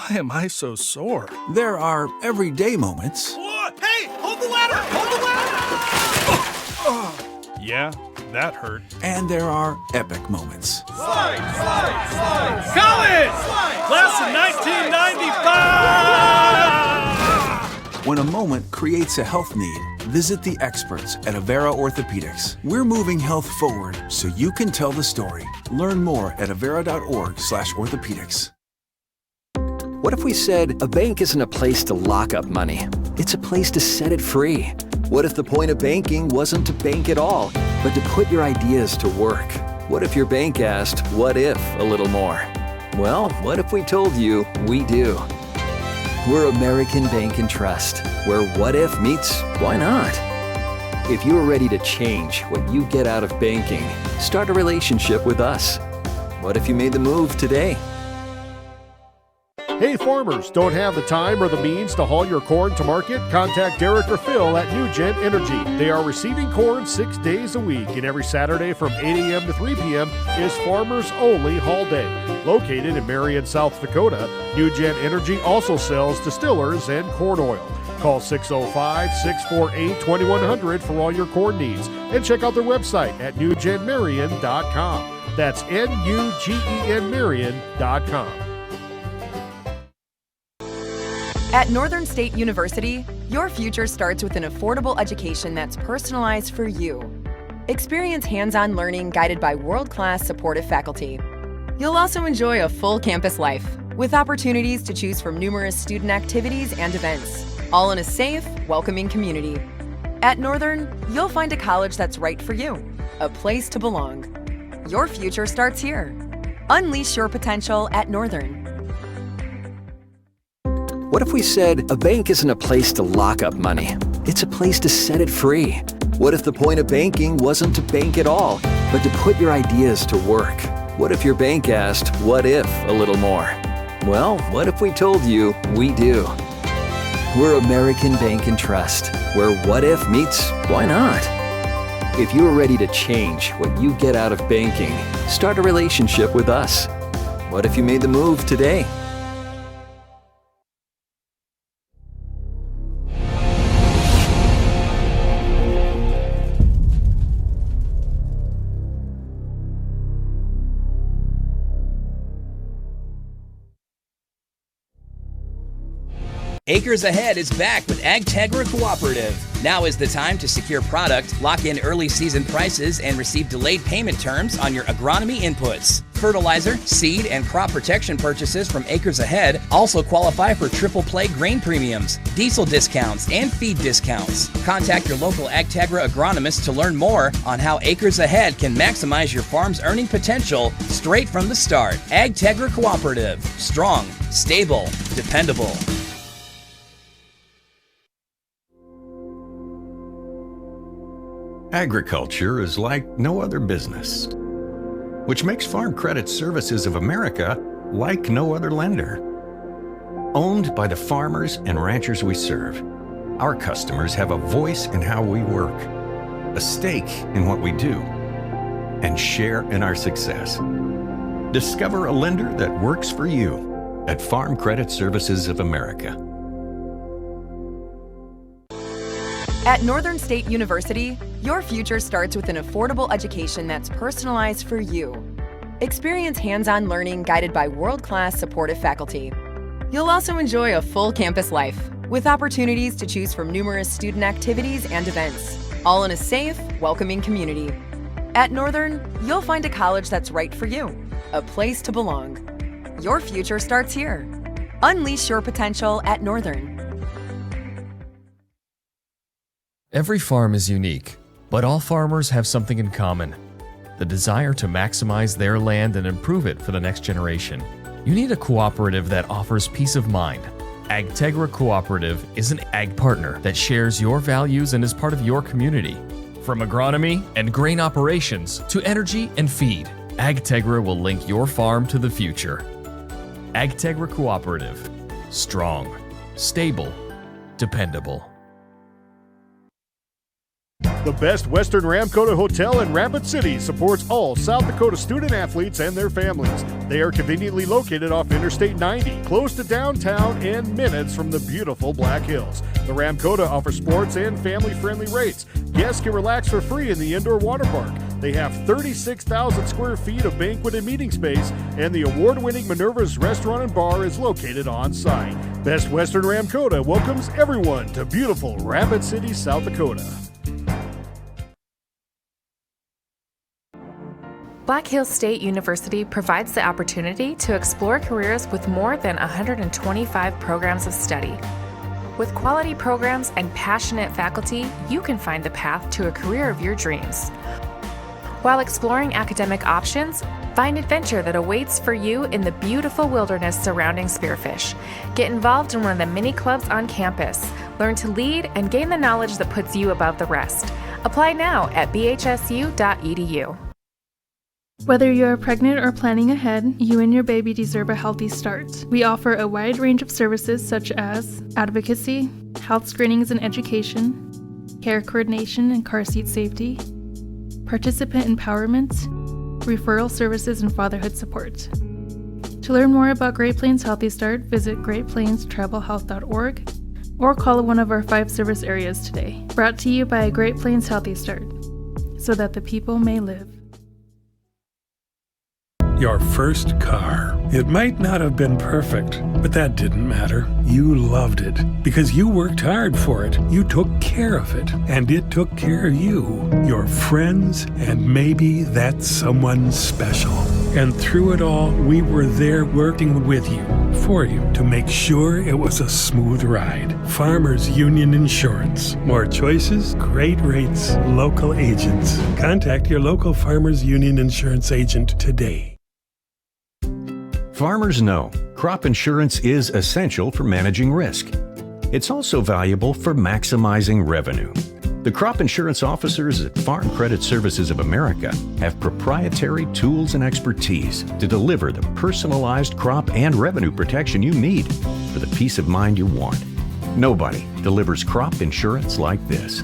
Why am I so sore? There are everyday moments. Whoa, hey, hold the ladder! Hold the ladder! Yeah, that hurt. And there are epic moments. Slide, slide, slide! College! Class of 1995! When a moment creates a health need, visit the experts at Avera Orthopedics. We're moving health forward so you can tell the story. Learn more at avera.org/orthopedics. What if we said a bank isn't a place to lock up money? It's a place to set it free. What if the point of banking wasn't to bank at all, but to put your ideas to work? What if your bank asked, what if, a little more? Well, what if we told you we do? We're American Bank and Trust, where what if meets why not? If you're ready to change what you get out of banking, start a relationship with us. What if you made the move today? Hey farmers, don't have the time or the means to haul your corn to market? Contact Derek or Phil at NewGen Energy. They are receiving corn 6 days a week, and every Saturday from 8 a.m. to 3 p.m. is Farmers Only Haul Day. Located in Marion, South Dakota, NewGen Energy also sells distillers and corn oil. Call 605-648-2100 for all your corn needs, and check out their website at newgenmarion.com. That's NUGEN Marion.com. At Northern State University, your future starts with an affordable education that's personalized for you. Experience hands-on learning guided by world-class supportive faculty. You'll also enjoy a full campus life with opportunities to choose from numerous student activities and events, all in a safe, welcoming community. At Northern, you'll find a college that's right for you, a place to belong. Your future starts here. Unleash your potential at Northern. What if we said a bank isn't a place to lock up money? It's a place to set it free. What if the point of banking wasn't to bank at all, but to put your ideas to work? What if your bank asked, what if, a little more? Well, what if we told you we do? We're American Bank and Trust, where what if meets why not? If you're ready to change what you get out of banking, start a relationship with us. What if you made the move today? Acres Ahead is back with AgTegra Cooperative. Now is the time to secure product, lock in early season prices, and receive delayed payment terms on your agronomy inputs. Fertilizer, seed, and crop protection purchases from Acres Ahead also qualify for triple play grain premiums, diesel discounts, and feed discounts. Contact your local AgTegra agronomist to learn more on how Acres Ahead can maximize your farm's earning potential straight from the start. AgTegra Cooperative. Strong, stable, dependable. Agriculture is like no other business, which makes Farm Credit Services of America like no other lender. Owned by the farmers and ranchers we serve, our customers have a voice in how we work, a stake in what we do, and share in our success. Discover a lender that works for you at Farm Credit Services of America. At Northern State University, your future starts with an affordable education that's personalized for you. Experience hands-on learning guided by world-class supportive faculty. You'll also enjoy a full campus life with opportunities to choose from numerous student activities and events, all in a safe, welcoming community. At Northern, you'll find a college that's right for you, a place to belong. Your future starts here. Unleash your potential at Northern. Every farm is unique, but all farmers have something in common: the desire to maximize their land and improve it for the next generation. You need a cooperative that offers peace of mind. AgTegra Cooperative is an ag partner that shares your values and is part of your community. From agronomy and grain operations to energy and feed, AgTegra will link your farm to the future. AgTegra Cooperative. Strong, stable, dependable. The Best Western Ramkota Hotel in Rapid City supports all South Dakota student athletes and their families. They are conveniently located off Interstate 90, close to downtown and minutes from the beautiful Black Hills. The Ramkota offers sports and family-friendly rates. Guests can relax for free in the indoor water park. They have 36,000 square feet of banquet and meeting space, and the award-winning Minerva's Restaurant and Bar is located on site. Best Western Ramkota welcomes everyone to beautiful Rapid City, South Dakota. Black Hills State University provides the opportunity to explore careers with more than 125 programs of study. With quality programs and passionate faculty, you can find the path to a career of your dreams. While exploring academic options, find adventure that awaits for you in the beautiful wilderness surrounding Spearfish. Get involved in one of the many clubs on campus. Learn to lead and gain the knowledge that puts you above the rest. Apply now at bhsu.edu. Whether you're pregnant or planning ahead, you and your baby deserve a healthy start. We offer a wide range of services such as advocacy, health screenings and education, care coordination and car seat safety, participant empowerment, referral services, and fatherhood support. To learn more about Great Plains Healthy Start, visit greatplainstravelhealth.org or call one of our 5 service areas today. Brought to you by Great Plains Healthy Start, so that the people may live. Your first car. It might not have been perfect, but that didn't matter. You loved it because you worked hard for it. You took care of it, and it took care of you, your friends, and maybe that someone special. And through it all, we were there working with you, for you, to make sure it was a smooth ride. Farmers Union Insurance. More choices, great rates, local agents. Contact your local Farmers Union Insurance agent today. Farmers know crop insurance is essential for managing risk. It's also valuable for maximizing revenue. The crop insurance officers at Farm Credit Services of America have proprietary tools and expertise to deliver the personalized crop and revenue protection you need for the peace of mind you want. Nobody delivers crop insurance like this.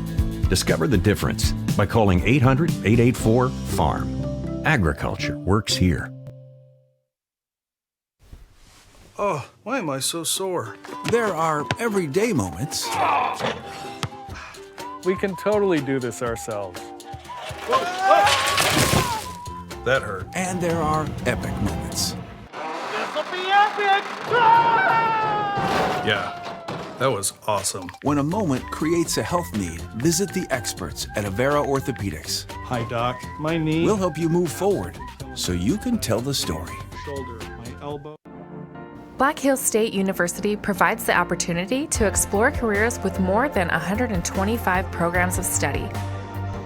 Discover the difference by calling 800-884-FARM. Agriculture works here. Oh, why am I so sore? There are everyday moments. We can totally do this ourselves. That hurt. And there are epic moments. This'll be epic! Yeah, that was awesome. When a moment creates a health need, visit the experts at Avera Orthopedics. Hi, Doc. My knee. We'll help you move forward so you can tell the story. Shoulder, my elbow. Black Hills State University provides the opportunity to explore careers with more than 125 programs of study.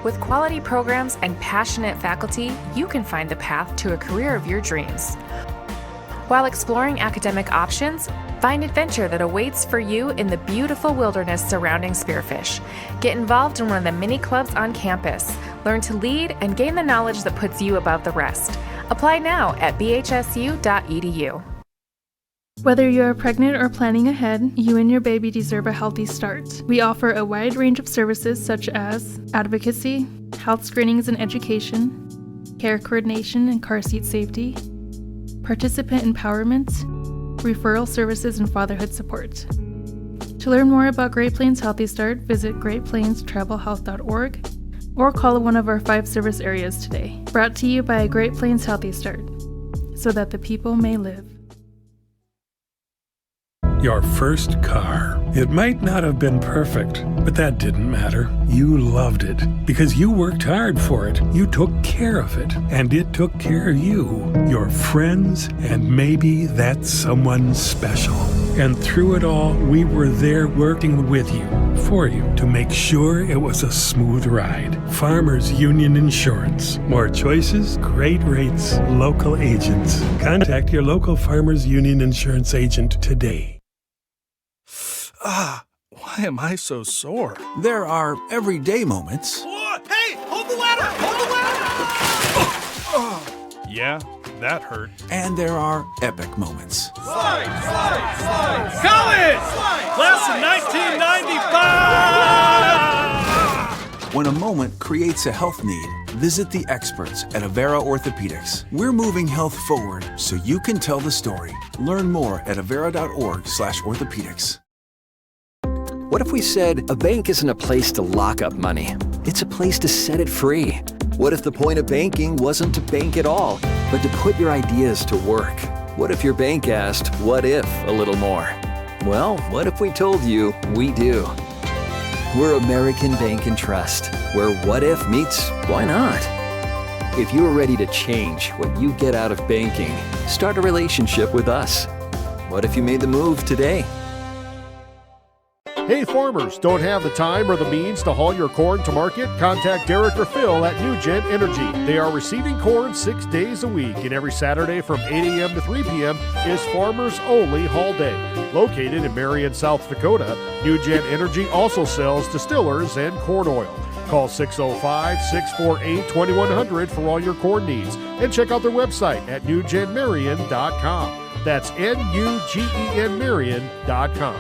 With quality programs and passionate faculty, you can find the path to a career of your dreams. While exploring academic options, find adventure that awaits for you in the beautiful wilderness surrounding Spearfish. Get involved in one of the many clubs on campus. Learn to lead and gain the knowledge that puts you above the rest. Apply now at bhsu.edu. Whether you're pregnant or planning ahead, you and your baby deserve a healthy start. We offer a wide range of services such as advocacy, health screenings and education, care coordination and car seat safety, participant empowerment, referral services, and fatherhood support. To learn more about Great Plains Healthy Start, visit greatplainstravelhealth.org or call one of our 5 service areas today. Brought to you by Great Plains Healthy Start, so that the people may live. Your first car. It might not have been perfect, but that didn't matter. You loved it because you worked hard for it. You took care of it, and it took care of you, your friends, and maybe that someone special. And through it all, we were there working with you, for you, to make sure it was a smooth ride. Farmers Union Insurance. More choices, great rates, local agents. Contact your local Farmers Union Insurance agent today. Why am I so sore? There are everyday moments. Hey, hold the ladder! Hold the ladder! Yeah, that hurt. And there are epic moments. Slide, slide, slide! College! Slide, class of 1995! When a moment creates a health need, visit the experts at Avera Orthopedics. We're moving health forward so you can tell the story. Learn more at avera.org/orthopedics. What if we said a bank isn't a place to lock up money? It's a place to set it free. What if the point of banking wasn't to bank at all, but to put your ideas to work? What if your bank asked, what if, a little more? Well, what if we told you we do? We're American Bank and Trust, where what if meets why not? If you're ready to change what you get out of banking, start a relationship with us. What if you made the move today? Hey farmers, don't have the time or the means to haul your corn to market? Contact Derek or Phil at NewGen Energy. They are receiving corn 6 days a week, and every Saturday from 8 a.m. to 3 p.m. is Farmers Only Haul Day. Located in Marion, South Dakota, NewGen Energy also sells distillers and corn oil. Call 605-648-2100 for all your corn needs, and check out their website at newgenmarion.com. That's NUGEN Marion.com.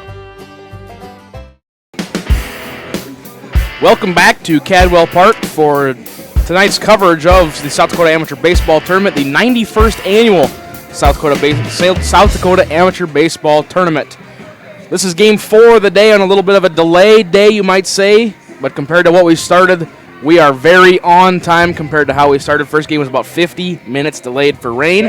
Welcome back to Cadwell Park for tonight's coverage of the South Dakota Amateur Baseball Tournament, the 91st annual South Dakota Amateur Baseball Tournament. This is game 4 of the day on a little bit of a delayed day, you might say, but compared to what we started, we are very on time compared to how we started. First game was about 50 minutes delayed for rain.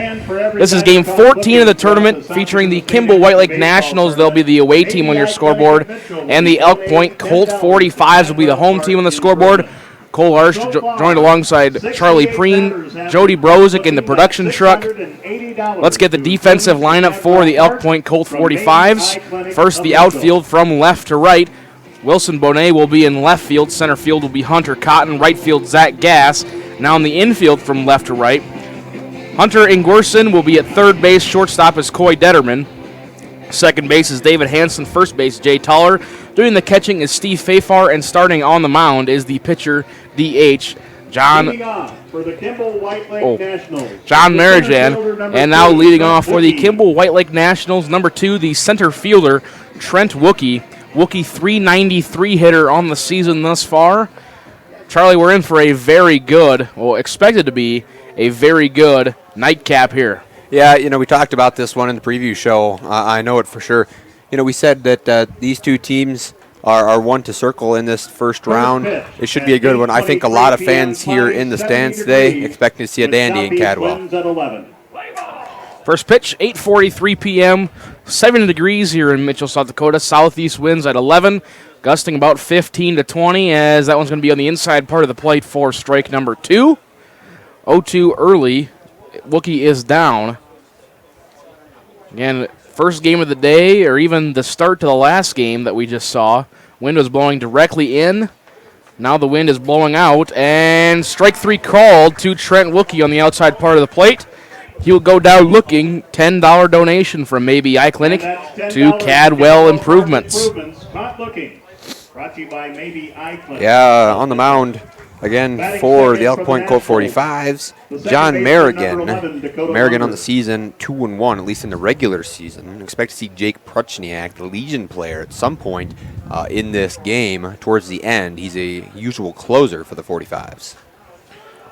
This is game 14 of the tournament featuring the Kimball White Lake Nationals. They'll be the away team on your scoreboard, and the Elk Point Colt 45s will be the home team on the scoreboard. Cole Arsh joined alongside Charlie Preen, Jody Brozick in the production truck. Let's get the defensive lineup for the Elk Point Colt 45s. First, the outfield from left to right. Wilson Bonet will be in left field. Center field will be Hunter Cotton. Right field, Zach Gass. Now in the infield from left to right, Hunter Ingwerson will be at third base. Shortstop is Coy Detterman. Second base is David Hansen. First base, Jay Toller. Doing the catching is Steve Fafar. And starting on the mound is the pitcher, DH, John Marijan. And now leading off for the Kimball White Lake Nationals, number 2, the center fielder, Trent Wookie. Wookie 393 hitter on the season thus far. Charlie, we're in for a very good, well, expected to be a very good nightcap here. Yeah, we talked about this one in the preview show. I know it for sure. We said that these two teams are one to circle in this first round. It should be a good one. I think a lot of fans here in the stands today expecting to see a dandy in Cadwell. First pitch, 8:43 p.m., 7 degrees here in Mitchell, South Dakota. Southeast winds at 11, gusting about 15 to 20, as that one's going to be on the inside part of the plate for strike number 2. 0-2 early. Wookie is down. Again, first game of the day, or even the start to the last game that we just saw. Wind was blowing directly in. Now the wind is blowing out, and strike 3 called to Trent Wookie on the outside part of the plate. He will go down looking. $10 donation from Maybe Eye Clinic to Cadwell Improvements. Yeah, on the mound again for the Elk Point Colt 45s, John Merrigan. Merrigan on the season, 2-1, at least in the regular season. Expect to see Jake Pruchniak, the Legion player, at some point in this game towards the end. He's a usual closer for the 45s.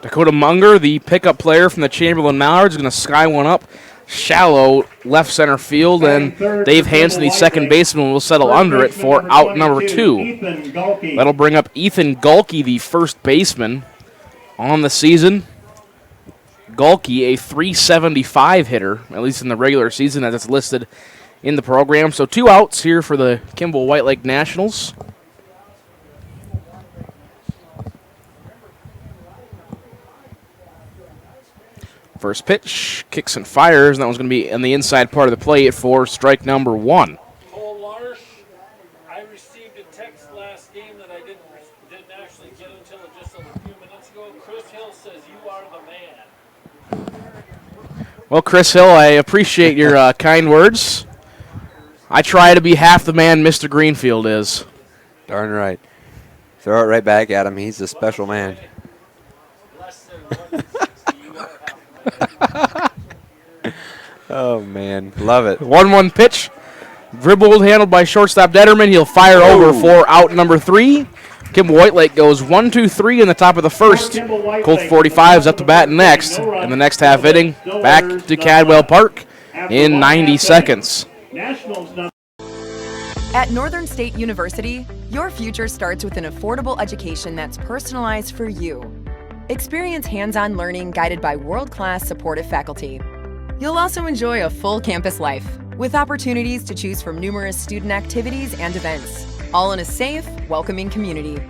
Dakota Munger, the pickup player from the Chamberlain Mallards, is going to sky one up shallow left center field, and Dave Hansen, the second baseman, will settle under it for out number 2. That'll bring up Ethan Gulke, the first baseman on the season. Gulke, a 375 hitter, at least in the regular season as it's listed in the program. So 2 outs here for the Kimball White Lake Nationals. First pitch, kicks and fires, and that one's going to be on the inside part of the plate for strike number 1. Cole Larsh, I received a text last game that I didn't actually get until just a few minutes ago. Chris Hill says you are the man. Well, Chris Hill, I appreciate your kind words. I try to be half the man Mr. Greenfield is. Darn right. Throw it right back at him. He's a special man. Oh, man. Love it. 1-1 pitch. Dribbled, handled by shortstop Detterman. He'll fire over for out number 3. Kimball Whitelake goes 1-2-3 in the top of the first. Colt 45's up to bat next. In the next half inning, back to Cadwell Park in 90 seconds. At Northern State University, your future starts with an affordable education that's personalized for you. Experience hands-on learning guided by world-class supportive faculty. You'll also enjoy a full campus life with opportunities to choose from numerous student activities and events, all in a safe, welcoming community.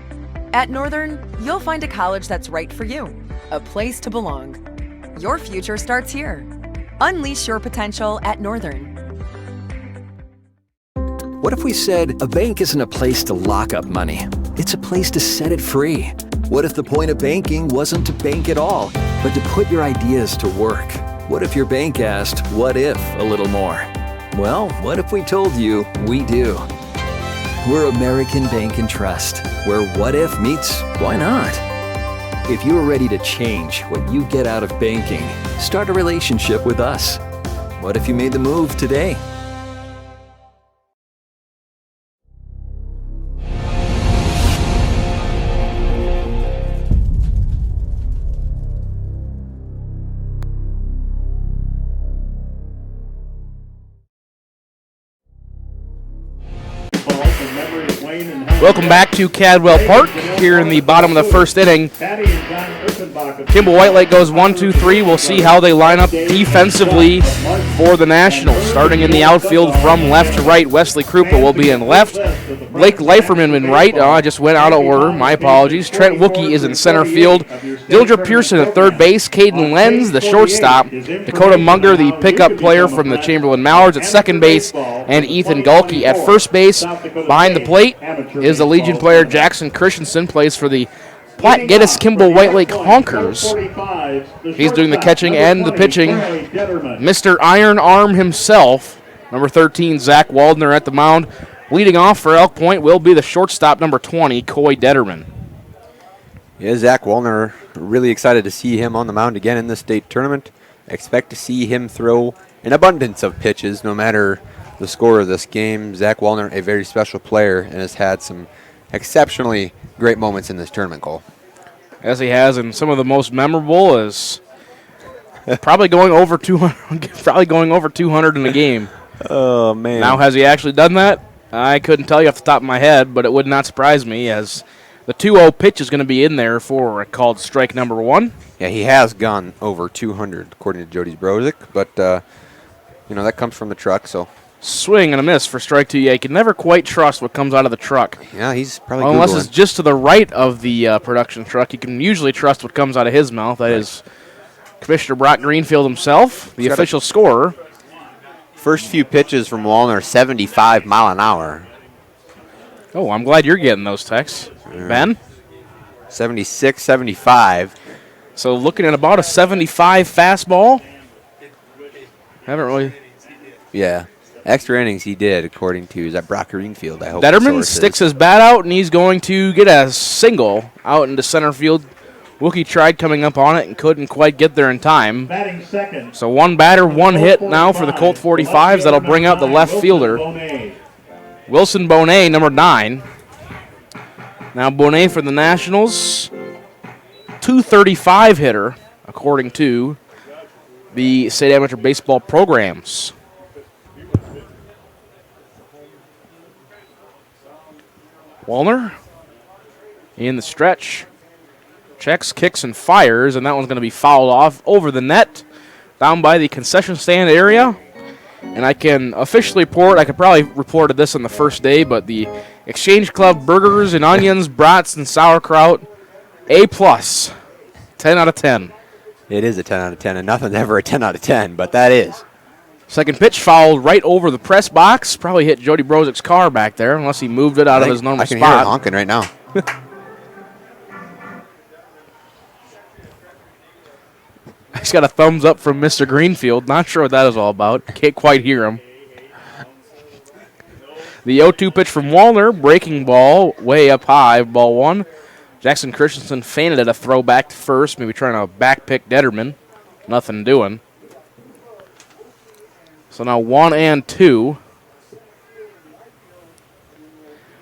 At Northern, you'll find a college that's right for you, a place to belong. Your future starts here. Unleash your potential at Northern. What if we said a bank isn't a place to lock up money? It's a place to set it free. What if the point of banking wasn't to bank at all, but to put your ideas to work? What if your bank asked, what if, a little more? Well, what if we told you we do? We're American Bank and Trust, where what if meets why not? If you're ready to change what you get out of banking, start a relationship with us. What if you made the move today? Welcome back to Cadwell Park here in the bottom of the first inning. Kimball Whitelake goes 1-2-3. We'll see how they line up defensively for the Nationals. Starting in the outfield from left to right, Wesley Krupa will be in left. Blake Leiferman in right. I just went out of order. My apologies. Trent Wookie is in center field. Dildra Pearson at third base. Caden Lenz, the shortstop. Dakota Munger, the pickup player from the Chamberlain Mallards at second base. And Ethan Gulke at first base. Behind the plate is the Legion player Jackson Christensen, plays for the Platte Geddes Kimball Whitelake Honkers. He's doing the catching and the pitching. Mr. Iron Arm himself, number 13, Zach Waldner at the mound. Leading off for Elk Point will be the shortstop, number 20, Coy Detterman. Yeah, Zach Waldner, really excited to see him on the mound again in the state tournament. Expect to see him throw an abundance of pitches no matter the score of this game. Zach Waldner, a very special player, and has had some exceptionally great moments in this tournament, Cole. As he has, and some of the most memorable is probably going over 200 in a game. Oh, man. Now, has he actually done that? I couldn't tell you off the top of my head, but it would not surprise me, as the 2-0 pitch is going to be in there for called strike number 1. Yeah, he has gone over 200, according to Jody Brozick, but, that comes from the truck, so. Swing and a miss for strike 2. Yeah, you can never quite trust what comes out of the truck. Yeah, he's probably unless it's just to the right of the production truck. You can usually trust what comes out of his mouth. That is Commissioner Brock Greenfield himself, the official scorer. First few pitches from Wallner, 75 mile an hour. Oh, I'm glad you're getting those texts. Ben? 76, 75. So looking at about a 75 fastball. Haven't really. Yeah. Extra innings he did, according to, is that Brock Greenfield, I hope. Detterman sticks his bat out, and he's going to get a single out into center field. Wookie tried coming up on it and couldn't quite get there in time. So one batter, one hit now for the Colt 45s. That'll bring out the left fielder, Wilson Bonet, number 9. Now Bonet for the Nationals, 235 hitter, according to the state amateur baseball programs. Wallner in the stretch. Checks, kicks, and fires, and that one's going to be fouled off over the net down by the concession stand area. And I can officially report, I could probably reported this on the first day, but the Exchange Club burgers and onions, brats, and sauerkraut, A+, 10 out of 10. It is a 10 out of 10, and nothing's ever a 10 out of 10, but that is. Second pitch fouled right over the press box. Probably hit Jody Brozick's car back there, unless he moved it out of his normal spot. I can hear it honking right now. He's got a thumbs up from Mr. Greenfield. Not sure what that is all about. Can't quite hear him. The 0-2 pitch from Wallner. Breaking ball way up high. Ball 1. Jackson Christensen feinted at a throw back to first. Maybe trying to back pick Detterman. Nothing doing. So now 1-2.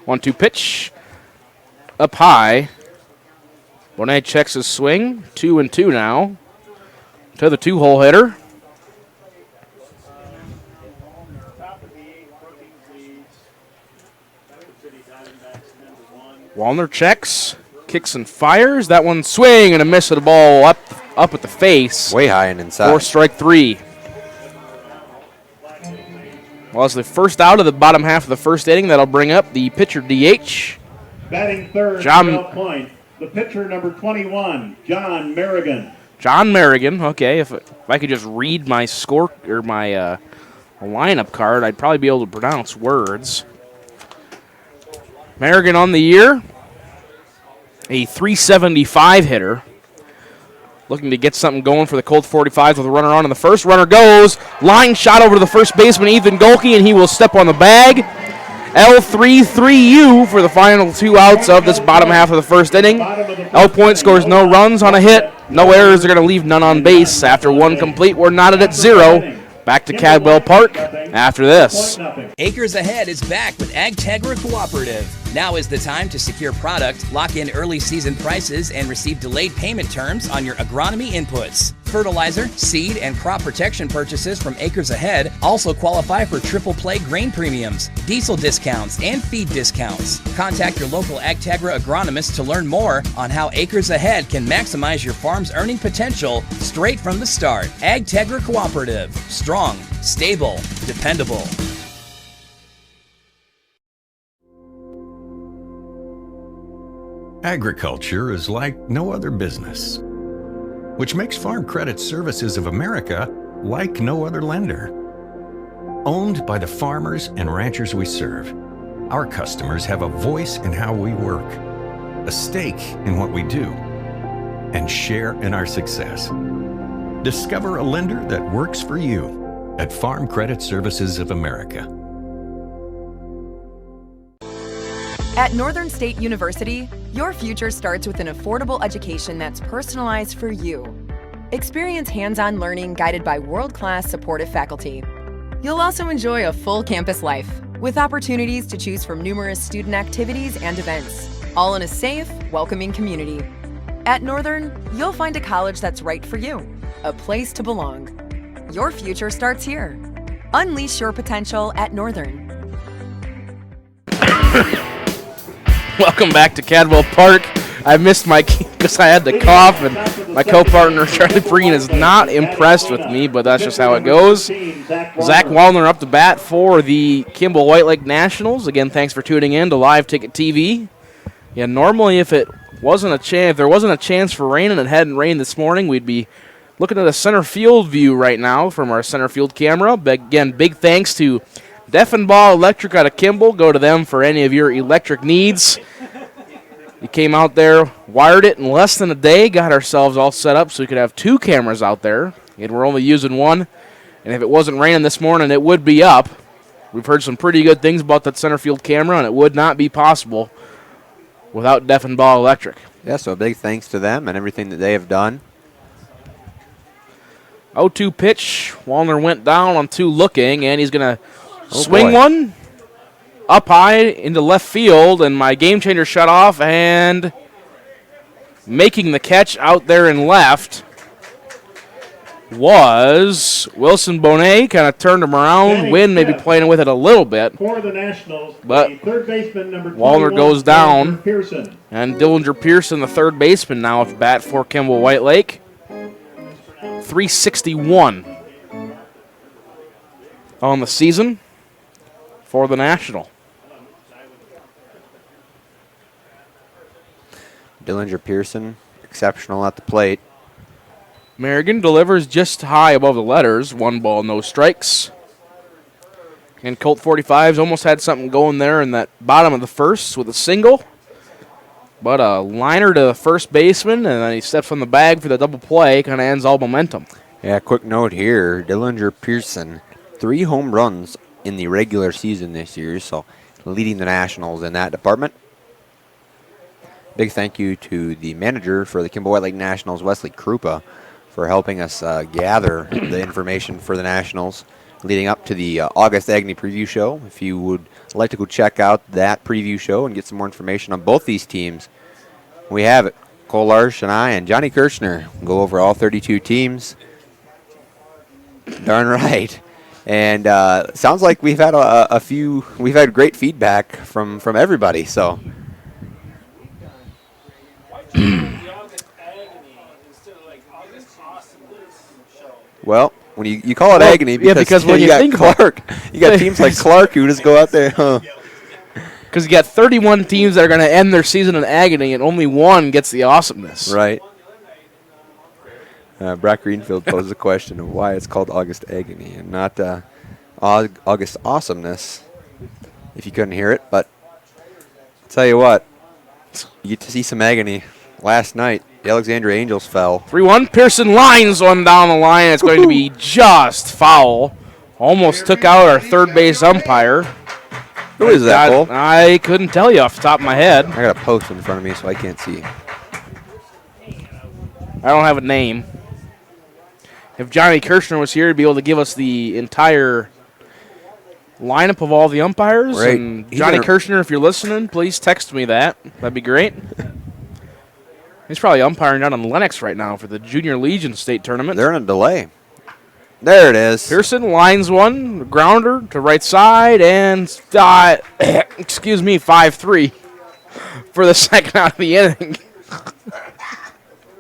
1-2 pitch. up high. Bonet checks his swing. 2-2 now. To the 2-hole hitter. Wallner checks, kicks and fires. That one swing and a miss of the ball up at the face. Way high and inside. 4 strike 3. Well, it's the first out of the bottom half of the first inning. That'll bring up the pitcher DH. Batting third, John Point. The pitcher number 21, John Merrigan. John Merrigan. Okay, if I could just read my score or my lineup card, I'd probably be able to pronounce words. Merrigan on the year, a .375 hitter. Looking to get something going for the Colt 45s with a runner on in the first. Runner goes. Line shot over to the first baseman, Ethan Golke, and he will step on the bag. L3-3U for the final 2 outs of this bottom half of the first inning. L Point scores no runs on a hit. No errors are going to leave none on base. After 1 complete, we're knotted at 0. Back to Cadwell Park after this. Acres Ahead is back with AgTegra Cooperative. Now is the time to secure product, lock in early season prices, and receive delayed payment terms on your agronomy inputs. Fertilizer, seed, and crop protection purchases from Acres Ahead also qualify for triple play grain premiums, diesel discounts, and feed discounts. Contact your local AgTegra agronomist to learn more on how Acres Ahead can maximize your farm's earning potential straight from the start. AgTegra Cooperative. Strong, stable, dependable. Agriculture is like no other business, which makes Farm Credit Services of America like no other lender. Owned by the farmers and ranchers we serve, our customers have a voice in how we work, a stake in what we do, and share in our success. Discover a lender that works for you at Farm Credit Services of America. At Northern State University, your future starts with an affordable education that's personalized for you. Experience hands-on learning guided by world-class supportive faculty. You'll also enjoy a full campus life with opportunities to choose from numerous student activities and events, all in a safe, welcoming community. At Northern, you'll find a college that's right for you, a place to belong. Your future starts here. Unleash your potential at Northern. Welcome back to Cadwell Park. I missed my because I had to cough, and my co-partner Charlie Breen is not impressed with me, but that's just how it goes. Zach Wallner up to bat for the Kimball White Lake Nationals. Again, thanks for tuning in to LiveTicket.Tv. Yeah, normally if there wasn't a chance for rain and it hadn't rained this morning, we'd be looking at a center field view right now from our center field camera. But again, big thanks to Deffenbaugh Electric out of Kimball. Go to them for any of your electric needs. We came out there, wired it in less than a day, got ourselves all set up so we could have 2 cameras out there. And we're only using 1. And if it wasn't raining this morning, it would be up. We've heard some pretty good things about that center field camera, and it would not be possible without Deffenbaugh Electric. Yeah, so a big thanks to them and everything that they have done. 0-2 pitch. Wallner went down on 2 looking, and he's going to swing one up high into left field, and my game changer shut off, and making the catch out there in left was Wilson Bonet. Kind of turned him around. Wind maybe playing with it a little bit. For the Nationals, but third baseman number Wallner goes down, Pearson. And Dillinger Pearson, the third baseman, now at bat for Kimball White Lake. 361 on the season for the National. Dillinger Pearson, exceptional at the plate. Merrigan delivers just high above the letters. 1 ball, no strikes. And Colt 45s almost had something going there in that bottom of the first with a single. But a liner to the first baseman, and then he steps on the bag for the double play. Kind of ends all momentum. Yeah, quick note here. Dillinger Pearson, 3 home runs in the regular season this year, so leading the Nationals in that department. Big thank you to the manager for the Kimball White Lake Nationals, Wesley Krupa, for helping us gather the information for the Nationals. leading up to the August Agony Preview Show. If you would like to go check out that preview show and get some more information on both these teams, we have it. Cole Larsch and I and Johnny Kirshner go over all 32 teams. Darn right. And sounds like we've had we've had great feedback from everybody. So. Well, when you call it agony because when you got Clark, you got teams like Clark who just go out there. Because you got 31 teams that are going to end their season in agony, and only one gets the awesomeness. Right. Brock Greenfield posed the question of why it's called August Agony and not August Awesomeness, if you couldn't hear it. But I'll tell you what, you get to see some agony. Last night, the Alexandria Angels fell. 3-1. Pearson lines one down the line. It's going to be just foul. Almost took out our third base umpire. Who is that, Cole? I couldn't tell you off the top of my head. I got a post in front of me, so I can't see. I don't have a name. If Johnny Kirshner was here, he'd be able to give us the entire lineup of all the umpires. Right. And Johnny Kirshner, if you're listening, please text me that. That'd be great. He's probably umpiring down in Lennox right now for the Junior Legion State Tournament. They're in a delay. There it is. Pearson lines one, grounder to right side, and 5-3 for the second out of the inning.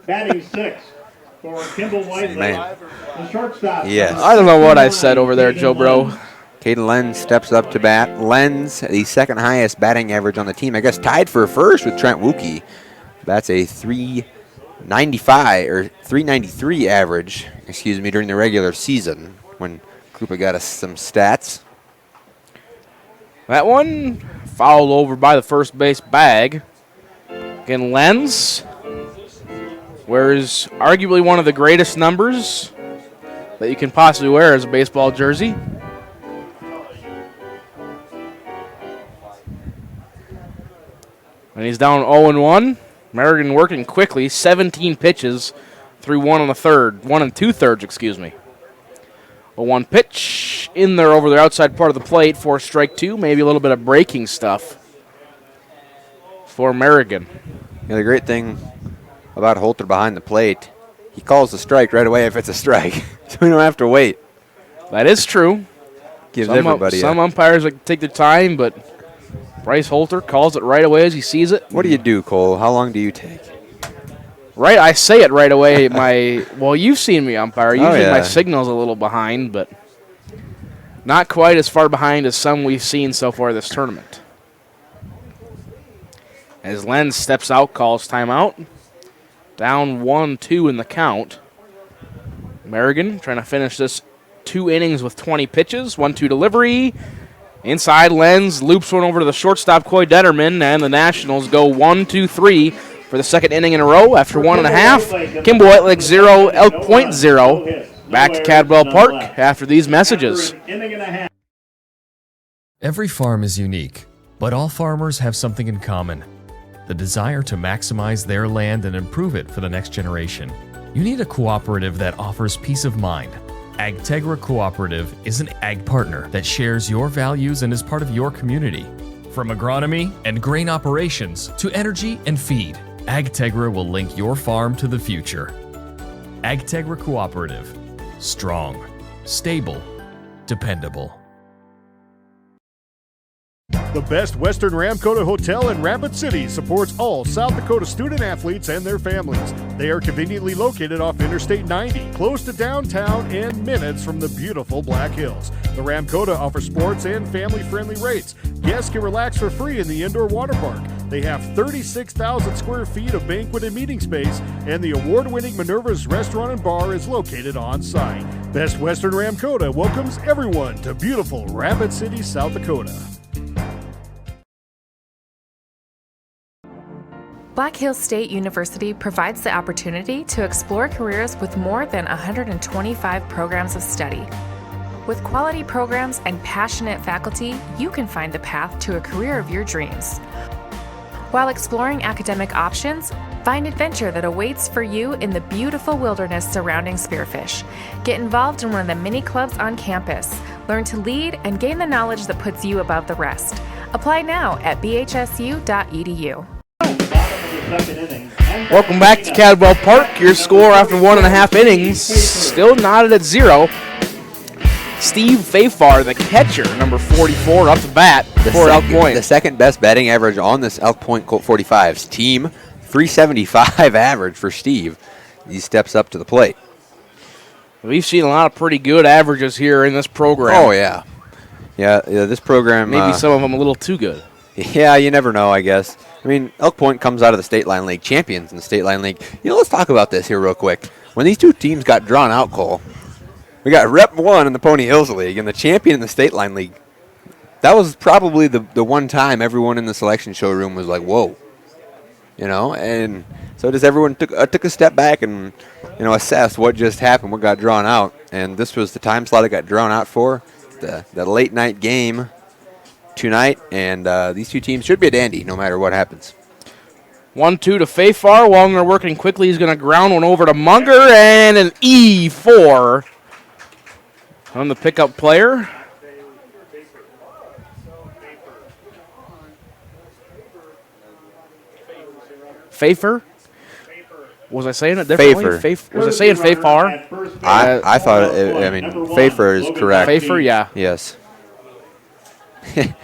Batting 6 for Kimball Whiteley. The shortstop. Yes. I don't know what I said over there, Joe Bro. Caden Lenz steps up to bat. Lenz, the second highest batting average on the team. I guess tied for first with Trent Wookie. That's a 393 average, during the regular season when Krupa got us some stats. That one fouled over by the first base bag. Again, Lenz wears arguably one of the greatest numbers that you can possibly wear as a baseball jersey. And he's down 0-1. Merrigan working quickly, 17 pitches through 1 and 2/3. A 1 pitch in there over the outside part of the plate for strike 2. Maybe a little bit of breaking stuff for Merrigan. Yeah, the great thing about Holter behind the plate, he calls the strike right away if it's a strike, so we don't have to wait. That is true. Gives everybody some umpires like take their time, but Bryce Holter calls it right away as he sees it. What do you do, Cole? How long do you take? Right, I say it right away. You've seen me umpire. Usually my signal's a little behind, but not quite as far behind as some we've seen so far this tournament. As Lenz steps out, calls timeout. Down 1-2 in the count. Merrigan trying to finish this 2 innings with 20 pitches. 1-2 delivery. Inside, Lenz loops one over to the shortstop, Coy Detterman, and the Nationals go 1-2-3 for the second inning in a row after 1.5. Kimball Whiteley 0, Elk Point 0. Back to Cadwell Park after these messages. Every farm is unique, but all farmers have something in common: the desire to maximize their land and improve it for the next generation. You need a cooperative that offers peace of mind. AgTegra Cooperative is an ag partner that shares your values and is part of your community. From agronomy and grain operations to energy and feed, AgTegra will link your farm to the future. AgTegra Cooperative. Strong, stable, dependable. The Best Western Ramkota Hotel in Rapid City supports all South Dakota student athletes and their families. They are conveniently located off Interstate 90, close to downtown and minutes from the beautiful Black Hills. The Ramkota offers sports and family-friendly rates. Guests can relax for free in the indoor water park. They have 36,000 square feet of banquet and meeting space, and the award-winning Minerva's Restaurant and Bar is located on site. Best Western Ramkota welcomes everyone to beautiful Rapid City, South Dakota. Black Hills State University provides the opportunity to explore careers with more than 125 programs of study. With quality programs and passionate faculty, you can find the path to a career of your dreams. While exploring academic options, find adventure that awaits for you in the beautiful wilderness surrounding Spearfish. Get involved in one of the many clubs on campus, Learn to lead and gain the knowledge that puts you above the rest. Apply now at bhsu.edu. Welcome back to Cadwell Park. Your score after 1.5 innings, still knotted at 0. Steve Fafar, the catcher, number 44, up to bat for Elk Point. The second best batting average on this Elk Point Colt 45's team. 375 average for Steve. He steps up to the plate. We've seen a lot of pretty good averages here in this program. Oh, yeah. Yeah, this program... Maybe some of them a little too good. Yeah, you never know, I guess. I mean, Elk Point comes out of the State Line League, champions in the State Line League. Let's talk about this here real quick. When these two teams got drawn out, Cole, we got Rep 1 in the Pony Hills League and the champion in the State Line League. That was probably the one time everyone in the selection showroom was like, whoa. And so does everyone took a step back and, assess what just happened, what got drawn out. And this was the time slot it got drawn out for, the late night game tonight. And these two teams should be a dandy no matter what happens. 1-2 to Fafar. Wallner working quickly. He's going to ground one over to Munger, and an E4 on the pickup player. Pfeiffer? Was I saying it differently? Was I saying Fafar? I thought, Pfeiffer is correct. Pfeiffer, yeah. Yes.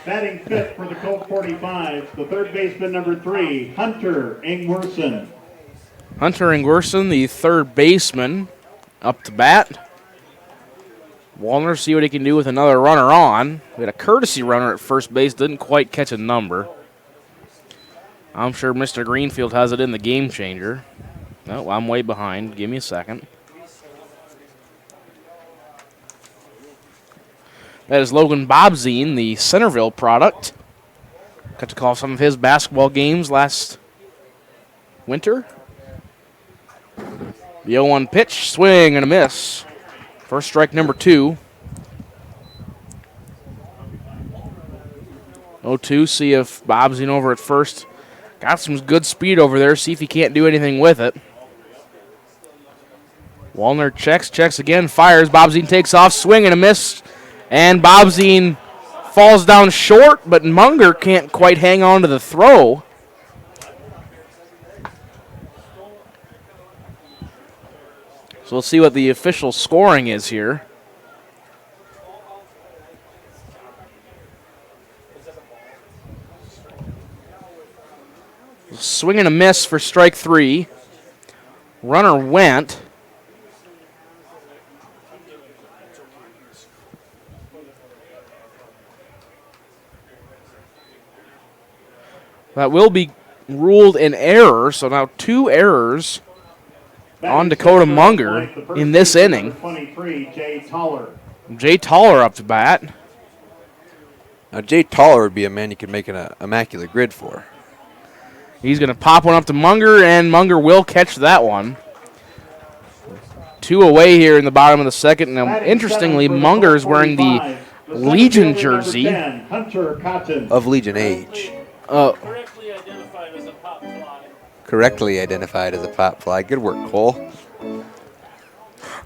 Batting fifth for the Colt 45, the third baseman, number 3, Hunter Ingwerson. Hunter Ingwerson, the third baseman, up to bat. Wallner, see what he can do with another runner on. We had a courtesy runner at first base, didn't quite catch a number. I'm sure Mr. Greenfield has it in the game changer. No, I'm way behind. Give me a second. That is Logan Bobzine, the Centerville product. Got to call some of his basketball games last winter. The 0-1 pitch, swing and a miss. First strike, number 2. 0-2, see if Bobzine over at first. Got some good speed over there. See if he can't do anything with it. Wallner checks again, fires. Bobzine takes off, swing and a miss. And Bobzine falls down short, but Munger can't quite hang on to the throw. So we'll see what the official scoring is here. Swing and a miss for strike 3. Runner went. That will be ruled an error, so now 2 errors on Dakota Munger in this inning. 23, Jay Toller. Jay Toller up to bat. Now, Jay Toller would be a man you could make an immaculate grid for. He's going to pop one up to Munger, and Munger will catch that one. 2 away here in the bottom of the second. Now, interestingly, Munger is wearing the Legion jersey of Legion age. Correctly identified as a pop fly. Correctly identified as a pop fly. Good work, Cole. I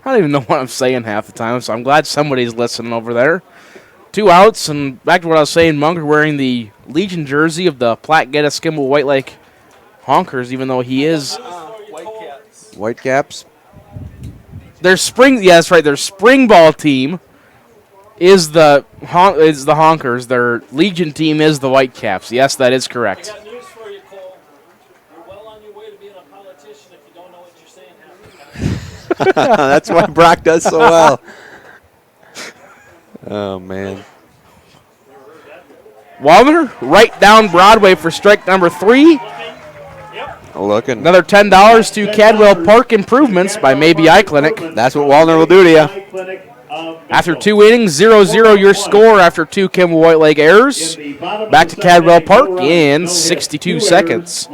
don't even know what I'm saying half the time, so I'm glad somebody's listening over there. 2 outs, and back to what I was saying, Munger wearing the Legion jersey of the Platte Geddes Kimball White Lake Honkers, even though he is Whitecaps. Their spring, yeah, that's right. Their spring ball team is the Honkers. Their Legion team is the Whitecaps. Yes, that is correct. I got news for you, Cole. You're well on your way to being a politician if you don't know what you're saying half the time. That's why Brock does so well. Oh, man. Wallner, right down Broadway for strike number 3. Looking. Another $10 to Cadwell Park Improvements by Maybe Eye Clinic. That's what Wallner will do to you. After 2 innings, 0-0 your score after 2 Kimball White Lake errors. Back to Cadwell Park in 62 seconds.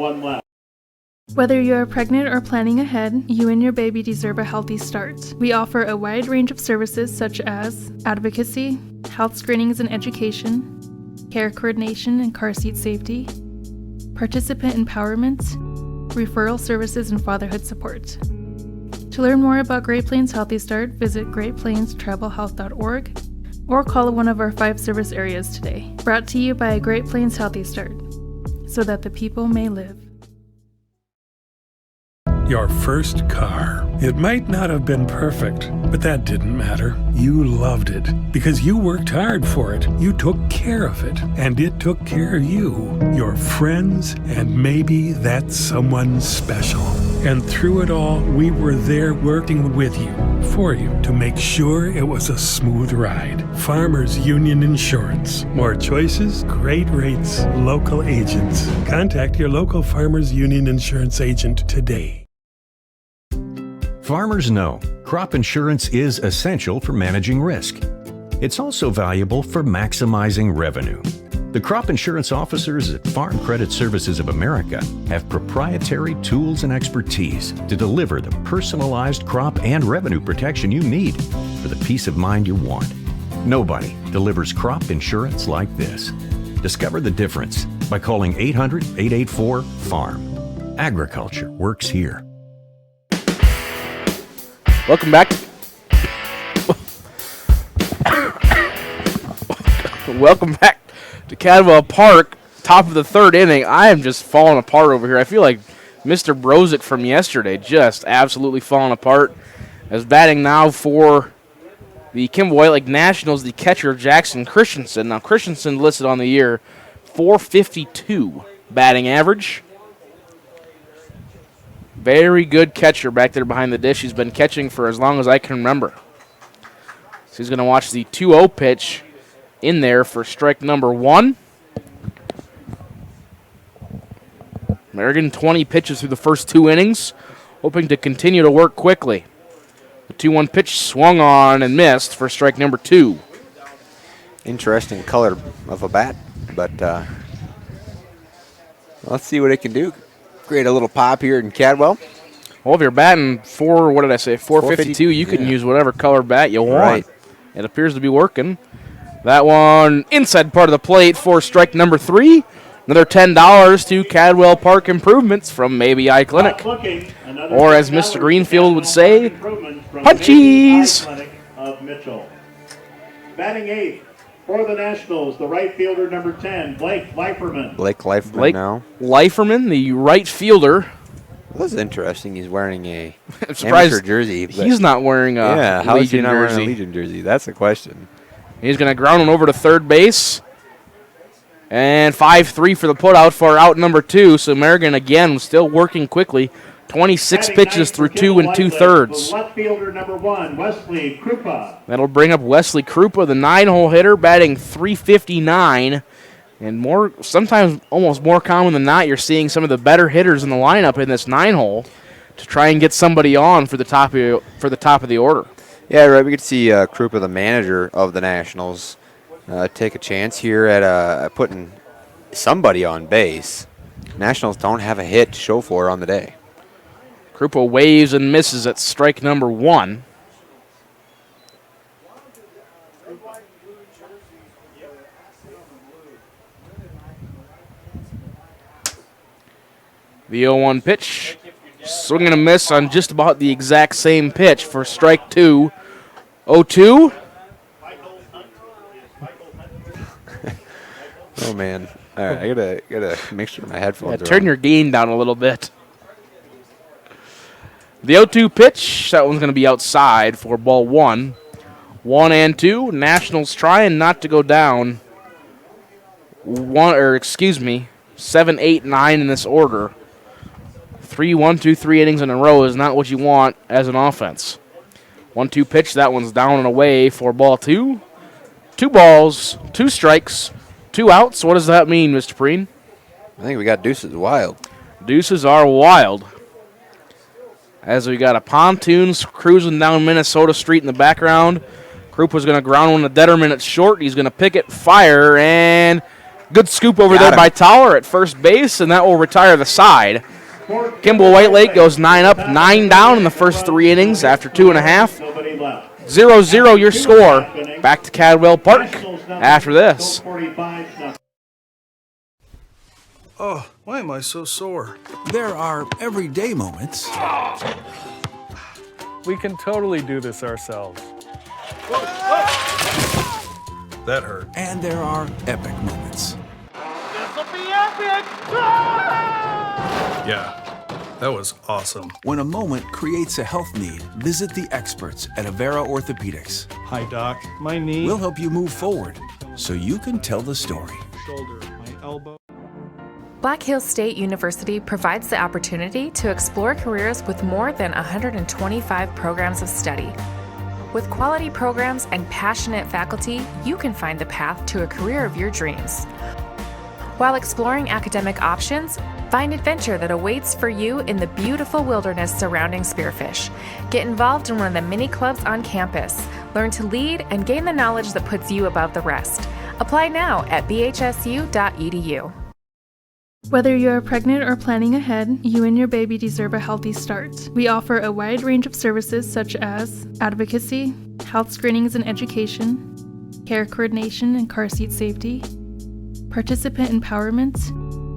Whether you're pregnant or planning ahead, you and your baby deserve a healthy start. We offer a wide range of services such as advocacy, health screenings and education, care coordination and car seat safety, participant empowerment, referral services, and fatherhood support. To learn more about Great Plains Healthy Start, visit greatplainstravelhealth.org or call one of our 5 service areas today. Brought to you by Great Plains Healthy Start, so that the people may live. Your first car. It might not have been perfect, but that didn't matter. You loved it because you worked hard for it. You took care of it, and it took care of you, your friends, and maybe that someone special. And through it all, we were there working with you, for you, to make sure it was a smooth ride. Farmers Union Insurance. More choices, great rates, local agents. Contact your local Farmers Union Insurance agent today. Farmers know crop insurance is essential for managing risk. It's also valuable for maximizing revenue. The crop insurance officers at Farm Credit Services of America have proprietary tools and expertise to deliver the personalized crop and revenue protection you need for the peace of mind you want. Nobody delivers crop insurance like this. Discover the difference by calling 800-884-FARM. Agriculture works here. Welcome back. Welcome back to Cadwell Park, top of the 3rd inning. I am just falling apart over here. I feel like Mr. Brozick from yesterday, just absolutely falling apart. As batting now for the Kimball White Lake Nationals, the catcher Jackson Christensen. Now Christensen listed on the year, .452 batting average. Very good catcher back there behind the dish. He's been catching for as long as I can remember. So he's going to watch the 2-0 pitch in there for strike number 1. Merrigan 20 pitches through the first 2 innings, hoping to continue to work quickly. The 2-1 pitch swung on and missed for strike number 2. Interesting color of a bat, but let's see what it can do. Create a little pop here in Cadwell. Well, if you're batting .452, you can use whatever color bat you want. Right. It appears to be working. That one inside part of the plate for strike number 3. Another $10 to Cadwell Park Improvements from Maybe Eye Clinic. Or as Mr. Greenfield would say, punchies! Batting 8th for the Nationals, the right fielder number 10, Blake Leiferman. Blake Leiferman now. Leiferman, the right fielder. That's interesting. He's wearing a amateur jersey. He's not wearing a how is he not jersey. wearing a Legion jersey? That's the question. He's going to ground one over to third base. And 5-3 for the putout for out number 2. So Merrigan again still working quickly. 26 pitches through 2 2/3. Left fielder number 1, Wesley Krupa. That'll bring up Wesley Krupa, the 9-hole hitter, batting .359. And sometimes almost more common than not, you're seeing some of the better hitters in the lineup in this 9-hole to try and get somebody on for the top of the order. Yeah, right. We could see Krupa, the manager of the Nationals, take a chance here at putting somebody on base. Nationals don't have a hit to show for on the day. Krupa waves and misses at strike number 1. The 0-1 pitch, swing and a miss on just about the exact same pitch for strike 2. 0-2. Oh man! All right, I gotta make sure my headphones. Turn your gain down a little bit. The 0-2 pitch, that one's going to be outside for ball 1. 1-2. Nationals trying not to go down. 7, 8, 9 in this order. 3 innings in a row is not what you want as an offense. 1-2 pitch, that one's down and away for ball 2. 2 balls, 2 strikes, 2 outs. What does that mean, Mr. Preen? I think we got deuces wild. Deuces are wild. As we got a pontoon cruising down Minnesota Street in the background. Krupa's going to ground one to Detterman at short. He's going to pick it, fire, and good scoop over there by Tower at first base, and that will retire the side. Kimball White Lake goes 9 up, 9 down in the first 3 innings after 2.5. 0-0 your score. Back to Cadwell Park after this. Oh, why am I so sore? There are everyday moments. We can totally do this ourselves. that hurt. And there are epic moments. This'll be epic! Yeah, that was awesome. When a moment creates a health need, visit the experts at Avera Orthopedics. Hi, Doc. My knee. We'll help you move forward so you can tell the story. Shoulder, my elbow. Black Hills State University provides the opportunity to explore careers with more than 125 programs of study. With quality programs and passionate faculty, you can find the path to a career of your dreams. While exploring academic options, find adventure that awaits for you in the beautiful wilderness surrounding Spearfish. Get involved in one of the many clubs on campus. Learn to lead and gain the knowledge that puts you above the rest. Apply now at bhsu.edu. Whether you're pregnant or planning ahead, you and your baby deserve a healthy start. We offer a wide range of services such as advocacy, health screenings and education, care coordination and car seat safety, participant empowerment,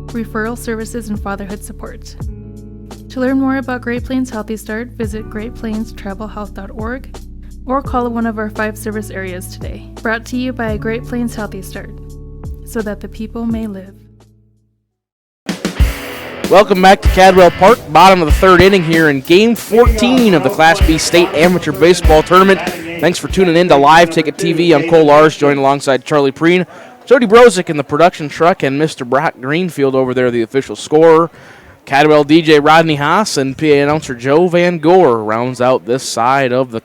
referral services, and fatherhood support. To learn more about Great Plains Healthy Start, visit greatplainstravelhealth.org or call one of our 5 service areas today. Brought to you by Great Plains Healthy Start, so that the people may live. Welcome back to Cadwell Park, bottom of the 3rd inning here in Game 14 of the Class B State Amateur Baseball Tournament. Thanks for tuning in to Live-Ticket.Tv. I'm Cole Lars, joined alongside Charlie Preen, Jody Brozick in the production truck, and Mr. Brock Greenfield over there, the official scorer. Cadwell DJ Rodney Haas and PA announcer Joe Van Gore rounds out this side of the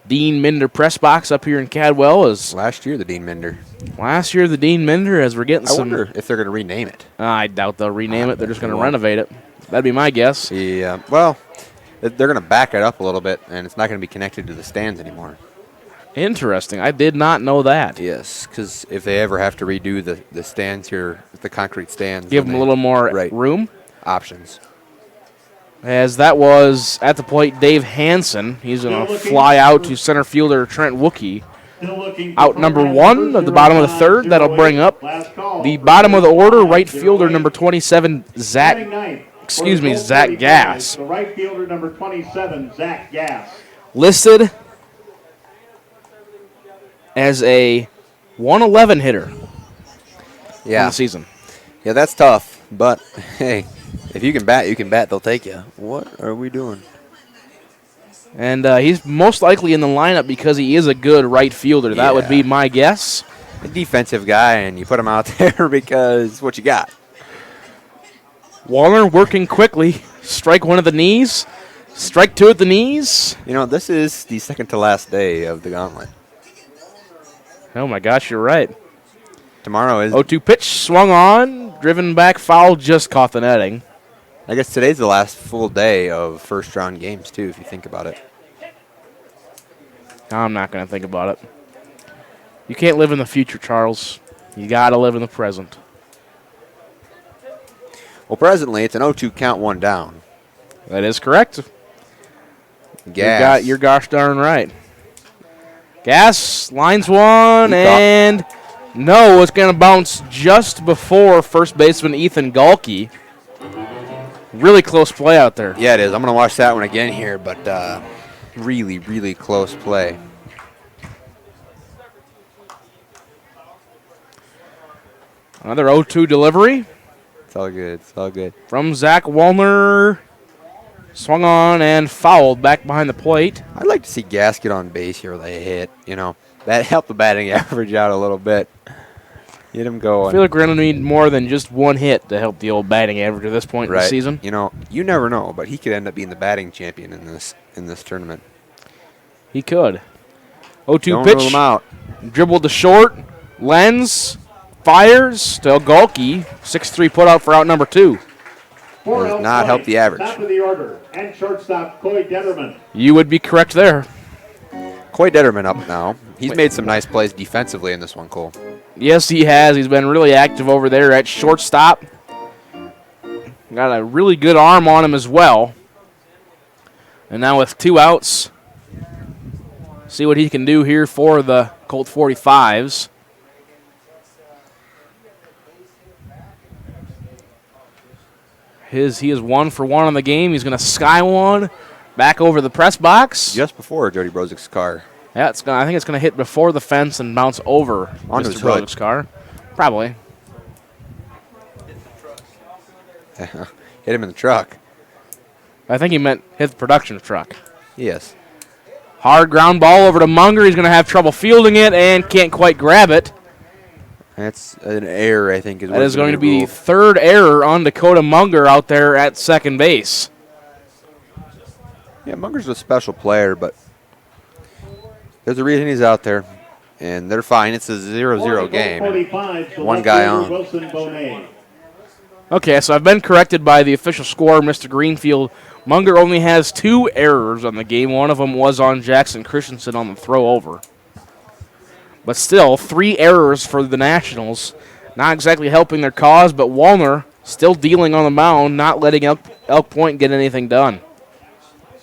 Dean Minder press box up here in Cadwell. Last year, the Dean Minder, as we're getting some. I wonder if they're going to rename it. I doubt they'll rename it. They're just going to renovate it. That'd be my guess. Yeah, well, they're going to back it up a little bit, and it's not going to be connected to the stands anymore. Interesting. I did not know that. Yes, because if they ever have to redo the stands here, the concrete stands. Give them a little more room. Options. As that was at the plate, Dave Hansen. He's going to fly out to center fielder Trent Wookie. Out number 1 of the bottom of the 3rd. That'll bring up the bottom of the order, right fielder number 27, Zach Gass. The right fielder number 27, Zach Gass. Listed as a 111 hitter on the season. Yeah, that's tough, but hey, if you can bat, you can bat. They'll take you. What are we doing? And he's most likely in the lineup because he is a good right fielder. That would be my guess. A defensive guy, and you put him out there because what you got. Waller working quickly. Strike 1 at the knees. Strike 2 at the knees. You know, this is the second to last day of the gauntlet. Oh, my gosh, you're right. Tomorrow is 0-2 pitch, swung on, driven back, foul, just caught the netting. I guess today's the last full day of first-round games, too, if you think about it. I'm not going to think about it. You can't live in the future, Charles. You got to live in the present. Well, presently, it's an 0-2 count, 1 down. That is correct. You're gosh darn right. Gas lines 1, and no, it's going to bounce just before first baseman Ethan Galkey. Really close play out there. Yeah, it is. I'm going to watch that one again here, but really, really close play. Another 0-2 delivery. It's all good. It's all good. From Zach Wallner. Swung on and fouled back behind the plate. I'd like to see Gas get on base here with a hit. You know, that helped the batting average out a little bit. Get him going. I feel like we're going to need more than just one hit to help the old batting average at this point in the season. You know, you never know, but he could end up being the batting champion in this tournament. He could. 0-2 Don't pitch. rule him out. Dribbled to short. Lens. Fires. To Galkey. 6-3 put out for out number 2. Does not help the average. Top of the order, and shortstop Coy Detterman. You would be correct there. Coy Detterman up now. He's made some nice plays defensively in this one, Cole. Yes, he has. He's been really active over there at shortstop. Got a really good arm on him as well. And now with 2 outs, see what he can do here for the Colt 45s. He is 1 for 1 on the game. He's going to sky one back over the press box. Just before Jody Brozick's car. Yeah, I think it's going to hit before the fence and bounce over onto Mr. Broderick's car. Probably. Hit him in the truck. I think he meant hit the production truck. Yes. Hard ground ball over to Munger. He's going to have trouble fielding it and can't quite grab it. That's an error, I think. That is going to be the third error on Dakota Munger out there at second base. Yeah, Munger's a special player, but there's a reason he's out there, and they're fine. It's a 0-0 game. One guy on. Okay, so I've been corrected by the official scorer, Mr. Greenfield. Munger only has 2 errors on the game. One of them was on Jackson Christensen on the throw over. But still, 3 errors for the Nationals. Not exactly helping their cause, but Wallner still dealing on the mound, not letting Elk Point get anything done.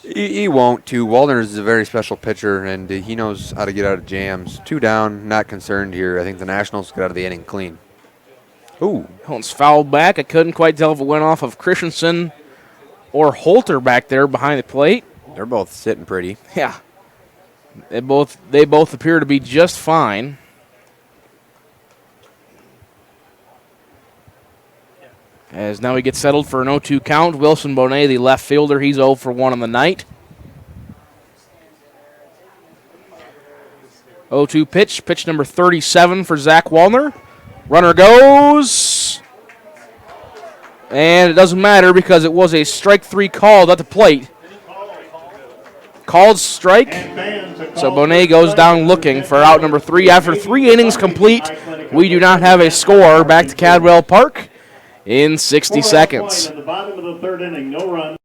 He won't, too. Wallner is a very special pitcher, and he knows how to get out of jams. 2 down, not concerned here. I think the Nationals get out of the inning clean. Ooh. That one's fouled back. I couldn't quite tell if it went off of Christensen or Holter back there behind the plate. They're both sitting pretty. Yeah. They both appear to be just fine. As now he gets settled for an 0-2 count. Wilson Bonet, the left fielder, he's 0 for 1 on the night. 0-2 pitch number 37 for Zach Wallner. Runner goes. And it doesn't matter because it was a strike 3 called at the plate. Called strike. So Bonet goes down looking for out number 3. After 3 innings complete, we do not have a score. Back to Cadwell Park in 60 seconds. In the bottom of the 3rd inning, no run.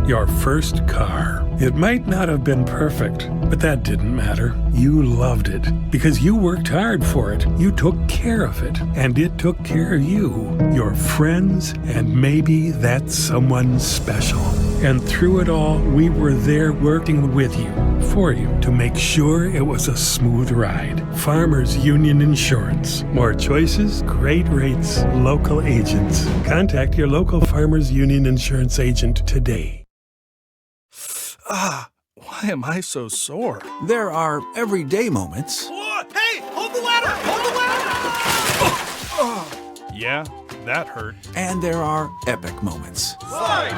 Your first car. It might not have been perfect, but that didn't matter. You loved it because you worked hard for it. You took care of it, and it took care of you, your friends, and maybe that someone special. And through it all, we were there working with you, for you, to make sure it was a smooth ride. Farmers Union Insurance. More choices, great rates, local agents. Contact your local Farmers Union Insurance agent today. Why am I so sore? There are everyday moments. Hey, hold the ladder! Hold the ladder! Yeah, that hurt. And there are epic moments. Slide!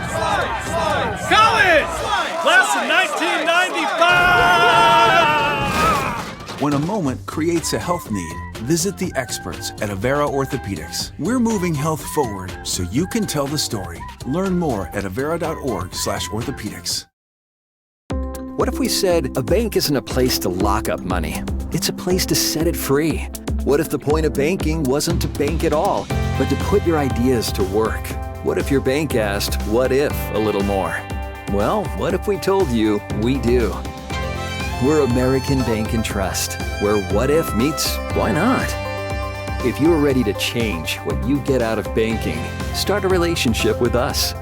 College! Class of 1995! When a moment creates a health need, visit the experts at Avera Orthopedics. We're moving health forward so you can tell the story. Learn more at avera.org/orthopedics. What if we said a bank isn't a place to lock up money? It's a place to set it free. What if the point of banking wasn't to bank at all, but to put your ideas to work? What if your bank asked, what if, a little more? Well, what if we told you we do? We're American Bank and Trust, where what if meets why not? If you're ready to change what you get out of banking, start a relationship with us.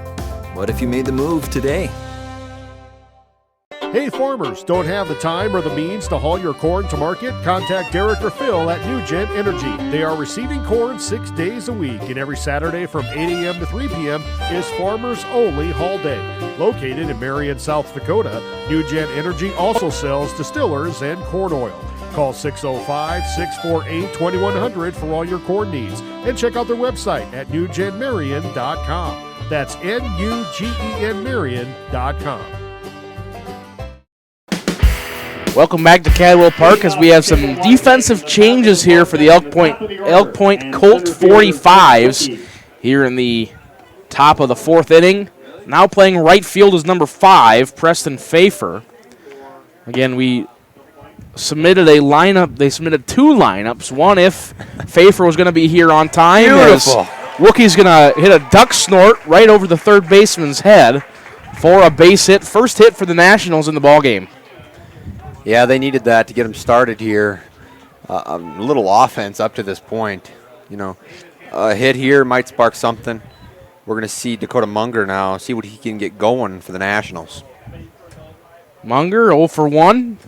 What if you made the move today? Hey farmers, don't have the time or the means to haul your corn to market? Contact Derek or Phil at New Gent Energy. They are receiving corn 6 days a week, and every Saturday from 8 a.m. to 3 p.m. is Farmers Only Haul Day. Located in Marion, South Dakota, New Gent Energy also sells distillers and corn oil. Call 605-648-2100 for all your corn needs, and check out their website at newgenmarion.com. That's NUGEN Welcome back to Cadwell Park as we have some defensive changes here for the Elk Point Colt 45s here in the top of the 4th inning. Now playing right field is number 5, Preston Pfeiffer. Again, we submitted a lineup. They submitted 2 lineups. One if Pfeiffer was going to be here on time. Beautiful. Wookie's going to hit a duck snort right over the third baseman's head for a base hit. First hit for the Nationals in the ballgame. Yeah, they needed that to get them started here. A little offense up to this point. You know, a hit here might spark something. We're going to see Dakota Munger now, see what he can get going for the Nationals. Munger 0 for 1.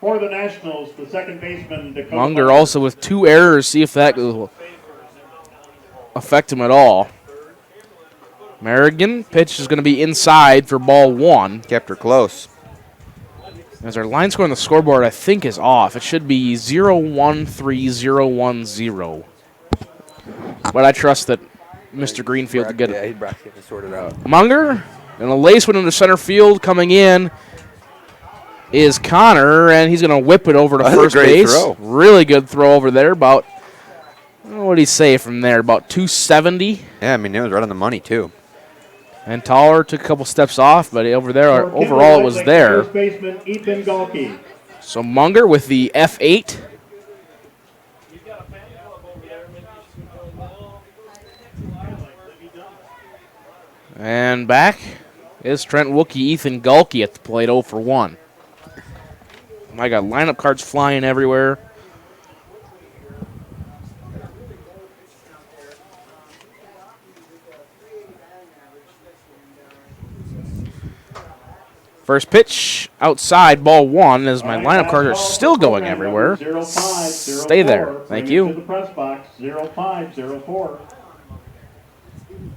For the Nationals, the second baseman, Dakota Munger also with 2 errors. See if that will affect him at all. Merrigan, pitch is going to be inside for ball 1. Kept her close. As our line score on the scoreboard, I think, is off. It should be 013010. But I trust that Mr. Greenfield to get it. Yeah, he'd sort it out. Munger, and a lace one into center field coming in is Connor, and he's going to whip it over to first base. Throw. Really good throw over there. About, what did he say from there? About 270. Yeah, I mean, it was right on the money, too. And Toller took a couple steps off, but over there, overall, it was there. First baseman Ethan Galkey. So Munger with the F8. And back is Trent Wookie, Ethan Galkey at the plate, 0 for 1. I got lineup cards flying everywhere. First pitch outside, ball 1, as my lineup cards are still going everywhere. Stay there. Thank you. To the press box, 0504.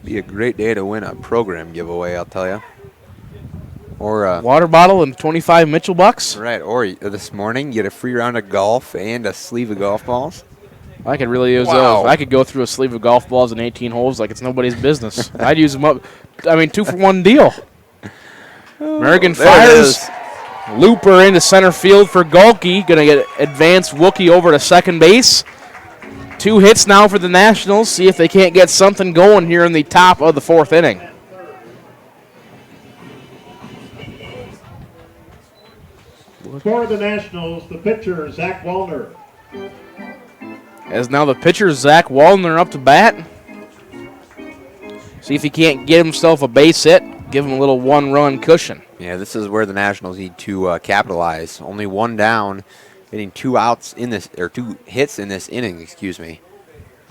Be a great day to win a program giveaway, I'll tell you. Or water bottle and 25 Mitchell bucks. Right, or this morning you get a free round of golf and a sleeve of golf balls. I could really use those. I could go through a sleeve of golf balls in 18 holes like it's nobody's business. I'd use them up. I mean, 2-for-1 deal. American fires. Looper into center field for Galkey. Going to get advanced Wookie over to second base. 2 hits now for the Nationals. See if they can't get something going here in the top of the 4th inning. For the Nationals, the pitcher, Zach Wallner. As now the pitcher, Zach Wallner, up to bat. See if he can't get himself a base hit. Give him a little 1-run cushion. Yeah, this is where the Nationals need to capitalize. Only 1 down, getting 2 outs in this, or 2 hits in this inning, excuse me.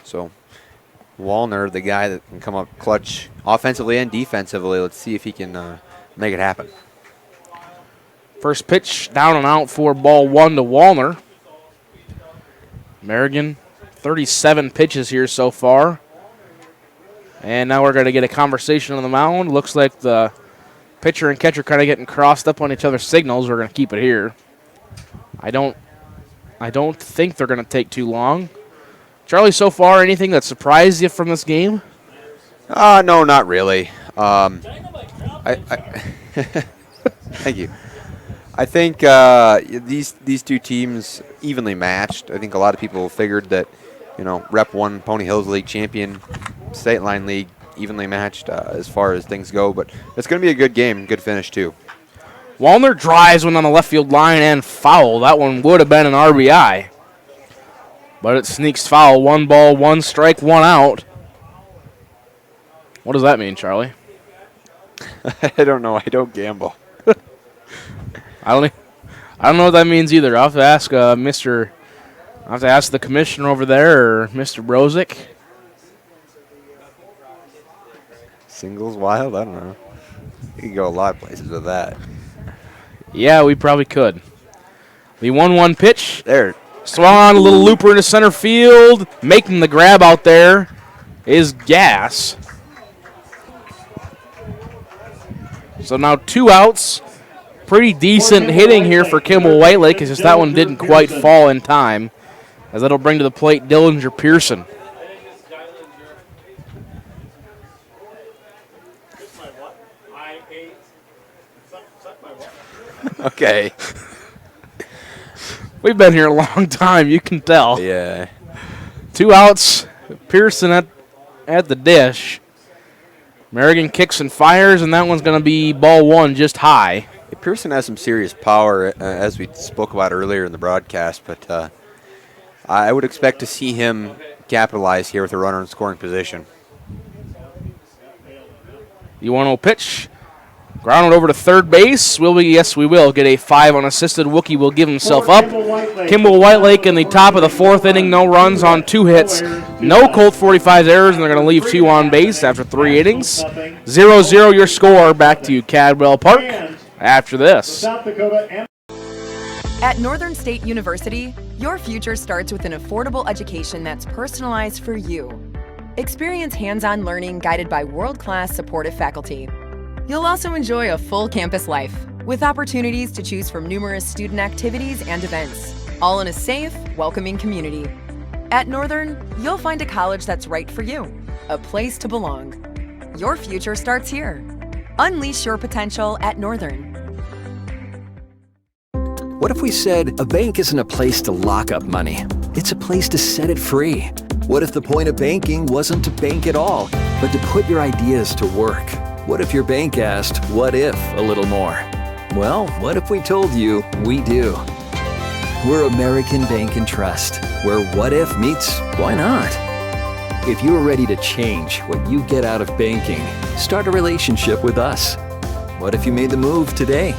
So, Wallner, the guy that can come up clutch offensively and defensively. Let's see if he can make it happen. First pitch down and out for ball 1 to Wallner. Merrigan, 37 pitches here so far. And now we're going to get a conversation on the mound. Looks like the pitcher and catcher kind of getting crossed up on each other's signals. We're going to keep it here. I don't think they're going to take too long. Charlie, so far, anything that surprised you from this game? No, not really. Thank you. I think these 2 teams evenly matched. I think a lot of people figured that, Rep 1 Pony Hills League champion, State Line League evenly matched as far as things go. But it's going to be a good game, good finish too. Wallner drives one on the left field line and foul. That one would have been an RBI. But it sneaks foul. 1 ball, 1 strike, 1 out. What does that mean, Charlie? I don't know. I don't gamble. I don't know what that means either. I'll have to ask I'll have to ask the commissioner over there or Mr. Brozick. Singles wild? I don't know. You can go a lot of places with that. Yeah, we probably could. The 1-1 pitch. There. Swung on, a little looper into center field. Making the grab out there is Gass. So now 2 outs. Pretty decent hitting here for Kimball Whitelake. It's just that one didn't quite fall in time. As that'll bring to the plate Dillinger Pearson. Okay. We've been here a long time, you can tell. Yeah. 2 outs. Pearson at the dish. Merrigan kicks and fires, and that one's going to be ball 1 just high. Pearson has some serious power, as we spoke about earlier in the broadcast, but I would expect to see him capitalize here with a runner in scoring position. The 1-0 pitch. Grounded over to third base. Will we? Yes, we will. Get a 5 unassisted. Wookie will give himself up. Kimball Whitelake in the top of the 4th inning. No runs on 2 hits. No Colt 45 errors, and they're going to leave 2 on base after 3 innings. 0-0 your score. Back to Cadwell Park after this. At Northern State University, your future starts with an affordable education that's personalized for you. Experience hands-on learning guided by world-class supportive faculty. You'll also enjoy a full campus life, with opportunities to choose from numerous student activities and events, all in a safe, welcoming community. At Northern, you'll find a college that's right for you, a place to belong. Your future starts here. Unleash your potential at Northern. What if we said a bank isn't a place to lock up money? It's a place to set it free. What if the point of banking wasn't to bank at all, but to put your ideas to work? What if your bank asked, what if, a little more? Well, what if we told you we do? We're American Bank and Trust, where what if meets why not? If you're ready to change what you get out of banking, start a relationship with us. What if you made the move today?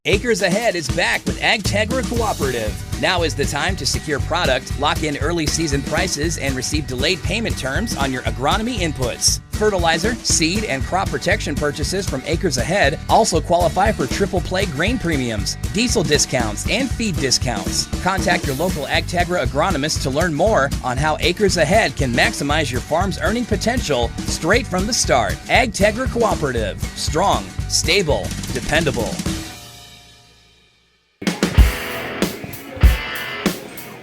Acres Ahead is back with AgTegra Cooperative. Now is the time to secure product, lock in early season prices, and receive delayed payment terms on your agronomy inputs. Fertilizer, seed, and crop protection purchases from Acres Ahead also qualify for triple play grain premiums, diesel discounts, and feed discounts. Contact your local AgTegra agronomist to learn more on how Acres Ahead can maximize your farm's earning potential straight from the start. AgTegra Cooperative. Strong, stable, dependable.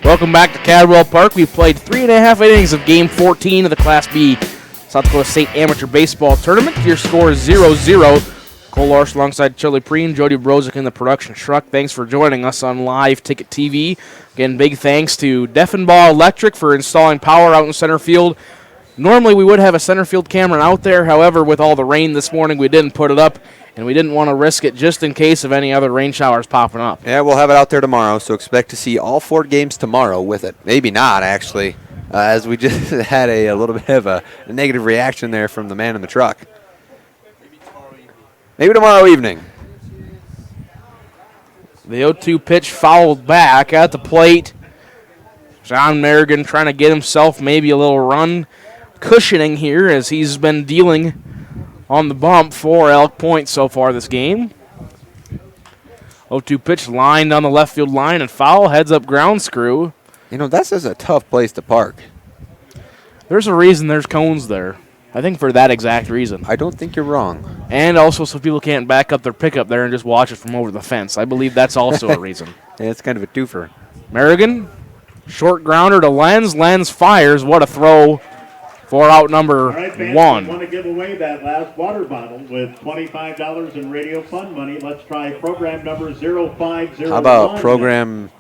Welcome back to Cadwell Park. We played 3.5 innings of Game 14 of the Class B South Dakota State Amateur Baseball Tournament. Your score is 0-0. Cole Larson alongside Charlie Preen, Jody Brozick in the production truck. Thanks for joining us on LiveTicket.Tv. Again, big thanks to Deffenbaugh Electric for installing power out in center field. Normally we would have a center field camera out there. However, with all the rain this morning, we didn't put it up, and we didn't want to risk it just in case of any other rain showers popping up. Yeah, we'll have it out there tomorrow, so expect to see all 4 games tomorrow with it. Maybe not, actually, as we just had a little bit of a negative reaction there from the man in the truck. Maybe tomorrow evening. The 0-2 pitch fouled back at the plate. John Merrigan trying to get himself maybe a little run cushioning here as he's been dealing on the bump for Elk Point so far this game. 0-2 pitch lined on the left field line and foul, heads up ground screw. You know, that's just a tough place to park. There's a reason there's cones there. I think for that exact reason. I don't think you're wrong. And also so people can't back up their pickup there and just watch it from over the fence. I believe that's also a reason. Yeah, it's kind of a twofer. Merrigan, short grounder to Lenz. Lenz fires. What a throw for out number 1. Want to give away that last water bottle with $25 in radio fund money. Let's try program number 0501. How about program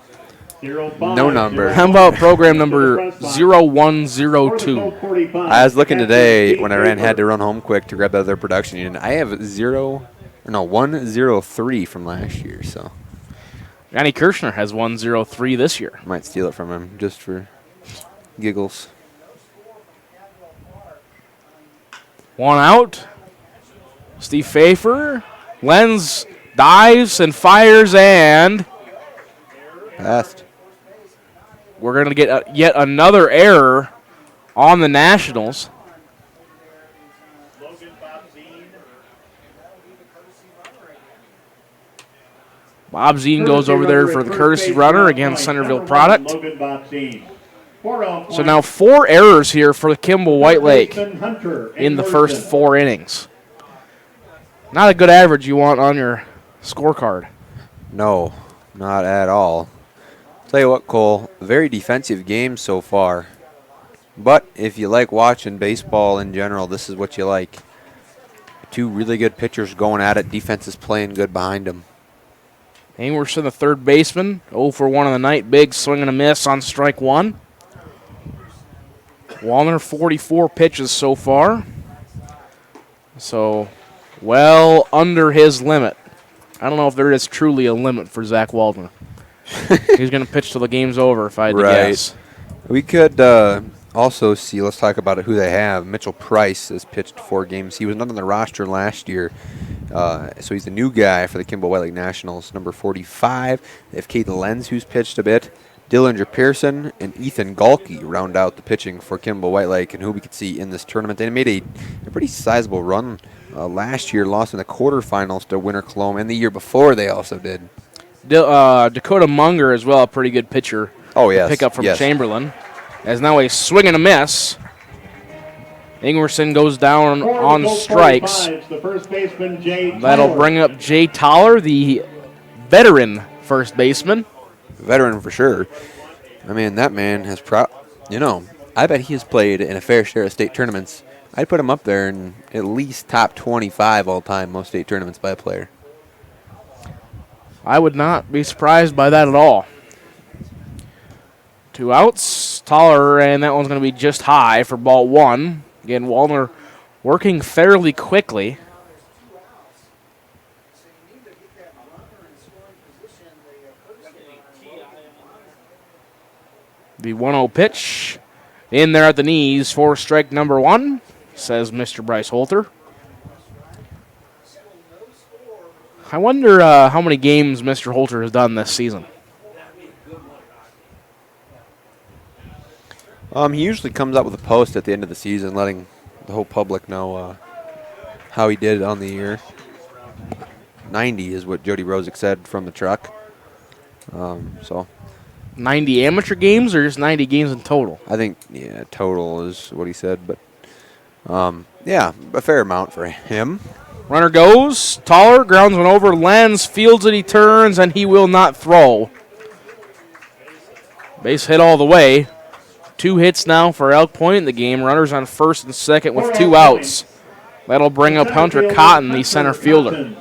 no number? How about program number 0102? I was looking today when I had to run home quick to grab the other production unit. I have 103 from last year. So Johnny Kirshner has 103 this year. Might steal it from him just for giggles. 1 out. Steve Pfeiffer. Lenz dives and fires and passed. We're going to get yet another error on the Nationals. Bob Zine goes over there for the courtesy runner against Centerville product. So now 4 errors here for the Kimball White Lake in the first 4 innings. Not a good average you want on your scorecard. No, not at all. Tell you what, Cole, very defensive game so far. But if you like watching baseball in general, this is what you like. 2 really good pitchers going at it. Defense is playing good behind them. Ingwerson, the third baseman, 0 for 1 on the night. Big swing and a miss on strike 1. Wallner, 44 pitches so far. So, well under his limit. I don't know if there is truly a limit for Zach Waldner. He's going to pitch till the game's over, if I had to guess. We could also see, let's talk about who they have. Mitchell Price has pitched 4 games. He was not on the roster last year, so he's the new guy for the Kimball White Lake Nationals, number 45. They have Caden Lenz, who's pitched a bit. Dillinger Pearson and Ethan Galkey round out the pitching for Kimball White Lake, and who we could see in this tournament. They made a pretty sizable run last year lost in the quarterfinals to Winter Cologne, and the year before they also did. Dakota Munger as well, a pretty good pitcher. Oh, yes. Pick up from yes. Chamberlain. As now a swing and a miss. Ingerson goes down on strikes. The first baseman, Jay That'll Toller. bring up Jay Toller, the veteran first baseman. Veteran for sure. I mean, that man has I bet he has played in a fair share of state tournaments. I'd put him up there in at least top 25 all time, most state tournaments by a player. I would not be surprised by that at all. 2 outs. Toller, and that one's going to be just high for ball 1. Again, Wallner working fairly quickly. The 1-0 pitch in there at the knees for strike number 1, says Mr. Bryce Holter. I wonder how many games Mr. Holter has done this season. He usually comes out with a post at the end of the season letting the whole public know how he did on the year. 90 is what Jody Rosick said from the truck. 90 amateur games or just 90 games in total? I think, total is what he said. But, a fair amount for him. Runner goes. Toller grounds one over. Lenz fields it. He turns, and he will not throw. Base hit all the way. 2 hits now for Elk Point in the game. Runners on first and second with 2 outs. That'll bring up Hunter Cotton, the center fielder.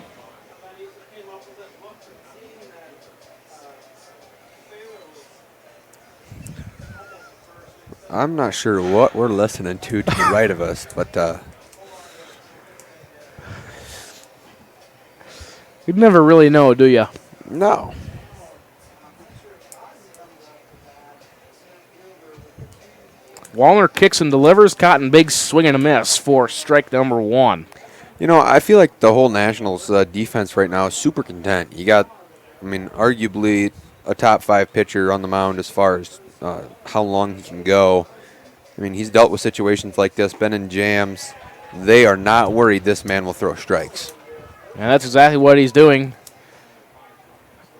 I'm not sure what we're listening to the right of us, but you'd never really know, do you? No. Wallner kicks and delivers. Cotton big swing and a miss for strike number 1. I feel like the whole Nationals defense right now is super content. You got, arguably a top 5 pitcher on the mound as far as how long he can go. He's dealt with situations like this, been in jams. They are not worried this man will throw strikes. And that's exactly what he's doing.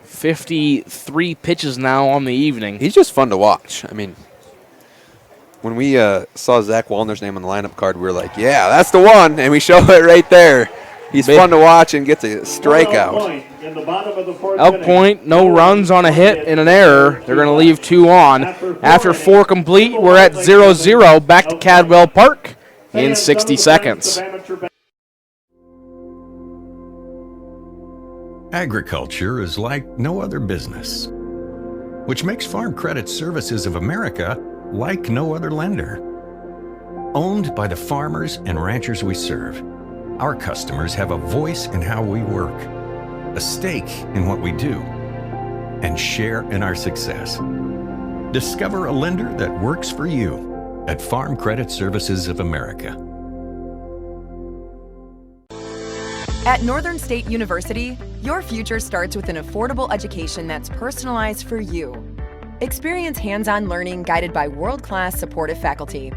53 pitches now on the evening. He's just fun to watch. When we saw Zach Wallner's name on the lineup card, we were like, yeah, that's the one, and we show it right there. He's fun to watch and gets a strikeout. Elk Point, no runs on a hit and an error. They're going to leave 2 on. After 4 complete, we're at 0-0. Back to Cadwell Park in 60 seconds. Agriculture is like no other business, which makes Farm Credit Services of America like no other lender. Owned by the farmers and ranchers we serve, our customers have a voice in how we work, a stake in what we do, and share in our success. Discover a lender that works for you at Farm Credit Services of America. At Northern State University, your future starts with an affordable education that's personalized for you. Experience hands-on learning guided by world-class supportive faculty.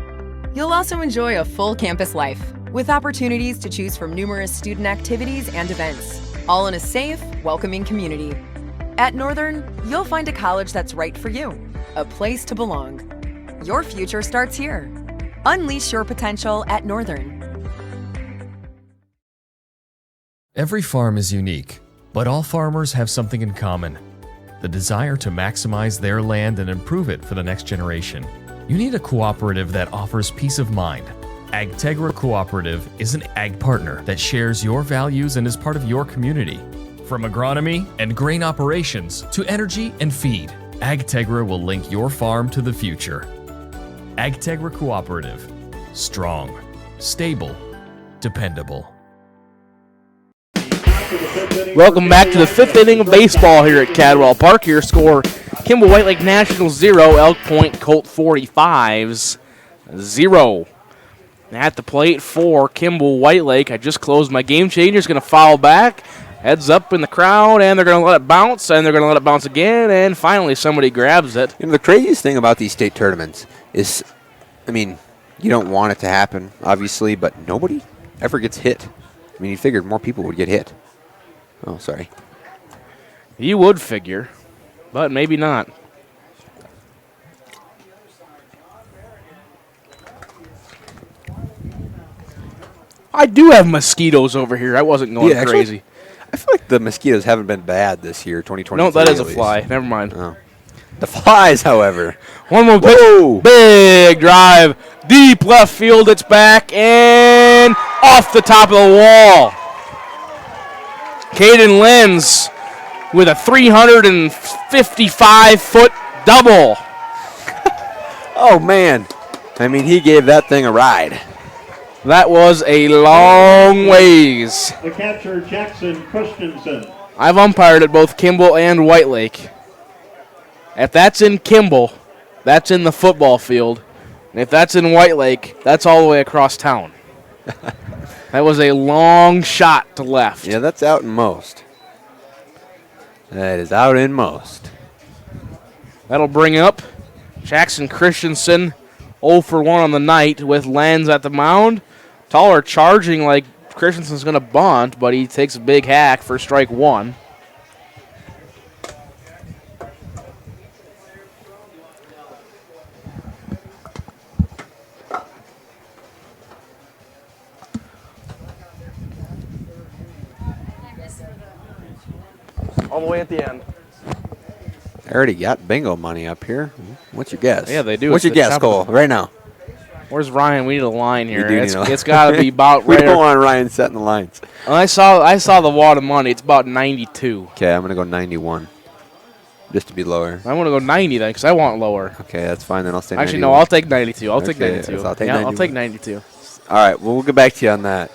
You'll also enjoy a full campus life with opportunities to choose from numerous student activities and events, all in a safe, welcoming community. At Northern, you'll find a college that's right for you, a place to belong. Your future starts here. Unleash your potential at Northern. Every farm is unique, but all farmers have something in common: the desire to maximize their land and improve it for the next generation. You need a cooperative that offers peace of mind. AgTegra Cooperative is an ag partner that shares your values and is part of your community. From agronomy and grain operations to energy and feed, AgTegra will link your farm to the future. AgTegra Cooperative. Strong, stable, dependable. Welcome back to the 5th inning of baseball here at Cadwell Park. Your score, Kimball White Lake National 0, Elk Point Colt 45s 0. At the plate for Kimball White Lake, I just closed my game changer's going to foul back. Heads up in the crowd, and they're going to let it bounce, and they're going to let it bounce again, and finally somebody grabs it. The craziest thing about these state tournaments is, you don't want it to happen, obviously, but nobody ever gets hit. I mean, he figured more people would get hit. Oh, sorry. You would figure, but maybe not. I do have mosquitoes over here. I wasn't going crazy. Actually, I feel like the mosquitoes haven't been bad this year, 2023. No, that is a fly. Never mind. Oh. The flies, however. One more pitch. Big drive. Deep left field. It's back and off the top of the wall. Caden Lenz with a 355-foot double. Oh, man. I mean, he gave that thing a ride. That was a long ways. The catcher, Jackson Christensen. I've umpired at both Kimball and White Lake. If that's in Kimball, that's in the football field. And if that's in White Lake, that's all the way across town. That was a long shot to left. Yeah, that's out in most. That is out in most. That'll bring up Jackson Christensen 0 for 1 on the night with Lenz at the mound. Toller charging like Christensen's going to bunt, but he takes a big hack for strike 1. All the way at the end. I already got bingo money up here. What's your guess? Yeah, they do. What's your guess, Cole, right now? Where's Ryan? We need a line here. We do It's got to be about we right. don't want Ryan setting the lines. I saw the wad of money. It's about 92. Okay, I'm going to go 91. Just to be lower. I want to go 90 then because I want lower. Okay, that's fine. Then I'll say Actually, 91. no, I'll take 92. I'll take Okay, 92. so I'll take yeah, 91. I'll take 92. All right, well, we'll get back to you on that.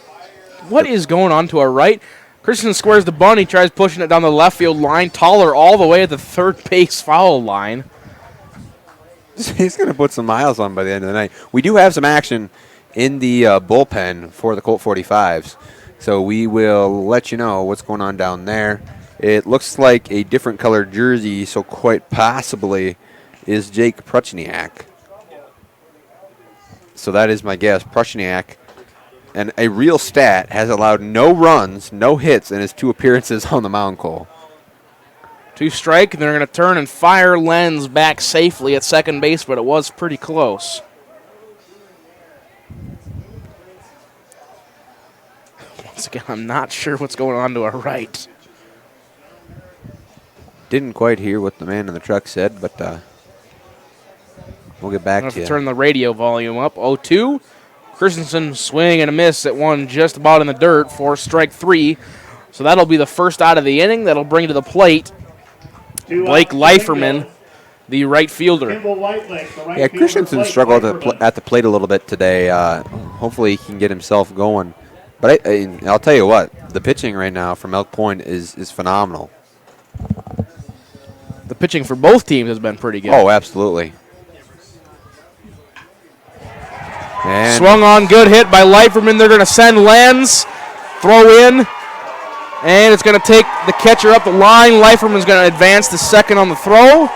What is going on to our right? Christensen squares the bunt. He tries pushing it down the left field line. Toller all the way at the third base foul line. He's going to put some miles on by the end of the night. We do have some action in the bullpen for the Colt 45s, so we will let you know what's going on down there. It looks like a different colored jersey, so quite possibly is Jake Pruchniak. So that is my guess, Pruchniak. And a real stat, has allowed no runs, no hits in his 2 appearances on the mound, Cole. 2 strike, and they're going to turn and fire Lenz back safely at second base, but it was pretty close. Once again, I'm not sure what's going on to our right. Didn't quite hear what the man in the truck said, but we'll get back to you. Turn the radio volume up. 0-2. Christensen swing and a miss at one just about in the dirt for strike 3. So that'll be the first out of the inning. That'll bring to the plate Blake Leiferman, the right fielder. Yeah, Christensen struggled at the plate a little bit today. Hopefully he can get himself going. But I'll tell you what, the pitching right now from Elk Point is phenomenal. The pitching for both teams has been pretty good. Oh, absolutely. And swung on, good hit by Leiferman. They're going to send Lenz, throw in, and it's going to take the catcher up the line. Leiferman's going to advance to second on the throw.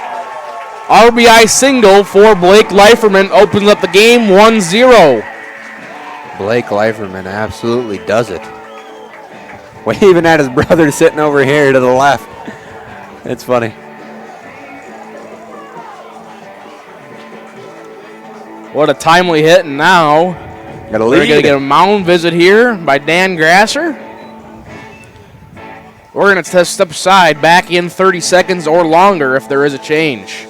RBI single for Blake Leiferman opens up the game 1-0. Blake Leiferman absolutely does it. Waving at his brother sitting over here to the left. It's funny. What a timely hit, and now we're going to get a mound visit here by Dan Grasser. We're going to step aside, back in 30 seconds or longer if there is a change.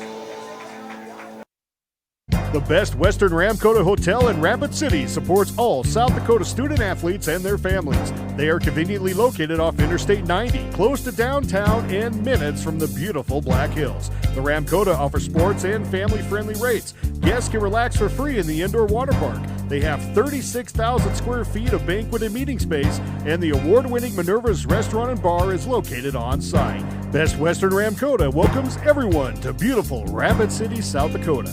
The Best Western Ramkota Hotel in Rapid City supports all South Dakota student athletes and their families. They are conveniently located off Interstate 90, close to downtown and minutes from the beautiful Black Hills. The Ramkota offers sports and family-friendly rates. Guests can relax for free in the indoor water park. They have 36,000 square feet of banquet and meeting space, and the award-winning Minerva's Restaurant and Bar is located on site. Best Western Ramkota welcomes everyone to beautiful Rapid City, South Dakota.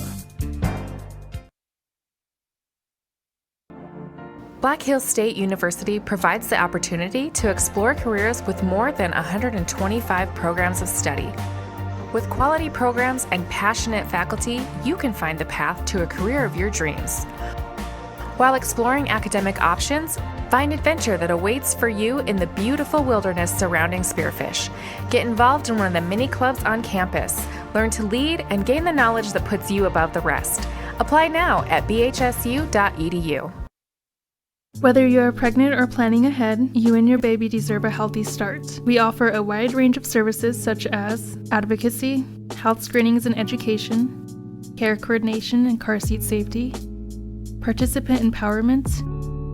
Black Hills State University provides the opportunity to explore careers with more than 125 programs of study. With quality programs and passionate faculty, you can find the path to a career of your dreams. While exploring academic options, find adventure that awaits for you in the beautiful wilderness surrounding Spearfish. Get involved in one of the many clubs on campus. Learn to lead and gain the knowledge that puts you above the rest. Apply now at bhsu.edu. Whether you're pregnant or planning ahead, you and your baby deserve a healthy start. We offer a wide range of services such as advocacy, health screenings and education, care coordination and car seat safety, participant empowerment,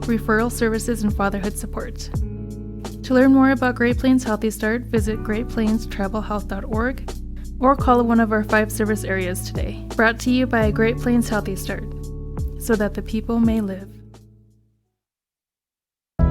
referral services, and fatherhood support. To learn more about Great Plains Healthy Start, visit greatplainstravelhealth.org or call one of our 5 service areas today. Brought to you by Great Plains Healthy Start, so that the people may live.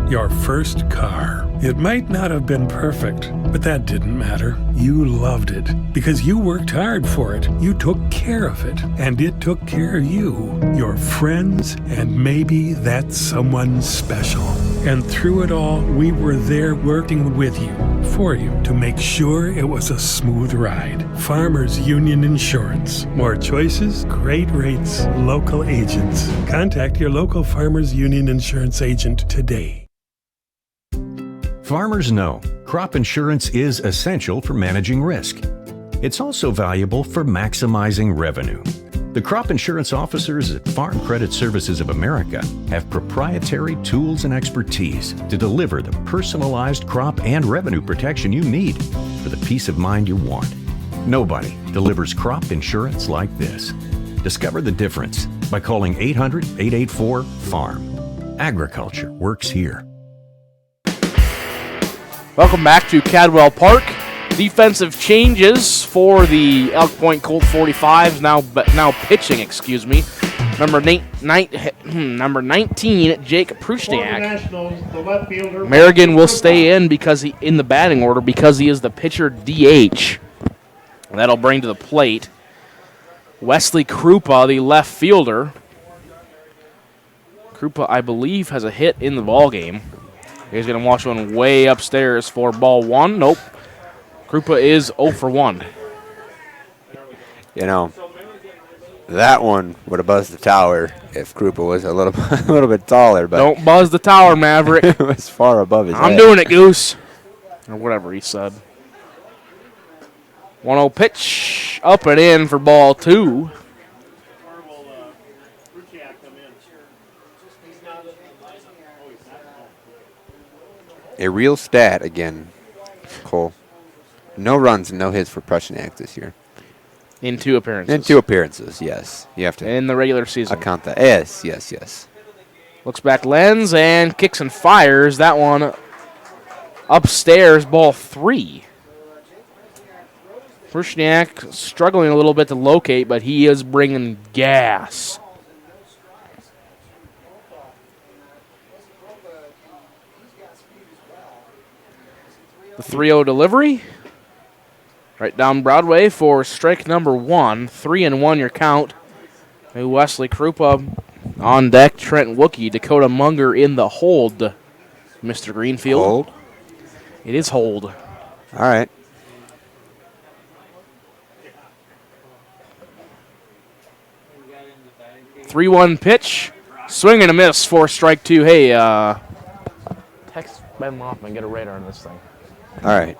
Your first car. It might not have been perfect, but that didn't matter. You loved it because you worked hard for it. You took care of it, and it took care of you, your friends, and maybe that someone special. And through it all, we were there working with you, for you, to make sure it was a smooth ride. Farmers Union Insurance. More choices, great rates, local agents. Contact your local Farmers Union Insurance agent today. Farmers know crop insurance is essential for managing risk. It's also valuable for maximizing revenue. The crop insurance officers at Farm Credit Services of America have proprietary tools and expertise to deliver the personalized crop and revenue protection you need for the peace of mind you want. Nobody delivers crop insurance like this. Discover the difference by calling 800-884-FARM. Agriculture works here. Welcome back to Cadwell Park. Defensive changes for the Elk Point Colt 45s. Now pitching, excuse me. Number 19, Jake Prushniak. Merrigan will stay in in the batting order because he is the pitcher DH. That'll bring to the plate Wesley Krupa, the left fielder. Krupa, I believe, has a hit in the ballgame. He's going to watch one way upstairs for ball 1. Nope. Krupa is 0 for 1. You know, that one would have buzzed the tower if Krupa was a little bit taller. But don't buzz the tower, Maverick. It was far above his head. I'm doing it, Goose. Or whatever he said. 1-0 pitch. Up and in for ball 2. A real stat again, Cole. No runs and no hits for Prushniak this year. In 2 appearances. In 2 appearances, yes. You have to. In the regular season. Account that. Yes. Looks back lens and kicks and fires. That one upstairs, ball 3. Prushniak struggling a little bit to locate, but he is bringing gas. The 3-0 delivery. Right down Broadway for strike number 1. 3-1 your count. Wesley Krupa on deck. Trent Wookie, Dakota Munger in the hold. Mr. Greenfield. Hold? It is hold. All right. Three 3-1 pitch. Swing and a miss for strike 2. Hey, text Ben Loffman, get a radar on this thing. All right.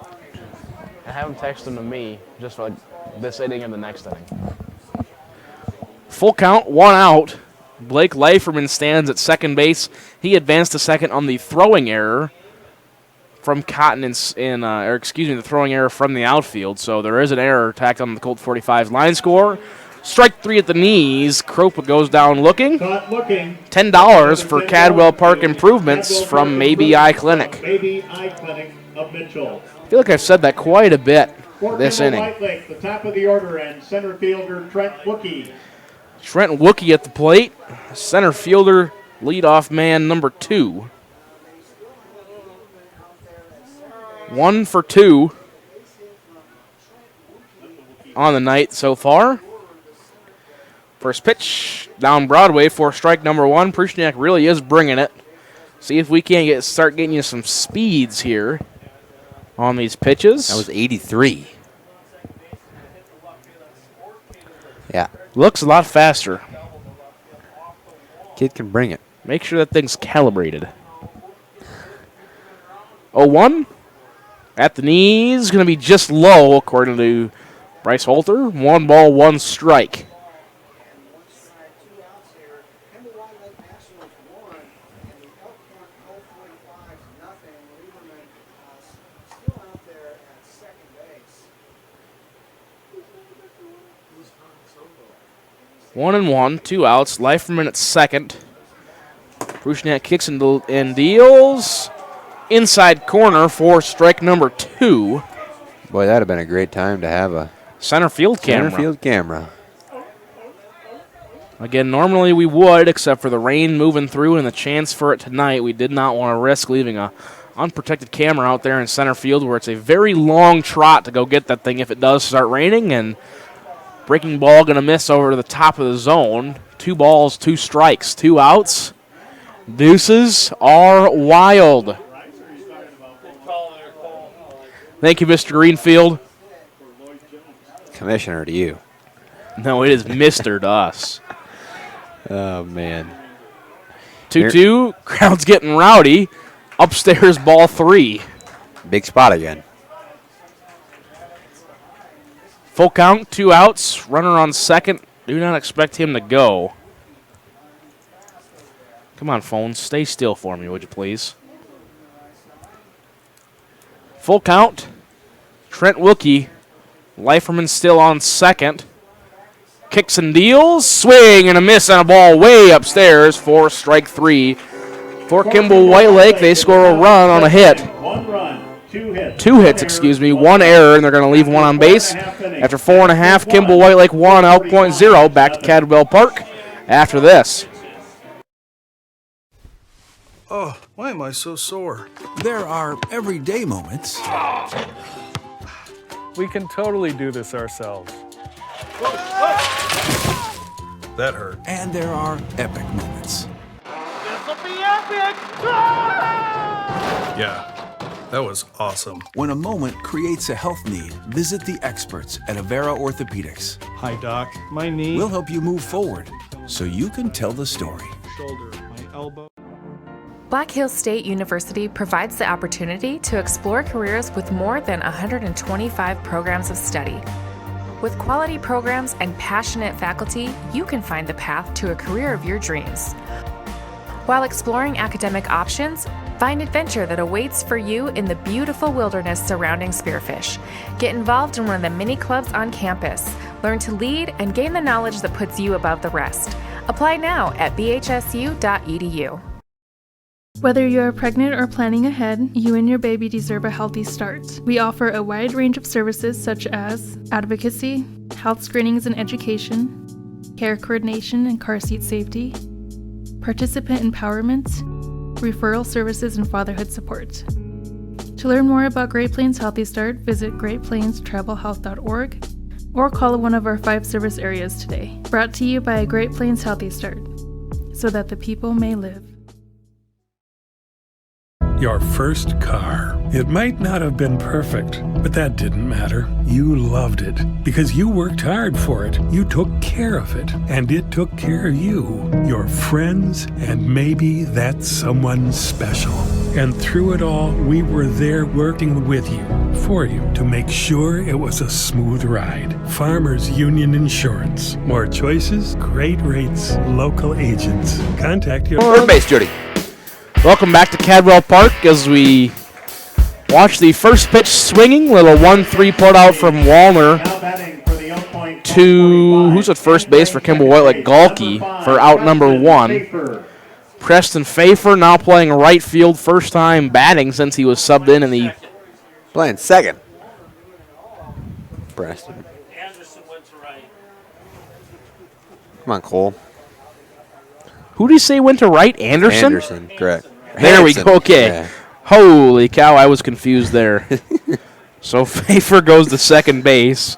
I have him text him to me just for this inning and the next inning. Full count, 1 out. Blake Leiferman stands at second base. He advanced to second on the throwing error from Cotton the throwing error from the outfield. So there is an error tacked on the Colt 45's line score. Strike 3 at the knees. Kropa goes down looking. $10 for Cadwell Park improvements from Maybe Eye Clinic. Maybe Eye Clinic of Mitchell. I feel like I've said that quite a bit this Kimball, inning. White Lake, the top of the order, and center fielder Trent Wookie. Trent Wookie at the plate. Center fielder, leadoff man number 2. 1 for 2 on the night so far. First pitch down Broadway for strike number 1. Prushniak really is bringing it. See if we can't start getting you some speeds here on these pitches. That was 83. Yeah. Looks a lot faster. Kid can bring it. Make sure that thing's calibrated. 0-1. At the knees, going to be just low, according to Bryce Holter. 1 ball, 1 strike. One and one, 2 outs. Leiferman at second. Bruchniak kicks and deals. Inside corner for strike number 2. Boy, that'd have been a great time to have a center field camera. Center field camera. Again, normally we would, except for the rain moving through and the chance for it tonight. We did not want to risk leaving a unprotected camera out there in center field where it's a very long trot to go get that thing if it does start raining. And breaking ball going to miss over to the top of the zone. 2 balls, 2 strikes, 2 outs. Deuces are wild. Thank you, Mr. Greenfield. Commissioner to you. No, it is Mr. to us. Oh, man. 2-2. Crowd's getting rowdy. Upstairs, ball 3. Big spot again. Full count, 2 outs. Runner on second. Do not expect him to go. Come on, phone. Stay still for me, would you please? Full count. Trent Wilkie. Leiferman still on second. Kicks and deals. Swing and a miss on a ball way upstairs for strike 3. For Kimball White Lake, they score a run on a hit. 2 hits, excuse me. 1 error, and they're going to leave 1 on base. After 4.5, Kimball White Lake 1, Elk Point 0. Back to Cadwell Park after this. Oh, why am I so sore? There are everyday moments. We can totally do this ourselves. That hurt. And there are epic moments. This'll be epic! Yeah, that was awesome. When a moment creates a health need, visit the experts at Avera Orthopedics. Hi, Doc. My knee. We'll help you move forward so you can tell the story. Shoulder, my elbow. Black Hills State University provides the opportunity to explore careers with more than 125 programs of study. With quality programs and passionate faculty, you can find the path to a career of your dreams. While exploring academic options, find adventure that awaits for you in the beautiful wilderness surrounding Spearfish. Get involved in one of the many clubs on campus. Learn to lead and gain the knowledge that puts you above the rest. Apply now at bhsu.edu. Whether you're pregnant or planning ahead, you and your baby deserve a healthy start. We offer a wide range of services such as advocacy, health screenings and education, care coordination and car seat safety, participant empowerment, referral services, and fatherhood support. To learn more about Great Plains Healthy Start, visit greatplainstravelhealth.org or call one of our 5 service areas today. Brought to you by Great Plains Healthy Start, so that the people may live. Your first car. It might not have been perfect, but that didn't matter. You loved it because you worked hard for it. You took care of it, and it took care of you, your friends, and maybe that someone special. And through it all, we were there working with you, for you, to make sure it was a smooth ride. Farmers Union Insurance. More choices, great rates, local agents. Contact your third base, Judy. Welcome back to Cadwell Park as we watch the first pitch swinging. Little 1-3 put out from Wallner to, who's at first base for Kimball White Lake? Galkey for out number 1. Preston Pfeiffer now playing right field, first time batting since he was subbed in the... Playing second. Preston. Anderson went to right. Come on, Cole. Who did he say went to right? Anderson? Anderson, correct. There Hanson. we go. Okay. Yeah. Holy cow, I was confused there. So Pfeiffer goes to second base.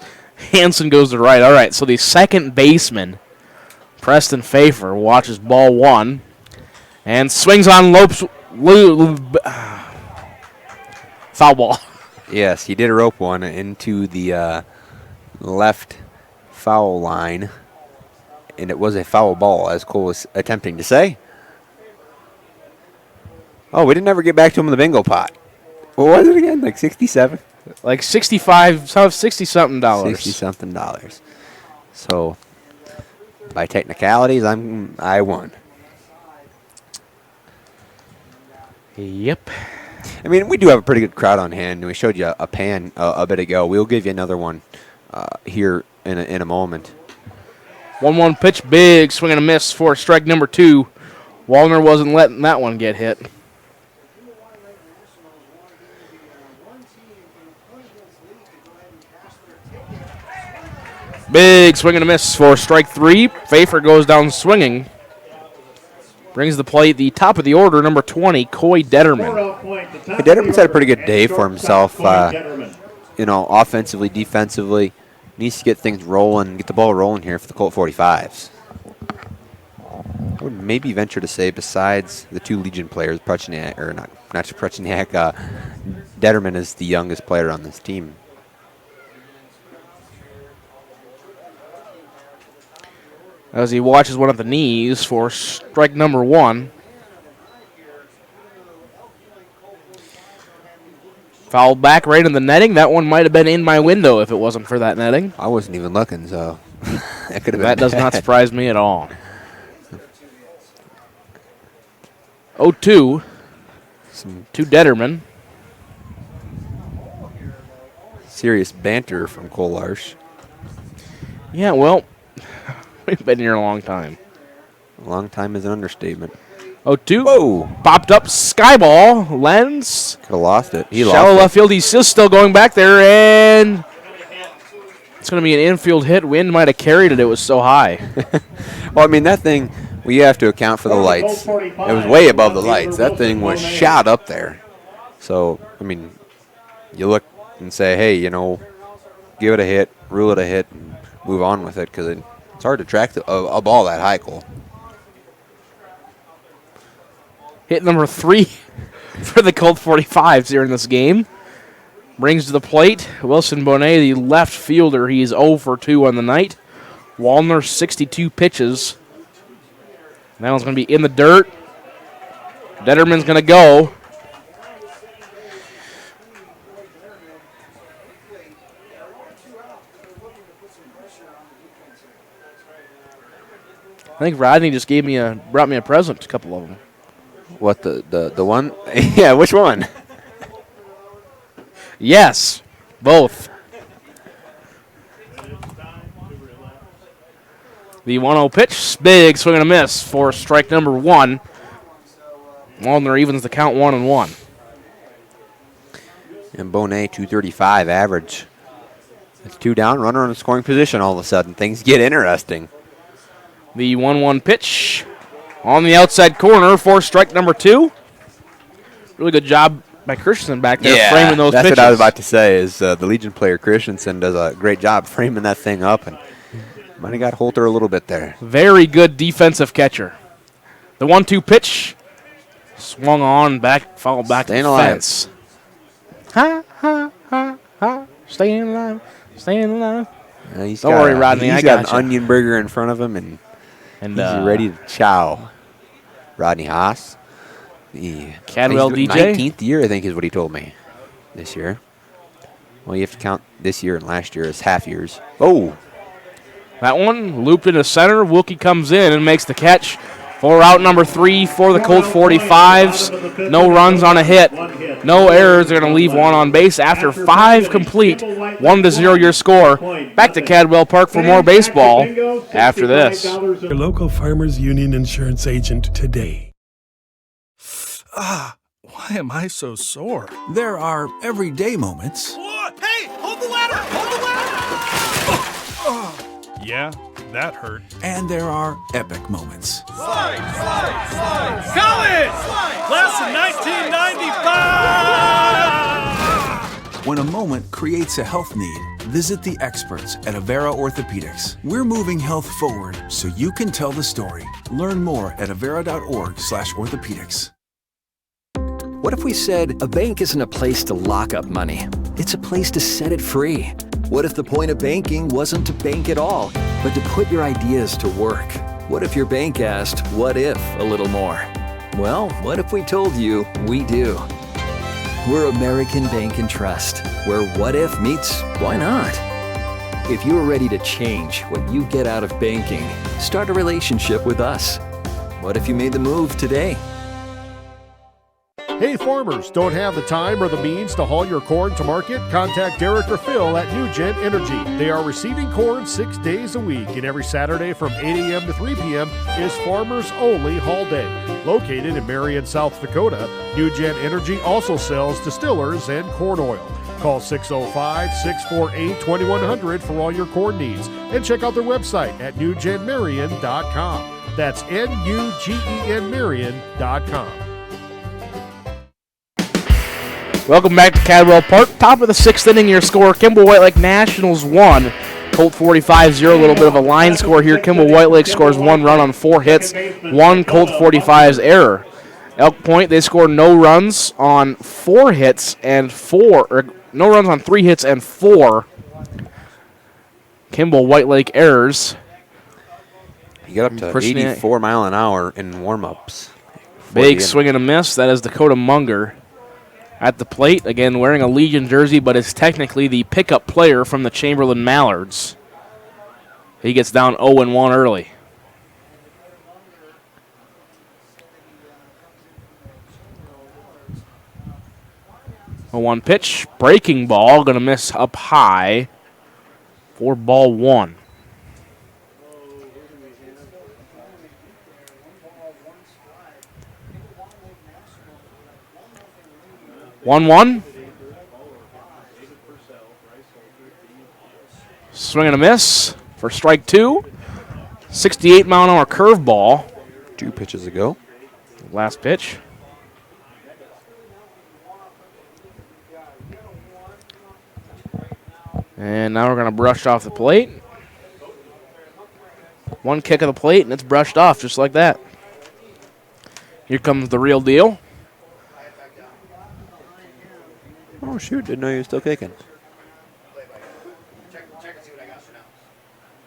Hanson goes to right. All right, so the second baseman, Preston Pfeiffer, watches ball 1 and swings on Lopes. Foul ball. Yes, he did rope one into the left foul line, and it was a foul ball, as Cole was attempting to say. Oh, we didn't ever get back to him in the bingo pot. What was it again? Like 67? Like 65, so $60-something. $60-something. So, by technicalities, I won. Yep. I mean, we do have a pretty good crowd on hand, and we showed you a pan a bit ago. We'll give you another one here in a moment. 1-1 pitch, big swing and a miss for strike number 2. Wallner wasn't letting that one get hit. Big swing and a miss for strike 3. Pfeiffer goes down swinging. Brings the plate the top of the order, number 20, Coy Detterman. Hey, Detterman's had a pretty good day for himself. Offensively, defensively. Needs to get things rolling, get the ball rolling here for the Colt 45s. I would maybe venture to say, besides the 2 Legion players, Prechniak, or not just Prechniak, Detterman is the youngest player on this team. As he watches one of the knees for strike number 1. Fouled back right in the netting. That one might have been in my window if it wasn't for that netting. I wasn't even looking, so that could have been That does not surprise me at all. 0-2 to Detterman. Serious banter from Cole Larsh. Yeah, well, we've been here a long time. A long time is an understatement. 0-2. Whoa. Popped up skyball. Lens. Could have lost it. Shallow left field. He's still going back there, and it's going to be an infield hit. Wind might have carried it. It was so high. Well, I mean, that thing, you have to account for the lights. It was way above the lights. That thing was shot up there. So, I mean, you look and say, hey, give it a hit, rule it a hit, and move on with it, because it's hard to track a ball that high, Cole. Hit number 3 for the Colt 45s here in this game. Brings to the plate Wilson Bonet, the left fielder. He's 0 for 2 on the night. Wallner, 62 pitches. That one's going to be in the dirt. Detterman's going to go. I think Rodney just brought me a present, a couple of them. What, the one? Yeah, which one? Yes, both. The 1-0 pitch, big swing and a miss for strike number 1. Wallner evens the count 1-1. And Bonet, 235 average. It's 2 down, runner in scoring position all of a sudden. Things get interesting. The 1-1 pitch on the outside corner for strike number 2. Really good job by Christensen back there framing those pitches. That's what I was about to say is the Legion player Christensen does a great job framing that thing up, and might have got Holter a little bit there. Very good defensive catcher. The 1-2 pitch swung on back, fouled back to the fence. Ha, ha, ha, ha. Staying alive, staying alive. Don't worry, Rodney, I got an onion burger in front of him, and he's ready to chow. Rodney Haas. Cadwell DJ. 19th year, I think, is what he told me this year. Well, you have to count this year and last year as half years. Oh. That one looped into center. Wilkie comes in and makes the catch for out number 3 for the Colt 45s. No runs on a hit. No errors. They're going to leave one on base after 5 complete. 1-0 your score. Back to Cadwell Park for more baseball after this. Your local Farmers Union insurance agent today. Why am I so sore? There are everyday moments. Hey, hold the ladder! Hold the ladder! Yeah, that hurt. And there are epic moments. Slide, slide, slide! College! Class of 1995! When a moment creates a health need, visit the experts at Avera Orthopedics. We're moving health forward so you can tell the story. Learn more at avera.org/orthopedics. What if we said a bank isn't a place to lock up money? It's a place to set it free. What if the point of banking wasn't to bank at all, but to put your ideas to work? What if your bank asked, what if, a little more? Well, what if we told you we do? We're American Bank and Trust, where what if meets why not? If you're ready to change what you get out of banking, start a relationship with us. What if you made the move today? Hey farmers, don't have the time or the means to haul your corn to market? Contact Derek or Phil at New Gent Energy. They are receiving corn 6 days a week, and every Saturday from 8 a.m. to 3 p.m. is Farmers Only Haul Day. Located in Marion, South Dakota, New Gent Energy also sells distillers and corn oil. Call 605-648-2100 for all your corn needs, and check out their website at newgenmarion.com. That's NUGEN Marion.com. Welcome back to Cadwell Park. Top of the 6th inning, your score, Kimball White Lake Nationals 1, Colt 45 0. A little bit of a line score here. Kimball White Lake scores 1 run on 4 hits, 1 Colt 45's error. Elk Point, they score no runs on 4 hits and 4, no runs on 3 hits and 4 Kimball White Lake errors. You got up to 84 mile an hour in warm-ups. Big swing and a miss. That is Dakota Munger at the plate. Again, wearing a Legion jersey, but is technically the pickup player from the Chamberlain Mallards. He gets down 0-1 early. A 1 pitch, breaking ball, going to miss up high for ball 1. One. Swing and a miss for strike 2. 68 mile an hour curveball. 2 pitches ago. Last pitch. And now we're going to brush off the plate. 1 kick of the plate, and it's brushed off just like that. Here comes the real deal. Oh, shoot. Didn't know you were still kicking.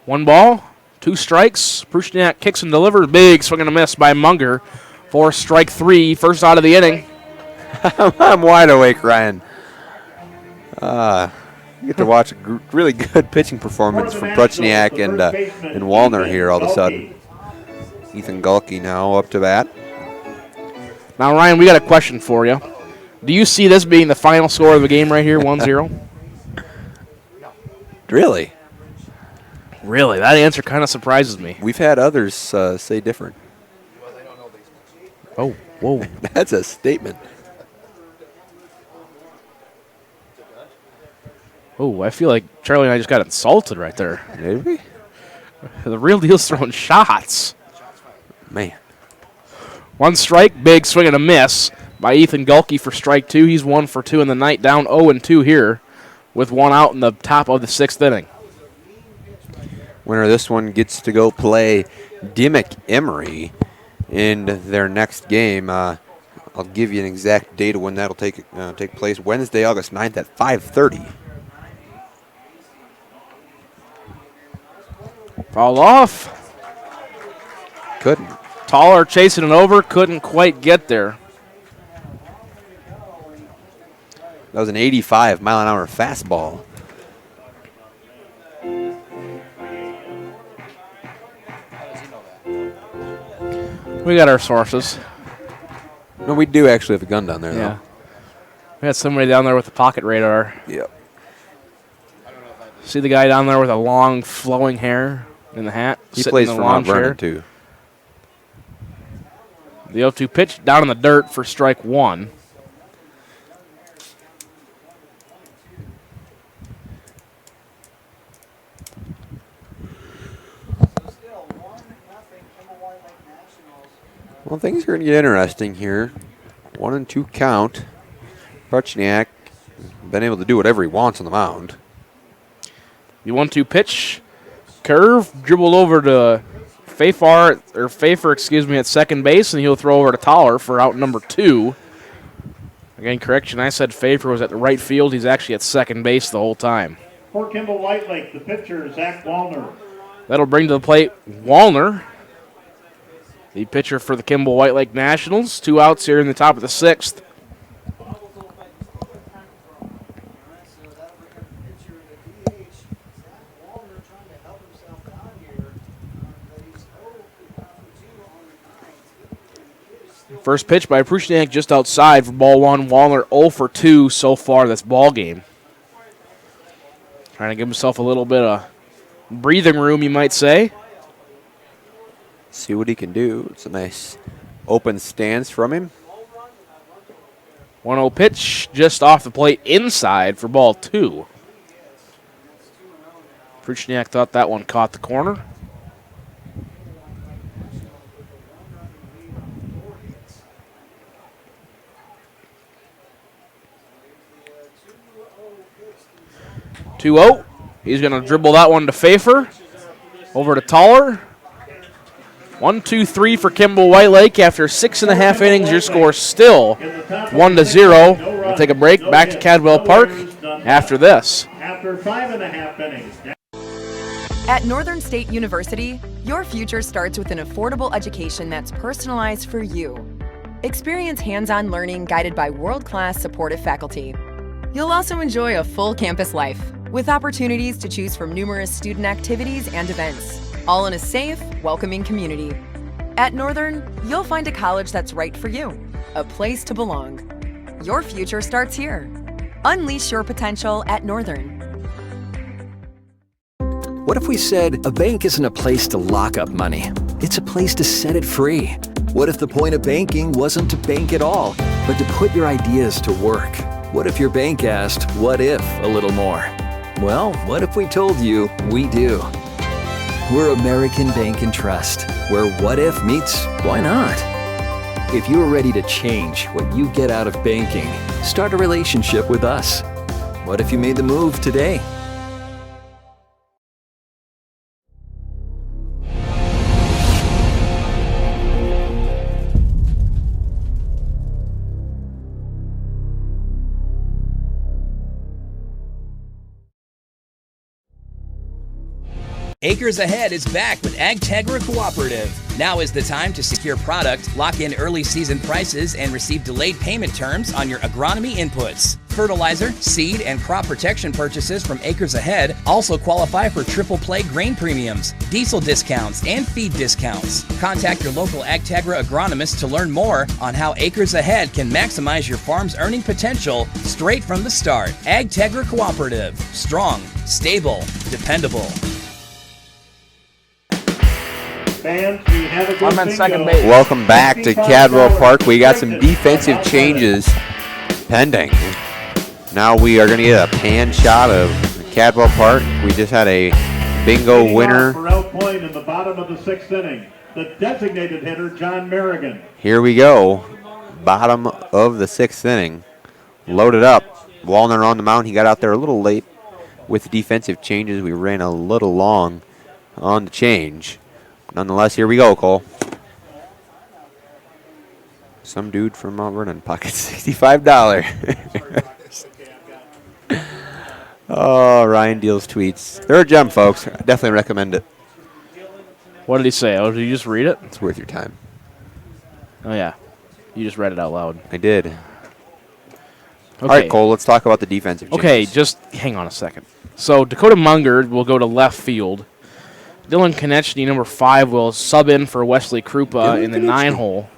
1 ball, 2 strikes. Prushniak kicks and delivers. Big swing and a miss by Munger for strike 3. First out of the inning. I'm wide awake, Ryan. You get to watch a really good pitching performance from Prushniak and Wallner here all of a sudden. Ethan Gulke now up to bat. Now, Ryan, we got a question for you. Do you see this being the final score of the game right here, 1-0? Really? Really? That answer kind of surprises me. We've had others say different. Oh, whoa. That's a statement. Oh, I feel like Charlie and I just got insulted right there. Did we? The real deal's throwing shots. Man. 1 strike, big swing and a miss by Ethan Gulke for strike 2. He's 1 for 2 in the night, down 0-2 here with 1 out in the top of the 6th inning. Winner of this one gets to go play Dimmick Emery in their next game. I'll give you an exact date of when that'll take place. Wednesday, August 9th at 5:30. Foul off. Couldn't. Taller chasing it over, couldn't quite get there. That was an 85 mile an hour fastball. We got our sources. No, we do actually have a gun down there, yeah. We had somebody down there with a pocket radar. Yep. See the guy down there with a long flowing hair in the hat? He plays for Mount Vernon, too. The 0-2 pitch down in the dirt for strike 1. Well, things are going to get interesting here. 1-2 count. Prushniak been able to do whatever he wants on the mound. The 1-2 pitch, curve, dribbled over to Pfeiffer, at second base, and he'll throw over to Toller for out number 2. Again, correction, I said Pfeiffer was at the right field. He's actually at second base the whole time. For Kimball White Lake, the pitcher, Zach Wallner. That'll bring to the plate Wallner. The pitcher for the Kimball White Lake Nationals. 2 outs here in the top of the 6th. First pitch by Prushniak just outside for ball 1. Wallner 0 for 2 so far this ball game. Trying to give himself a little bit of breathing room, you might say. See what he can do. It's a nice open stance from him. 1-0 pitch just off the plate inside for ball 2. Prushniak thought that one caught the corner. He's going to dribble that one to Pfeiffer. Over to Toller. 1-2-3 for Kimball White Lake. After 6.5 innings, your score still 1-0. We'll take a break. Back to Cadwell Park after this. After 5.5 innings. At Northern State University, your future starts with an affordable education that's personalized for you. Experience hands-on learning guided by world-class supportive faculty. You'll also enjoy a full campus life with opportunities to choose from numerous student activities and events, all in a safe, welcoming community. At Northern, you'll find a college that's right for you, a place to belong. Your future starts here. Unleash your potential at Northern. What if we said a bank isn't a place to lock up money? It's a place to set it free. What if the point of banking wasn't to bank at all, but to put your ideas to work? What if your bank asked, what if a little more? Well, what if we told you we do? We're American Bank and Trust, where what if meets why not? If you're ready to change what you get out of banking, start a relationship with us. What if you made the move today? Acres Ahead is back with Agtegra Cooperative. Now is the time to secure product, lock in early season prices, and receive delayed payment terms on your agronomy inputs. Fertilizer, seed, and crop protection purchases from Acres Ahead also qualify for triple play grain premiums, diesel discounts, and feed discounts. Contact your local Agtegra agronomist to learn more on how Acres Ahead can maximize your farm's earning potential straight from the start. Agtegra Cooperative. Strong, stable, dependable. Fans, we have a good bingo. Second base. Welcome back to Cadwell Park. We got some defensive changes pending. Now we are going to get a pan shot of Cadwell Park. We just had a bingo winner. For Elk Point in the bottom of the 6th inning, the designated hitter, John Merrigan. Here we go. Bottom of the 6th inning. Loaded up. Wallner on the mound. He got out there a little late with the defensive changes. We ran a little long on the change. Nonetheless, here we go, Cole. Some dude from Mount Vernon pockets $65. Oh, Ryan Deals tweets. They're a gem, folks. I definitely recommend it. What did he say? Oh, did you just read it? It's worth your time. Oh, yeah. You just read it out loud. I did. Okay. All right, Cole, let's talk about the defensive changes. Okay, just hang on a second. So Dakota Munger will go to left field. Dylan Konechny, number 5, will sub in for Wesley Krupa in the 9-hole,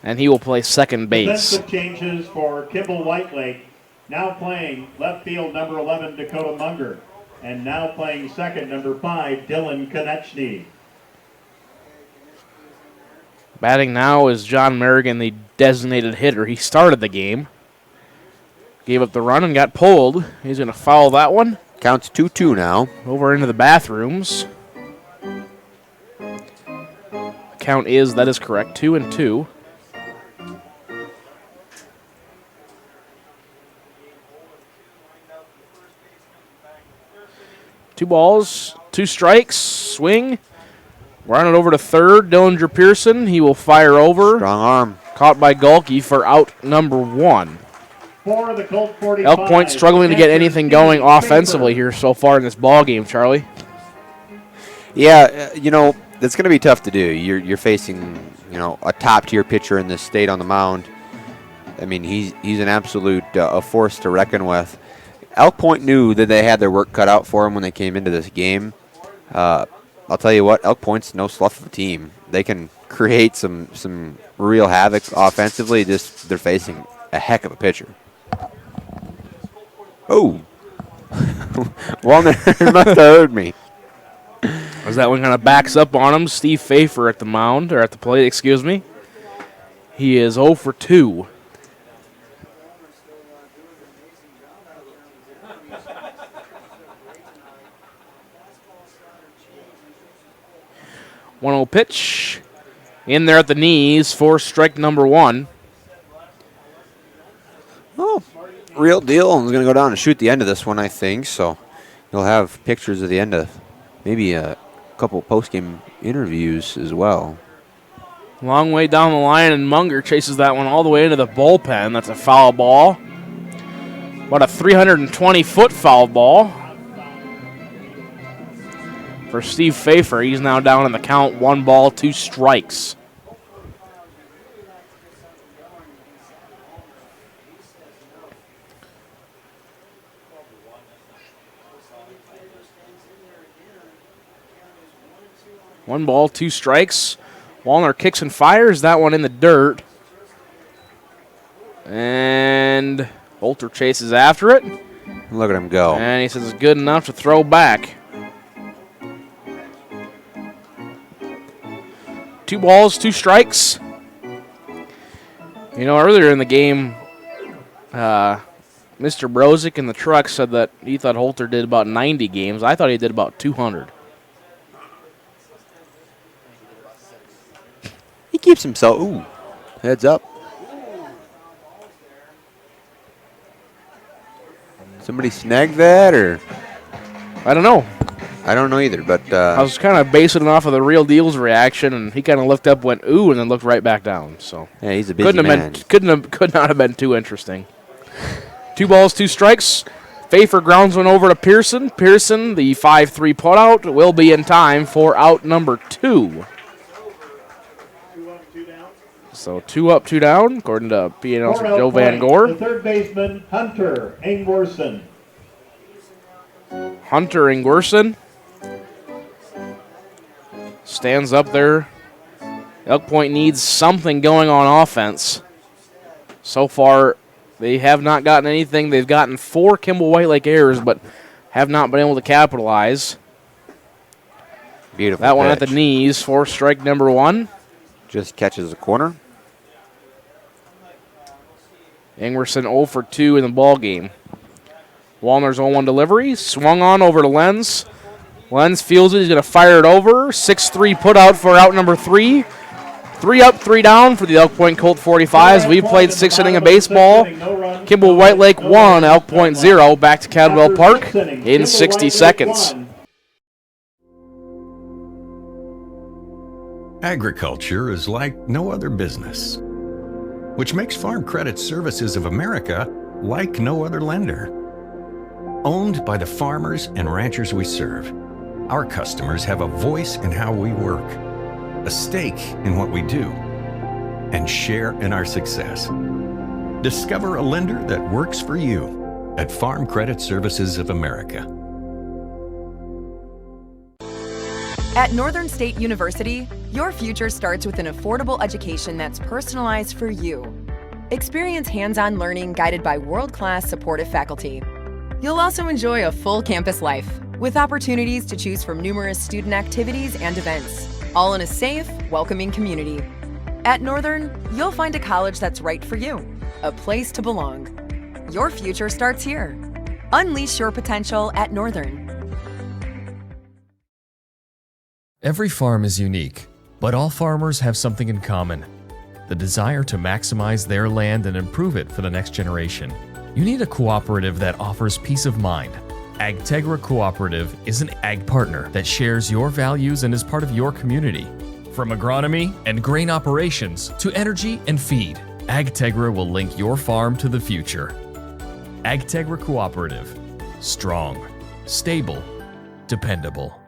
and he will play second base. Defensive changes for Kimball White Lake. Now playing left field, number 11, Dakota Munger. And now playing second, number 5, Dylan Konechny. Batting now is John Merrigan, the designated hitter. He started the game. Gave up the run and got pulled. He's going to foul that one. Counts 2-2 now. Over into the bathrooms. Count is, that is correct, 2-2. Two balls, 2 strikes, swing. Run it over to third, Dillinger Pearson. He will fire over. Strong arm. Caught by Gulke for out number 1. For the Colt 45, Elk Point struggling to get anything going offensively here so far in this ball game, Charlie. Yeah, you know, that's going to be tough to do. You're facing, a top-tier pitcher in this state on the mound. I mean, he's an absolute a force to reckon with. Elk Point knew that they had their work cut out for them when they came into this game. I'll tell you what, Elk Point's no slough of a team. They can create some real havoc offensively. Just they're facing a heck of a pitcher. Oh, Walner must have heard me. As that one kind of backs up on him, Steve Pfeiffer at the mound, or at the plate, excuse me. He is 0 for 2. One-0 pitch. In there at the knees for strike number 1. Oh, real deal. I'm going to go down and shoot the end of this one, I think. So you'll have pictures of the end of maybe a couple post-game interviews as well. Long way down the line, and Munger chases that one all the way into the bullpen. That's a foul ball. About a 320-foot foul ball for Steve Pfeiffer. He's now down in the count, 1 ball, 2 strikes. One ball, 2 strikes. Wallner kicks and fires that one in the dirt. And Holter chases after it. Look at him go. And he says it's good enough to throw back. 2 balls, 2 strikes. Earlier in the game, Mr. Brozik in the truck said that he thought Holter did about 90 games. I thought he did about 200. He keeps himself. Ooh, heads up. Somebody snagged that, or? I don't know. I don't know either, but I was kind of basing it off of the Real Deal's reaction, and he kind of looked up, went ooh, and then looked right back down. So yeah, he's a busy man. Could not have been too interesting. 2 balls, 2 strikes. Pfeiffer grounds one over to Pearson. Pearson, the 5-3 putout, will be in time for out number 2. So 2 up, 2 down, according to PA announcer Joe Van Gore. The third baseman, Hunter Ingwerson. Hunter Ingwerson stands up there. Elk Point needs something going on offense. So far, they have not gotten anything. They've gotten 4 Kimball White Lake errors, but have not been able to capitalize. Beautiful That one pitch. at the knees for strike number 1. Just catches the corner. Ingwerson 0 for 2 in the ball game. Wallner's 0-1 delivery. Swung on over to Lenz. Lenz fields it. He's going to fire it over. 6-3 put out for out number 3. 3 up, 3 down for the Elk Point Colt 45s. We've played 6th inning of baseball. Kimball White Lake 1, Elk Point 0. Back to Cadwell Park in 60 seconds. Agriculture is like no other business, which makes Farm Credit Services of America like no other lender. Owned by the farmers and ranchers we serve, our customers have a voice in how we work, a stake in what we do, and share in our success. Discover a lender that works for you at Farm Credit Services of America. At Northern State University, your future starts with an affordable education that's personalized for you. Experience hands-on learning guided by world-class supportive faculty. You'll also enjoy a full campus life with opportunities to choose from numerous student activities and events, all in a safe, welcoming community. At Northern, you'll find a college that's right for you, a place to belong. Your future starts here. Unleash your potential at Northern. Every farm is unique, but all farmers have something in common: the desire to maximize their land and improve it for the next generation. You need a cooperative that offers peace of mind. AgTegra Cooperative is an ag partner that shares your values and is part of your community. From agronomy and grain operations to energy and feed, AgTegra will link your farm to the future. AgTegra Cooperative. Strong, stable, dependable.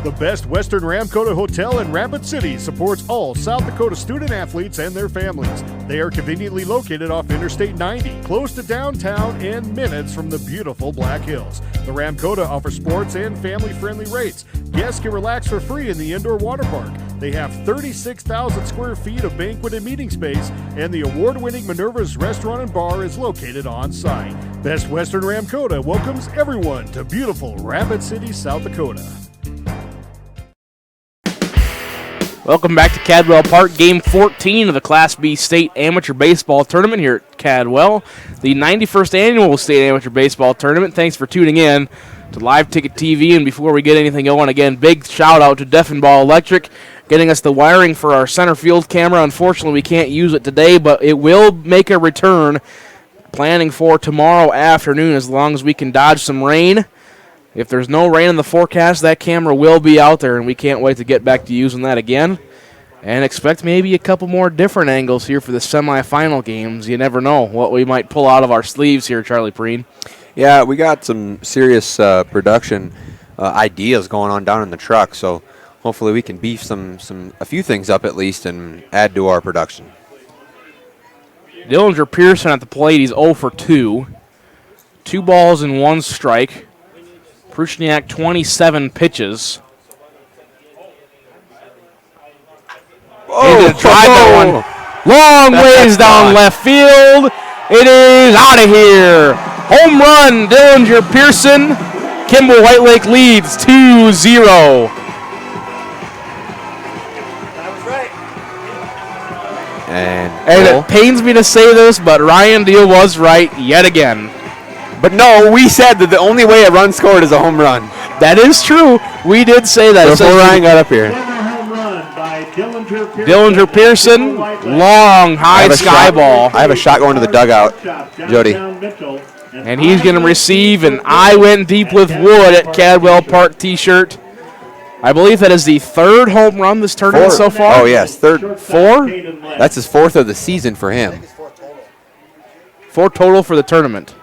The Best Western Ramkota Hotel in Rapid City supports all South Dakota student athletes and their families. They are conveniently located off Interstate 90, close to downtown and minutes from the beautiful Black Hills. The Ramkota offers sports and family-friendly rates. Guests can relax for free in the indoor water park. They have 36,000 square feet of banquet and meeting space, and the award-winning Minerva's Restaurant and Bar is located on site. Best Western Ramkota welcomes everyone to beautiful Rapid City, South Dakota. Welcome back to Cadwell Park, Game 14 of the Class B State Amateur Baseball Tournament here at Cadwell, the 91st Annual State Amateur Baseball Tournament. Thanks for tuning in to LiveTicket.Tv, and before we get anything going, again, big shout-out to Deaf and Ball Electric, getting us the wiring for our center field camera. Unfortunately, we can't use it today, but it will make a return, planning for tomorrow afternoon as long as we can dodge some rain. If there's no rain in the forecast, that camera will be out there, and we can't wait to get back to using that again. And expect maybe a couple more different angles here for the semifinal games. You never know what we might pull out of our sleeves here, Charlie Preen. Yeah, we got some serious production ideas going on down in the truck, so hopefully we can beef a few things up at least and add to our production. Dillinger Pearson at the plate. He's 0 for 2. 2 balls and 1 strike. Prushniak, 27 pitches. Oh, he's going to drive that one long ways down left field. It is out of here. Home run, Dillinger Pearson. Kimball White Lake leads 2-0. And it pains me to say this, but Ryan Deal was right yet again. But no, we said that the only way a run scored is a home run. That is true. We did say that. Before Ryan got up here. Dillinger Pearson, long, high sky ball. I have a shot going to the dugout, Jody. And he's going to receive an I Went Deep with Wood at Cadwell Park t-shirt. I believe that is the 3rd home run this tournament so far. Oh, yes, 3rd. 4? That's his 4th of the season for him. 4 total for the tournament.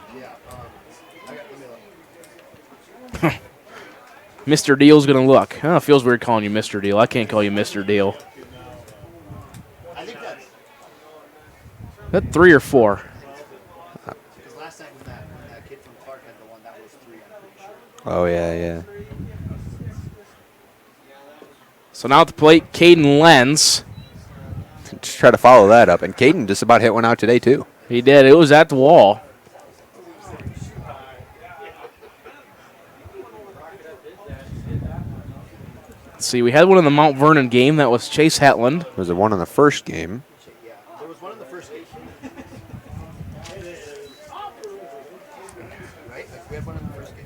Mr. Deal's going to look. Oh, it feels weird calling you Mr. Deal. I can't call you Mr. Deal. That 3 or 4? Oh, yeah. So now at the plate, Caden Lenz. Just try to follow that up. And Caden just about hit one out today, too. He did. It was at the wall. Let's see, we had one in the Mount Vernon game. That was Chase Hetland. Was there one in the first game? There was one in the first game. Right? Like we had one in the first game.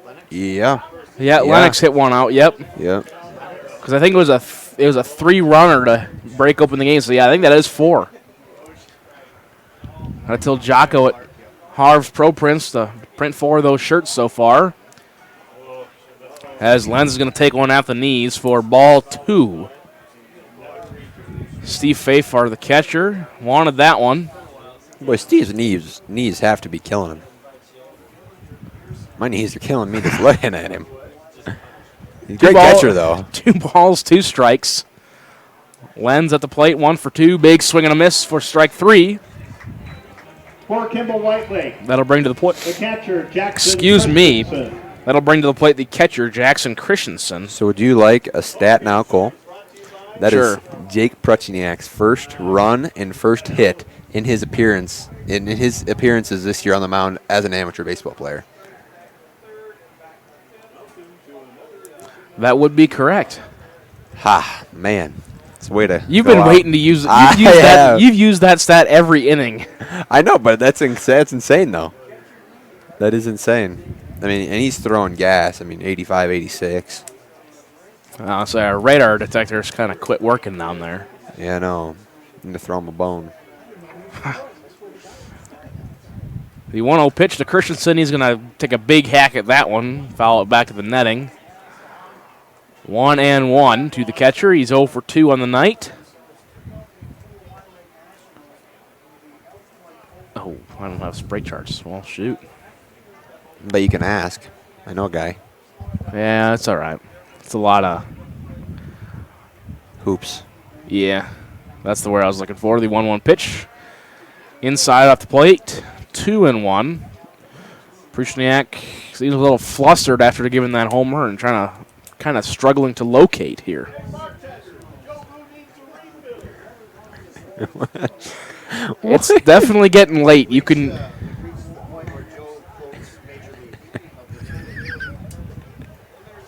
Lennox? Yeah. Lennox hit one out. Yep. Because I think it was a 3-runner to break open the game. So yeah, I think that is 4. Until Jocko at Harv's Pro Prints to print 4 of those shirts so far. As Lenz is going to take one at the knees for ball 2. Steve Fafar, the catcher, wanted that one. Boy, Steve's knees have to be killing him. My knees are killing me just looking at him. He's a great catcher, though. 2 balls, 2 strikes. Lenz at the plate, 1 for 2. Big swing and a miss for strike 3. For Kimball White Lake. That'll bring to the plate. The catcher, Jackson. Excuse me. That'll bring to the plate the catcher, Jackson Christensen. So would you like a stat now, Cole? That sure. is Jake Pruchniak's first run and first hit in his appearances this year on the mound as an amateur baseball player. That would be correct. Ha, man. It's a way to You've been waiting to use it. You've used that stat every inning. I know, but that's insane, though. That is insane. I mean, and he's throwing gas. I mean, 85, 86. So our radar detector's kind of quit working down there. Yeah, I know. I'm going to throw him a bone. The 1-0 pitch to Christensen. He's going to take a big hack at that one, foul it back to the netting. 1-1 to the catcher. He's 0 for 2 on the night. Oh, I don't have spray charts. Well, shoot. But you can ask. I know a guy. Yeah, that's all right. It's a lot of hoops. Yeah, that's the word I was looking for. The 1-1 pitch. Inside off the plate. 2-1. Prushniak seems a little flustered after giving that homer and trying to kind of struggling to locate here. It's definitely getting late. You can.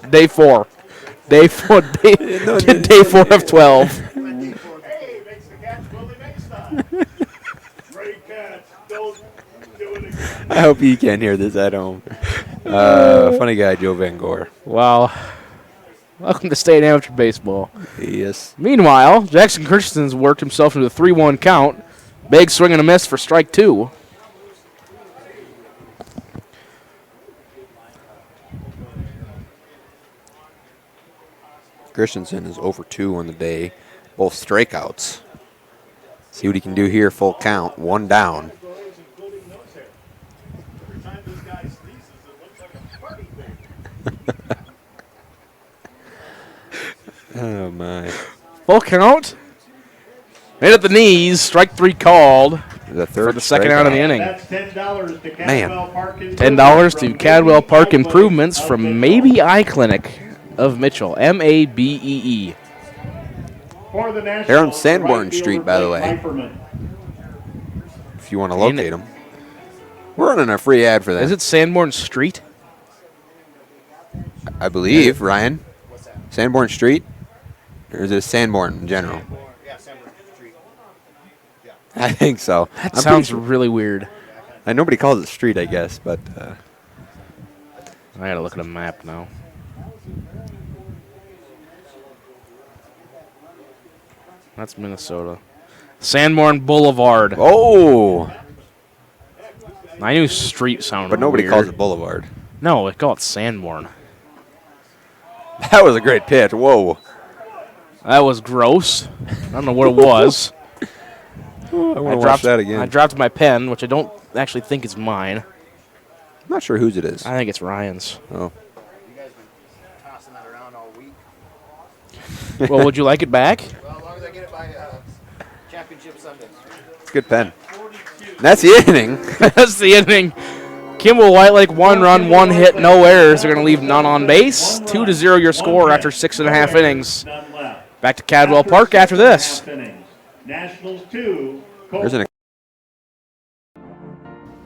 Day 4. Day 4 of 12. I hope you can hear this at home. Funny guy, Joe Van Gore. Wow. Welcome to State Amateur Baseball. Yes. Meanwhile, Jackson Christensen's worked himself into a 3-1 count. Big swing and a miss for strike 2. Christensen is over 2 on the day. Both strikeouts. See what he can do here. Full count. 1 down. Oh, my. Full count. Hit at the knees. Strike 3 called. The third for the second out of the inning. That's $10 to Man. $10 to Cadwell Park Improvements from Maybe Eye Clinic of Mitchell. MABEE. They're on Sanborn Street, by the way. If you want to locate them. We're running a free ad for that. Is it Sanborn Street? I believe, Ryan. Sanborn Street? Or is it Sanborn in general? I think so. That sounds really weird. Nobody calls it street, I guess, but... I gotta look at a map now. That's Minnesota. Sanborn Boulevard. Oh! I knew street sounded But nobody weird. calls it Boulevard. No, they call it Sanborn. That was a great pitch. Whoa. That was gross. I don't know what it was. I want to watch that again. I dropped my pen, which I don't actually think is mine. I'm not sure whose it is. I think it's Ryan's. Oh. You guys been tossing that around all week. Well, would you like it back? Well, as long as I get it by Championship Sunday. It's a good pen. And that's the inning. That's the inning. Kimball Whitelake, 1 run, 1 hit, no errors. They're going to leave none on base. 2-0 your score after 6.5 innings. Back to Cadwell Park after this. Nationals 2. There's an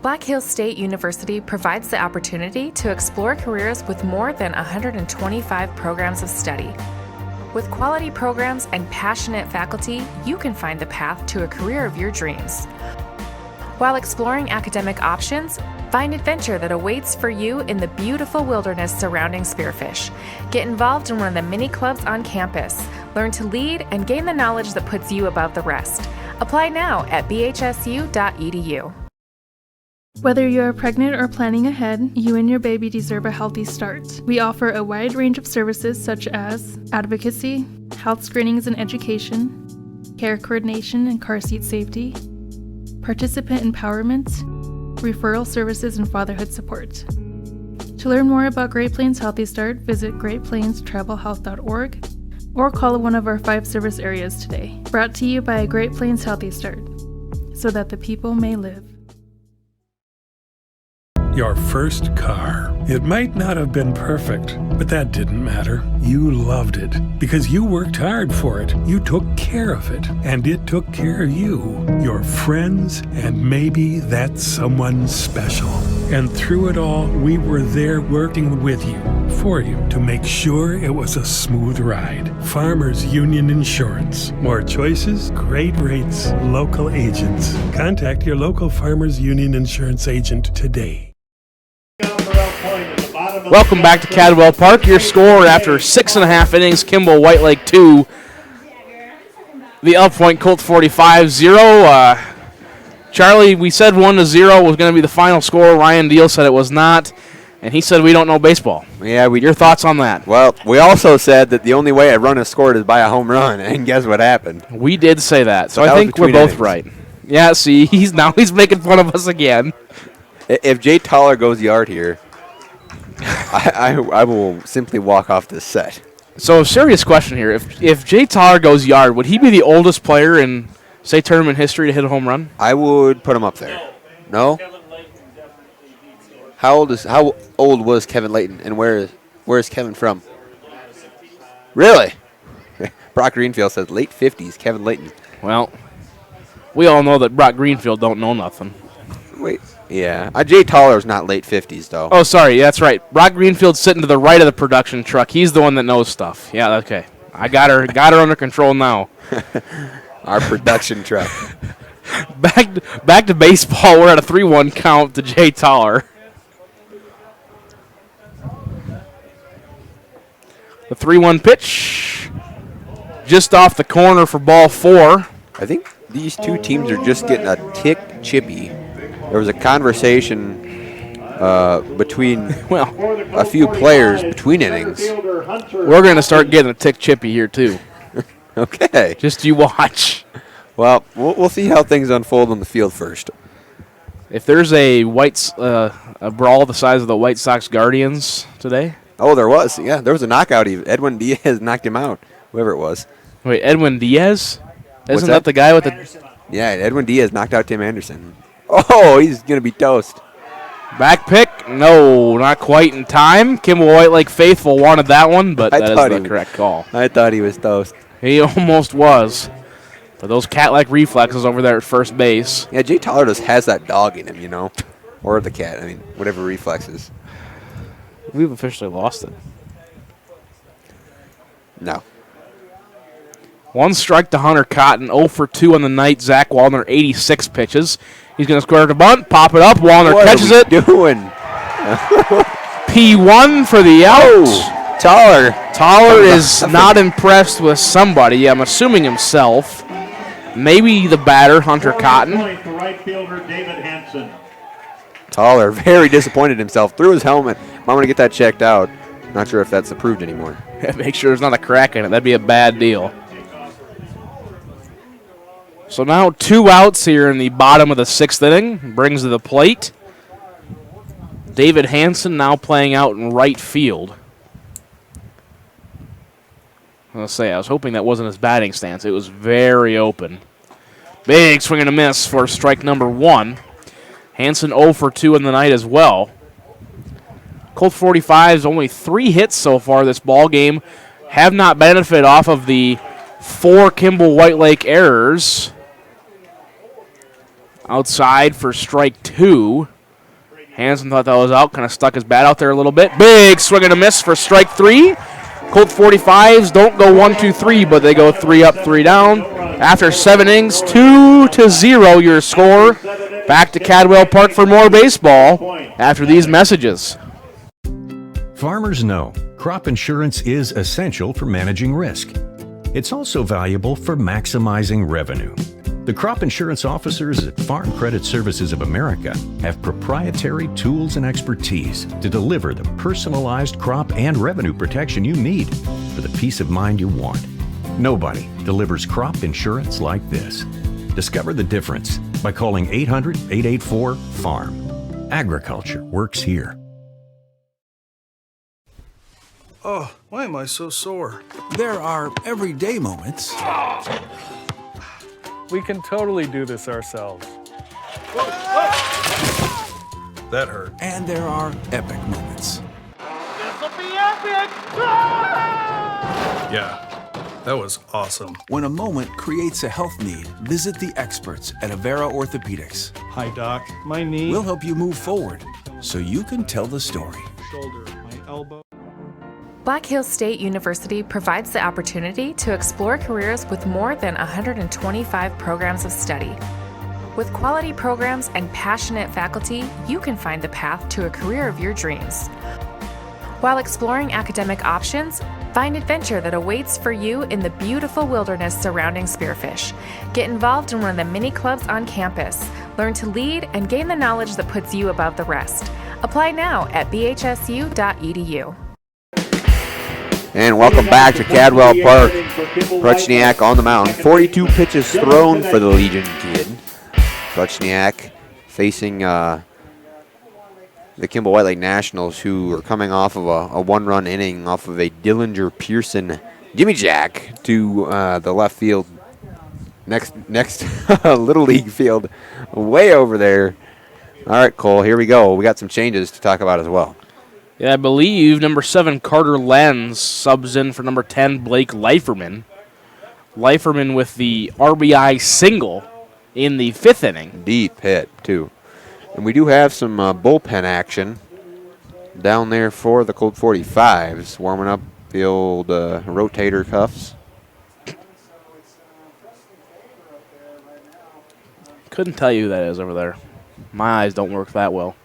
Black Hills State University provides the opportunity to explore careers with more than 125 programs of study. With quality programs and passionate faculty, you can find the path to a career of your dreams. While exploring academic options, find adventure that awaits for you in the beautiful wilderness surrounding Spearfish. Get involved in one of the many clubs on campus. Learn to lead and gain the knowledge that puts you above the rest. Apply now at bhsu.edu. Whether you're pregnant or planning ahead, you and your baby deserve a healthy start. We offer a wide range of services such as advocacy, health screenings and education, care coordination and car seat safety, participant empowerment, referral services, and fatherhood support. To learn more about Great Plains Healthy Start, visit greatplainstravelhealth.org or call one of our 5 service areas today. Brought to you by Great Plains Healthy Start, so that the people may live. Your first car. It might not have been perfect, but that didn't matter. You loved it because you worked hard for it. You took care of it, and it took care of you, your friends, and maybe that someone special. And through it all, we were there working with you, for you, to make sure it was a smooth ride. Farmers Union Insurance. More choices, great rates, local agents. Contact your local Farmers Union Insurance agent today. Welcome back to Cadwell Park. Your score after 6.5 innings, Kimball Whitelake 2. The Elk Point Colt 45-0. Charlie, we said 1-0 was going to be the final score. Ryan Deal said it was not, and he said we don't know baseball. Yeah, Your thoughts on that? Well, we also said that the only way a run is scored is by a home run, and guess what happened? We did say that, so But I that was think we're between both innings. right. Yeah, see, he's making fun of us again. If Jay Toller goes yard here, I will simply walk off this set. So, serious question here. If Jay Toller goes yard, would he be the oldest player in state tournament history to hit a home run? I would put him up there. No? How old was Kevin Layton, and where is Kevin from? Really? Brock Greenfield says late 50s, Kevin Layton. Well, we all know that Brock Greenfield don't know nothing. Wait. Yeah. Jay Toller's not late 50s, though. Oh, sorry. That's right. Brock Greenfield's sitting to the right of the production truck. He's the one that knows stuff. Yeah, okay. I got her under control now. Our production truck. Back to baseball. We're at a 3-1 count to Jay Toller. The 3-1 pitch. Just off the corner for ball 4. I think these two teams are just getting a tick chippy. There was a conversation between a few players between innings. We're going to start getting a tick chippy here, too. Okay. Just you watch. Well, we'll see how things unfold on the field first. If there's a brawl the size of the White Sox Guardians today. Oh, there was. Yeah, there was a knockout. Even Edwin Diaz knocked him out, whoever it was. Wait, Edwin Diaz? Isn't that the guy with the... Yeah, Edwin Diaz knocked out Tim Anderson. Oh, he's going to be toast. Back pick? No, not quite in time. Kimball White faithful wanted that one, but that is the correct call. I thought he was toast. He almost was. But those cat-like reflexes over there at first base. Yeah, Jay Toller just has that dog in him, you know. Or the cat, I mean, whatever reflexes. We've officially lost it. No. 1 strike to Hunter Cotton, 0 for 2 on the night. Zach Wallner, 86 pitches. He's going to square the bunt, pop it up. Wallner catches it. What are we doing? P1 for the out. Oh, Toller. Toller is not impressed with somebody. I'm assuming himself. Maybe the batter, Hunter Cotton. Right fielder David Hansen. Toller, very disappointed himself. Threw his helmet. I'm going to get that checked out. Not sure if that's approved anymore. Make sure there's not a crack in it. That'd be a bad deal. So now 2 outs here in the bottom of the 6th inning. Brings to the plate. David Hansen now playing out in right field. I was hoping that wasn't his batting stance. It was very open. Big swing and a miss for strike number 1. Hansen 0 for 2 in the night as well. Colt 45's only 3 hits so far this ball game. Have not benefited off of the 4 Kimball White Lake errors. Outside for strike 2. Hansen thought that was out, kind of stuck his bat out there a little bit. Big swing and a miss for strike 3. Colt 45s don't go 1, 2, 3, but they go 3 up, 3 down. After 7 innings, 2-0 your score. Back to Cadwell Park for more baseball after these messages. Farmers know crop insurance is essential for managing risk. It's also valuable for maximizing revenue. The crop insurance officers at Farm Credit Services of America have proprietary tools and expertise to deliver the personalized crop and revenue protection you need for the peace of mind you want. Nobody delivers crop insurance like this. Discover the difference by calling 800-884-FARM. Agriculture works here. Oh, why am I so sore? There are everyday moments. We can totally do this ourselves. That hurt. And there are epic moments. This'll be epic! Yeah, that was awesome. When a moment creates a health need, visit the experts at Avera Orthopedics. Hi, Doc. My knee. We'll help you move forward so you can tell the story. Shoulder, my elbow. Black Hills State University provides the opportunity to explore careers with more than 125 programs of study. With quality programs and passionate faculty, you can find the path to a career of your dreams. While exploring academic options, find adventure that awaits for you in the beautiful wilderness surrounding Spearfish. Get involved in one of the many clubs on campus. Learn to lead and gain the knowledge that puts you above the rest. Apply now at bhsu.edu. And welcome back to Cadwell Park. Kruchniak on the mound. 42 pitches thrown for the Legion kid. Kruchniak facing the Kimball White Lake Nationals, who are coming off of a one-run inning off of a Dillinger Pearson Jimmy Jack to the left field, next Little League field, way over there. All right, Cole, here we go. We got some changes to talk about as well. Yeah, I believe number 7, Carter Lenz, subs in for number 10, Blake Leiferman. Leiferman with the RBI single in the 5th inning. Deep hit, too. And we do have some bullpen action down there for the Colt 45s, warming up the old rotator cuffs. Couldn't tell you who that is over there. My eyes don't work that well.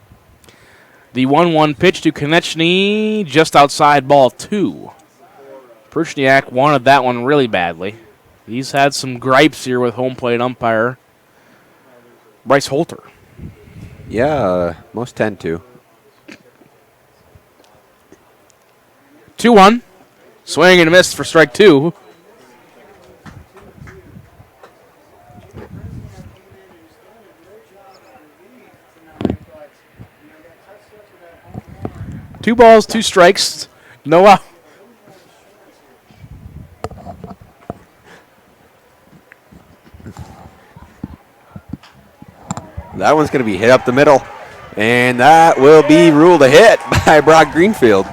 The 1-1 pitch to Konechny, just outside ball 2. Prushniak wanted that one really badly. He's had some gripes here with home plate umpire Bryce Holter. Yeah, most tend to. 2-1. Swing and a miss for strike 2. Two balls, 2 strikes. No out. That one's going to be hit up the middle, and that will be ruled a hit by Brock Greenfield.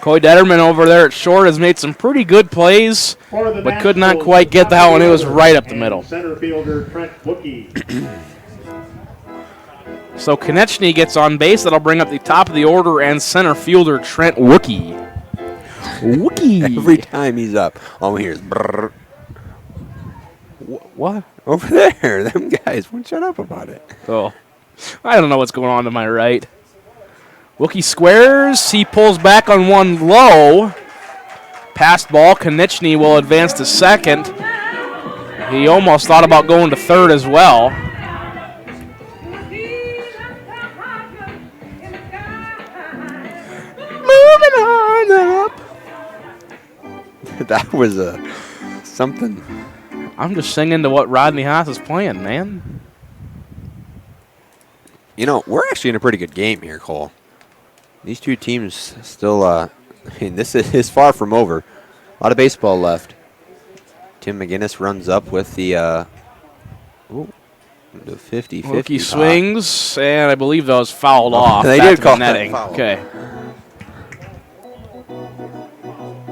Coy Detterman over there at short has made some pretty good plays, but could not quite get that one. It was right up the middle. Center fielder Trent Wookie. So Konechny gets on base. That'll bring up the top of the order and center fielder Trent Wookie. Wookie. Every time he's up, all we hear is brrr. What? Over there. Them guys won't shut up about it. Oh, I don't know what's going on to my right. Wookie squares. He pulls back on one low. Passed ball. Konechny will advance to second. He almost thought about going to third as well. Moving on up. That was something. I'm just singing to what Rodney Haas is playing, man. You know, we're actually in a pretty good game here, Cole. These two teams still, I mean, this is far from over. A lot of baseball left. Tim McGinnis runs up with the 50-50. Wookie swings, and I believe that was fouled off. They back did to call the netting. that foul. Okay.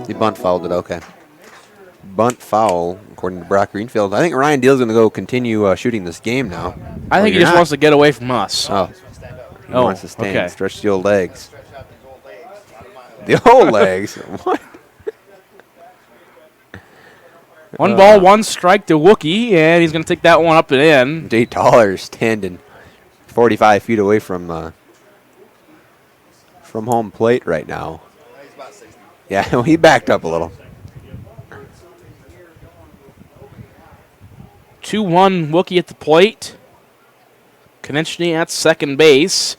He bunt fouled it, okay. Bunt foul, according to Brock Greenfield. I think Ryan Deal's going to go continue shooting this game now. I think he just wants to get away from us. Oh. He wants to stand, okay. stretch the old legs. The old legs? What? One ball, 1 strike to Wookie, and he's going to take that one up and in. Jay Toller standing 45 feet away from home plate right now. Yeah, he backed up a little. 2-1 Wookie at the plate. Konechny at second base.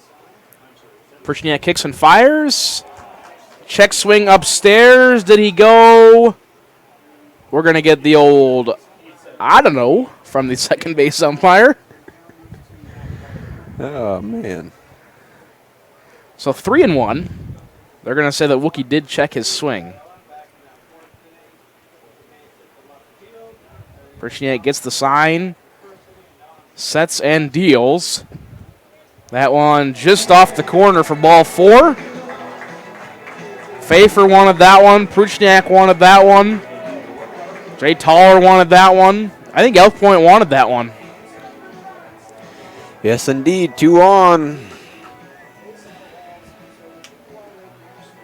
Prushniak kicks and fires. Check swing upstairs. Did he go? We're going to get the old, I don't know, from the second base umpire. Oh, man. So 3-1. They're going to say that Wookie did check his swing. Prushniak gets the sign. Sets and deals. That one just off the corner for ball 4. Pfeiffer wanted that one. Prushniak wanted that one. Jay Toller wanted that one. I think Elf Point wanted that one. Yes, indeed. 2 on.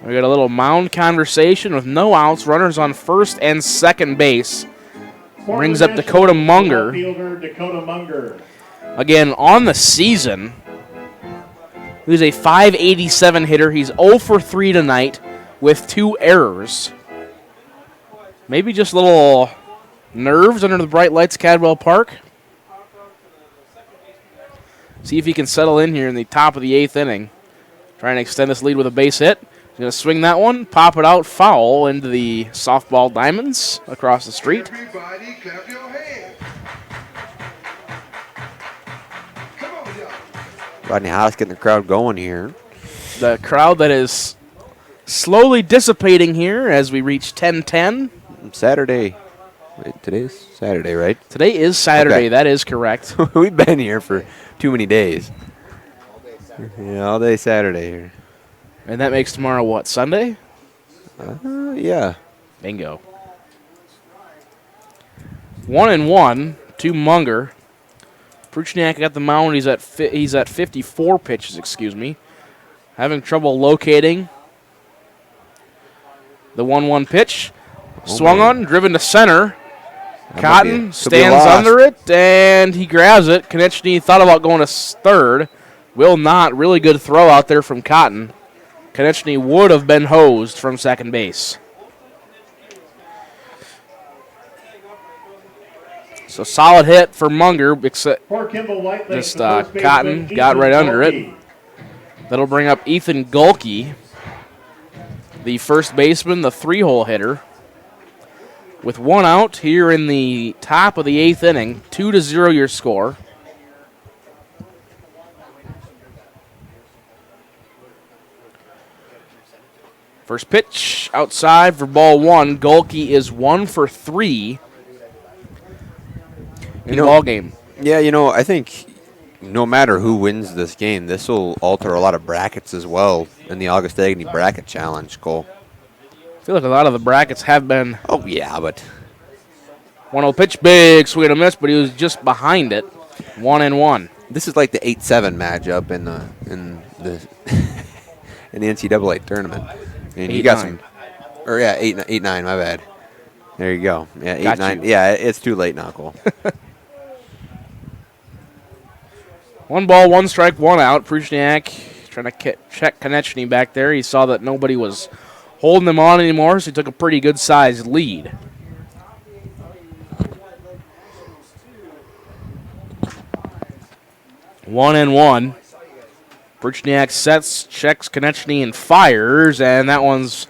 We got a little mound conversation with no outs. Runners on first and second base. Brings up Dakota Munger. Again, on the season, he's a .587 hitter. He's 0 for 3 tonight with 2 errors. Maybe just little nerves under the bright lights of Cadwell Park. See if he can settle in here in the top of the 8th inning. Trying to extend this lead with a base hit. He's going to swing that one, pop it out, foul into the softball diamonds across the street. Everybody clap your hands. Come on, y'all. Rodney Haas getting the crowd going here. The crowd that is slowly dissipating here as we reach 10:10. Saturday. Wait, today's Saturday, right? Today is Saturday. Okay. That is correct. We've been here for too many days. Yeah, all day Saturday here. And that makes tomorrow what, Sunday? Yeah. Bingo. 1-1 to Munger. Pruchniak got the mound. He's at 54 pitches, excuse me. Having trouble locating the 1-1 pitch. Swung on, driven to center. Cotton stands under it, and he grabs it. Konechny thought about going to third. Will not. Really good throw out there from Cotton. Konechny would have been hosed from second base. So solid hit for Munger, except just Cotton got right under it. That'll bring up Ethan Gulke, the first baseman, the 3-hole hitter. With 1 out here in the top of the 8th inning, 2-0 your score. First pitch outside for ball 1. Gulke is 1 for 3 in the ball game. Yeah, I think no matter who wins this game, this will alter a lot of brackets as well in the August Agony Bracket Challenge, Cole. I feel like a lot of the brackets have been. Oh, yeah, but 1-0 pitch, big swing and a miss, but he was just behind it. 1-1. This is like the 8-7 matchup in the in the NCAA tournament. And you got some, 8-9. My bad. There you go. Yeah, 8-9. Yeah, it's too late now, Cole. 1 ball, 1 strike, 1 out. Pruchniak trying to check Konechny back there. He saw that nobody was holding him on anymore, so he took a pretty good sized lead. One and one. Pruchniak sets, checks Konechny, and fires, and that one's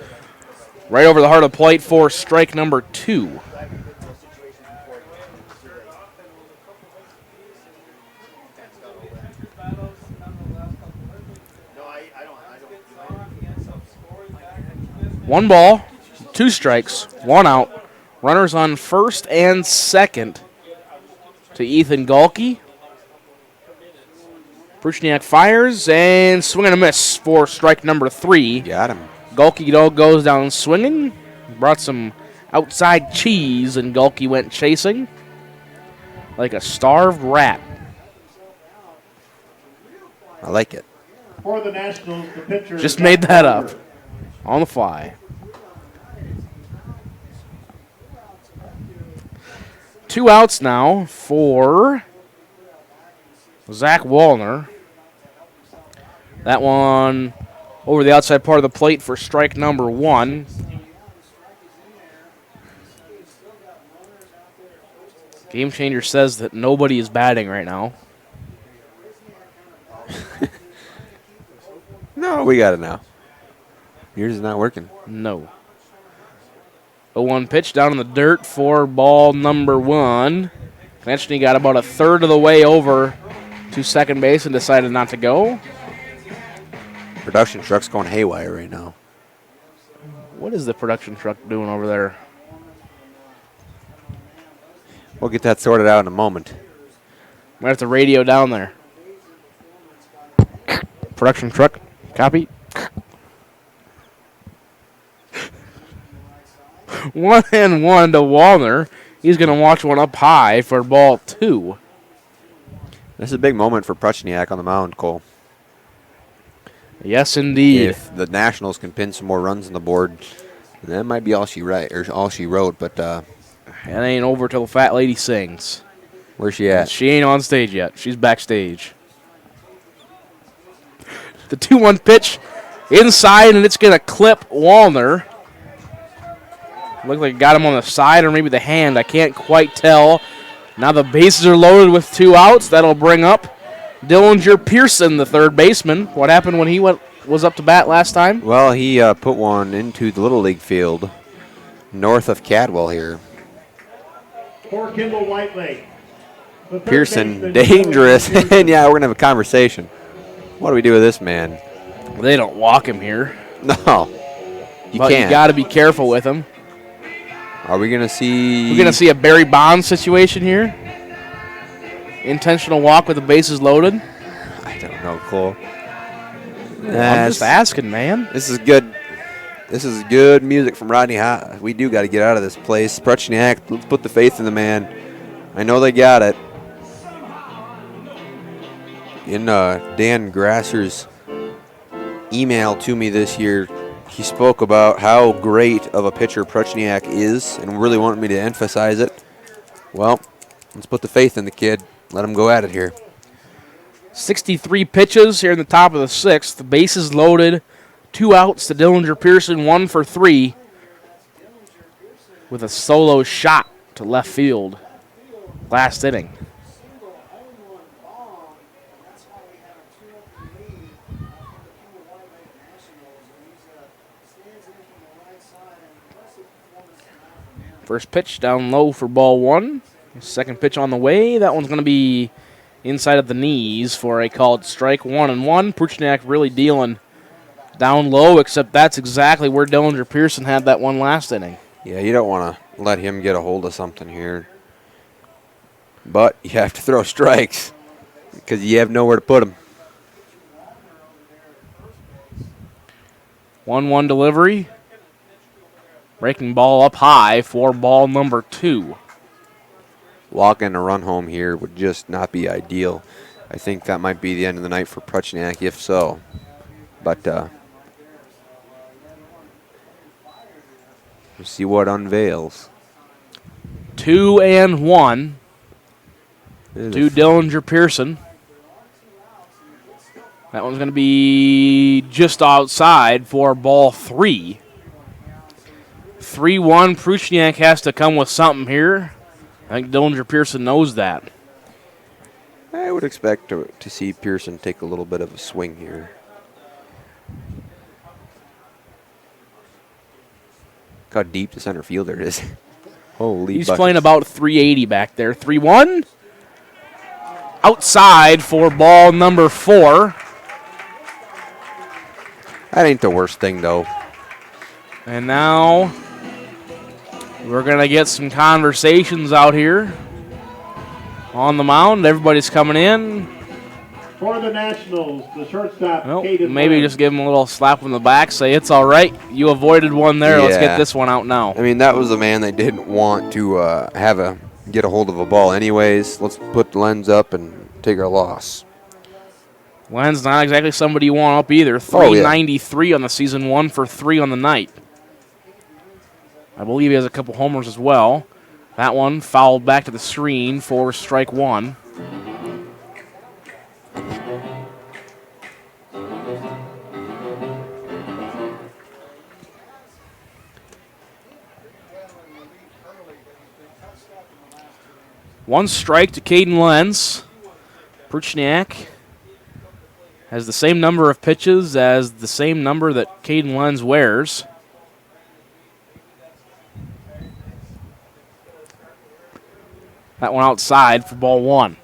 right over the heart of the plate for strike number 2. One ball, 2 strikes, 1 out. Runners on first and second to Ethan Gulke. Pruchniak fires and swing and a miss for strike number 3. Got him. Gulke goes down swinging. Brought some outside cheese, and Gulke went chasing like a starved rat. I like it. For the Nationals, the pitcher Just made that up on the fly. 2 outs now for Zach Wallner. That one over the outside part of the plate for strike number 1. Game Changer says that nobody is batting right now. No, we got it now. Yours is not working. No. 0-1 pitch down in the dirt for ball number 1. Konechny got about a third of the way over to second base and decided not to go. Production truck's going haywire right now. What is the production truck doing over there? We'll get that sorted out in a moment. Might have to radio down there. Production truck, copy. 1-1 to Wallner. He's going to watch one up high for ball 2. This is a big moment for Pruchniak on the mound, Cole. Yes, indeed. If the Nationals can pin some more runs on the board, that might be all she wrote. But it ain't over till the fat lady sings. Where's she at? She ain't on stage yet. She's backstage. The 2-1 pitch inside, and it's going to clip Wallner. Looked like it got him on the side or maybe the hand. I can't quite tell. Now the bases are loaded with 2 outs. That'll bring up Dillinger Pearson, the third baseman. What happened when he was up to bat last time? Well, he put one into the Little League field north of Cadwell here. For Kimball White Lake. Pearson, dangerous. And, yeah, we're going to have a conversation. What do we do with this man? They don't walk him here. No. You but can't. You got to be careful with him. Are we going to see... We're going to see a Barry Bonds situation here. Intentional walk with the bases loaded. I don't know, Cole. I'm just asking, man. This is good. This is good music from Rodney Hott. We do got to get out of this place. Pruchniak, let's put the faith in the man. I know they got it. In Dan Grasser's email to me this year, he spoke about how great of a pitcher Pruchniak is and really wanted me to emphasize it. Well, let's put the faith in the kid. Let him go at it here. 63 pitches here in the top of the sixth. The bases loaded. 2 outs to Dillinger Pearson, 1 for 3. With a solo shot to left field. Last inning. First pitch down low for ball 1. Second pitch on the way. That one's going to be inside of the knees for a called strike. 1-1. Pruchniak really dealing down low, except that's exactly where Dillinger Pearson had that one last inning. Yeah, you don't want to let him get a hold of something here. But you have to throw strikes because you have nowhere to put them. 1-1 delivery. Breaking ball up high for ball number 2. Walking a run home here would just not be ideal. I think that might be the end of the night for Pruchniak, if so. But we'll see what unveils. 2-1 to Dillinger Pearson. That one's going to be just outside for ball 3. 3-1. Pruchniak has to come with something here. I think Dillinger Pearson knows that. I would expect to see Pearson take a little bit of a swing here. Look how deep the center fielder is. Holy He's buckets. playing about 380 back there. 3-1. Outside for ball number 4. That ain't the worst thing, though. And now we're going to get some conversations out here on the mound. Everybody's coming in. For the Nationals, the shortstop, Well, Caden maybe Lynn. just give him a little slap on the back, say it's all right. You avoided one there. Let's get this one out now. I mean, that was a man they didn't want to get a hold of a ball anyways. Let's put the lens up and take our loss. Len's not exactly somebody you want up either. 393 on the season, 1 for 3 on the night. I believe he has a couple homers as well. That one fouled back to the screen for strike 1. One strike to Caden Lenz. Pruchniak has the same number of pitches as the same number that Caden Lenz wears. That one outside for ball 1.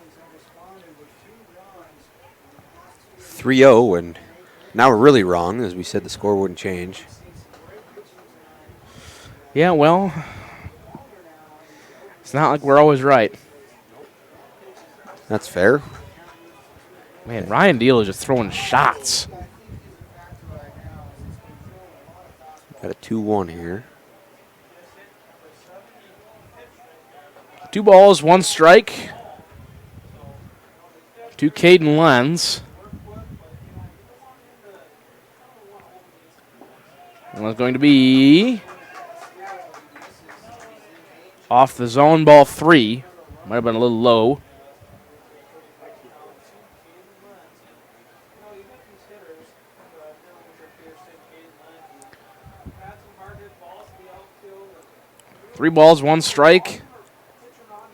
3-0, and now we're really wrong, as we said the score wouldn't change. Yeah, well, it's not like we're always right. That's fair. Man, Ryan Deal is just throwing shots. Got a 2-1 here. 2 balls, 1 strike to Caden Lenz. And it's going to be off the zone, ball 3. Might have been a little low. Three balls, 1 strike.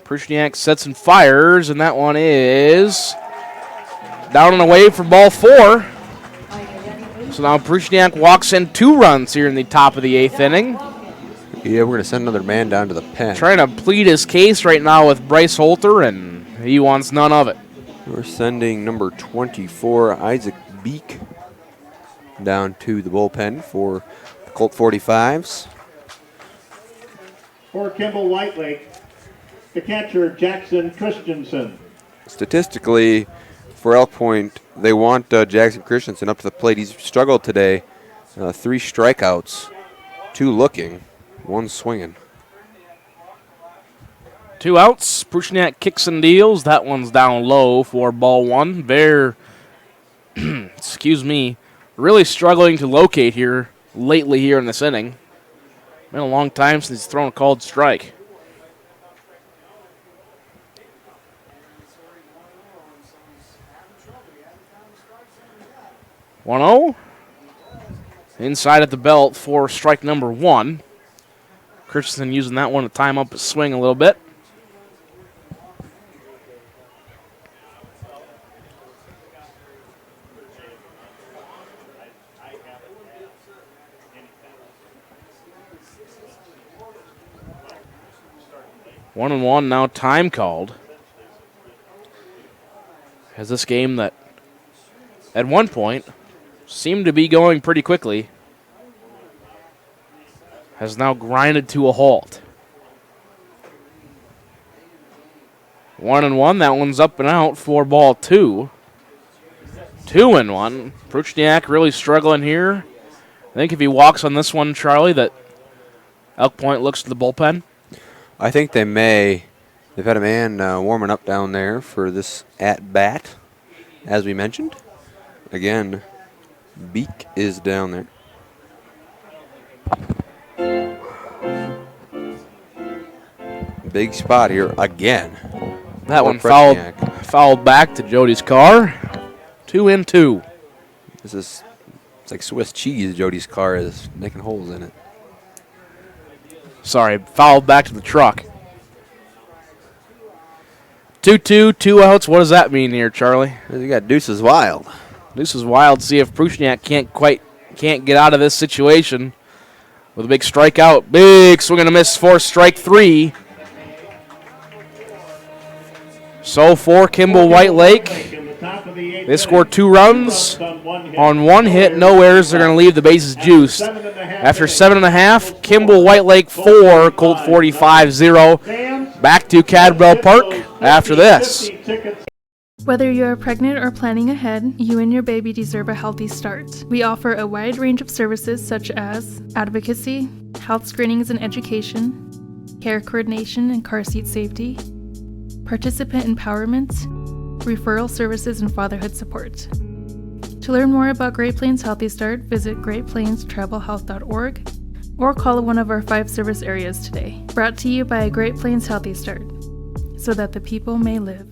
Pruchniak sets and fires, and that one is down and away for ball 4. So now Pruchniak walks in 2 runs here in the top of the 8th inning. Yeah, we're going to send another man down to the pen. Trying to plead his case right now with Bryce Holter, and he wants none of it. We're sending number 24, Isaac Beak down to the bullpen for the Colt 45s. For Kimball White Lake, the catcher Jackson Christensen. Statistically, for Elk Point, they want Jackson Christensen up to the plate. He's struggled today. 3 strikeouts, 2 looking, 1 swinging. 2 outs. Pruchniak kicks and deals. That one's down low for ball 1. They're, excuse me, really struggling to locate here lately here in this inning. Been a long time since he's thrown a called strike. 1-0. Inside at the belt for strike number 1. Christensen using that one to time up his swing a little bit. One and one now, time called. Has this game that at one point seemed to be going pretty quickly has now grinded to a halt. 1 and one, that one's up and out for ball 2. 2 and 1. Pruchniak really struggling here. I think if he walks on this one, Charlie, that Elk Point looks to the bullpen. I think they may. They've had a man warming up down there for this at-bat, as we mentioned. Again, Beak is down there. Big spot here again. That one fouled back to Jody's car. 2 and 2. It's like Swiss cheese. Jody's car is making holes in it. Sorry, fouled back to the truck. 2-2, 2 outs. What does that mean here, Charlie? You got Deuces Wild. Deuces Wild. See if Pruchniak can't get out of this situation with a big strikeout. Big swing and a miss for strike 3. So for Kimball White Lake, they scored 2 runs on 1 hit, no errors. They're going to leave the bases juiced. After 7.5, Kimball White Lake 4, Colt 45 0. Back to Cadwell Park after this. Whether you're pregnant or planning ahead, you and your baby deserve a healthy start. We offer a wide range of services such as advocacy, health screenings and education, care coordination and car seat safety, participant empowerment, referral services, and fatherhood support. To learn more about Great Plains Healthy Start, visit greatplainstravelhealth.org or call one of our 5 service areas today. Brought to you by Great Plains Healthy Start, so that the people may live.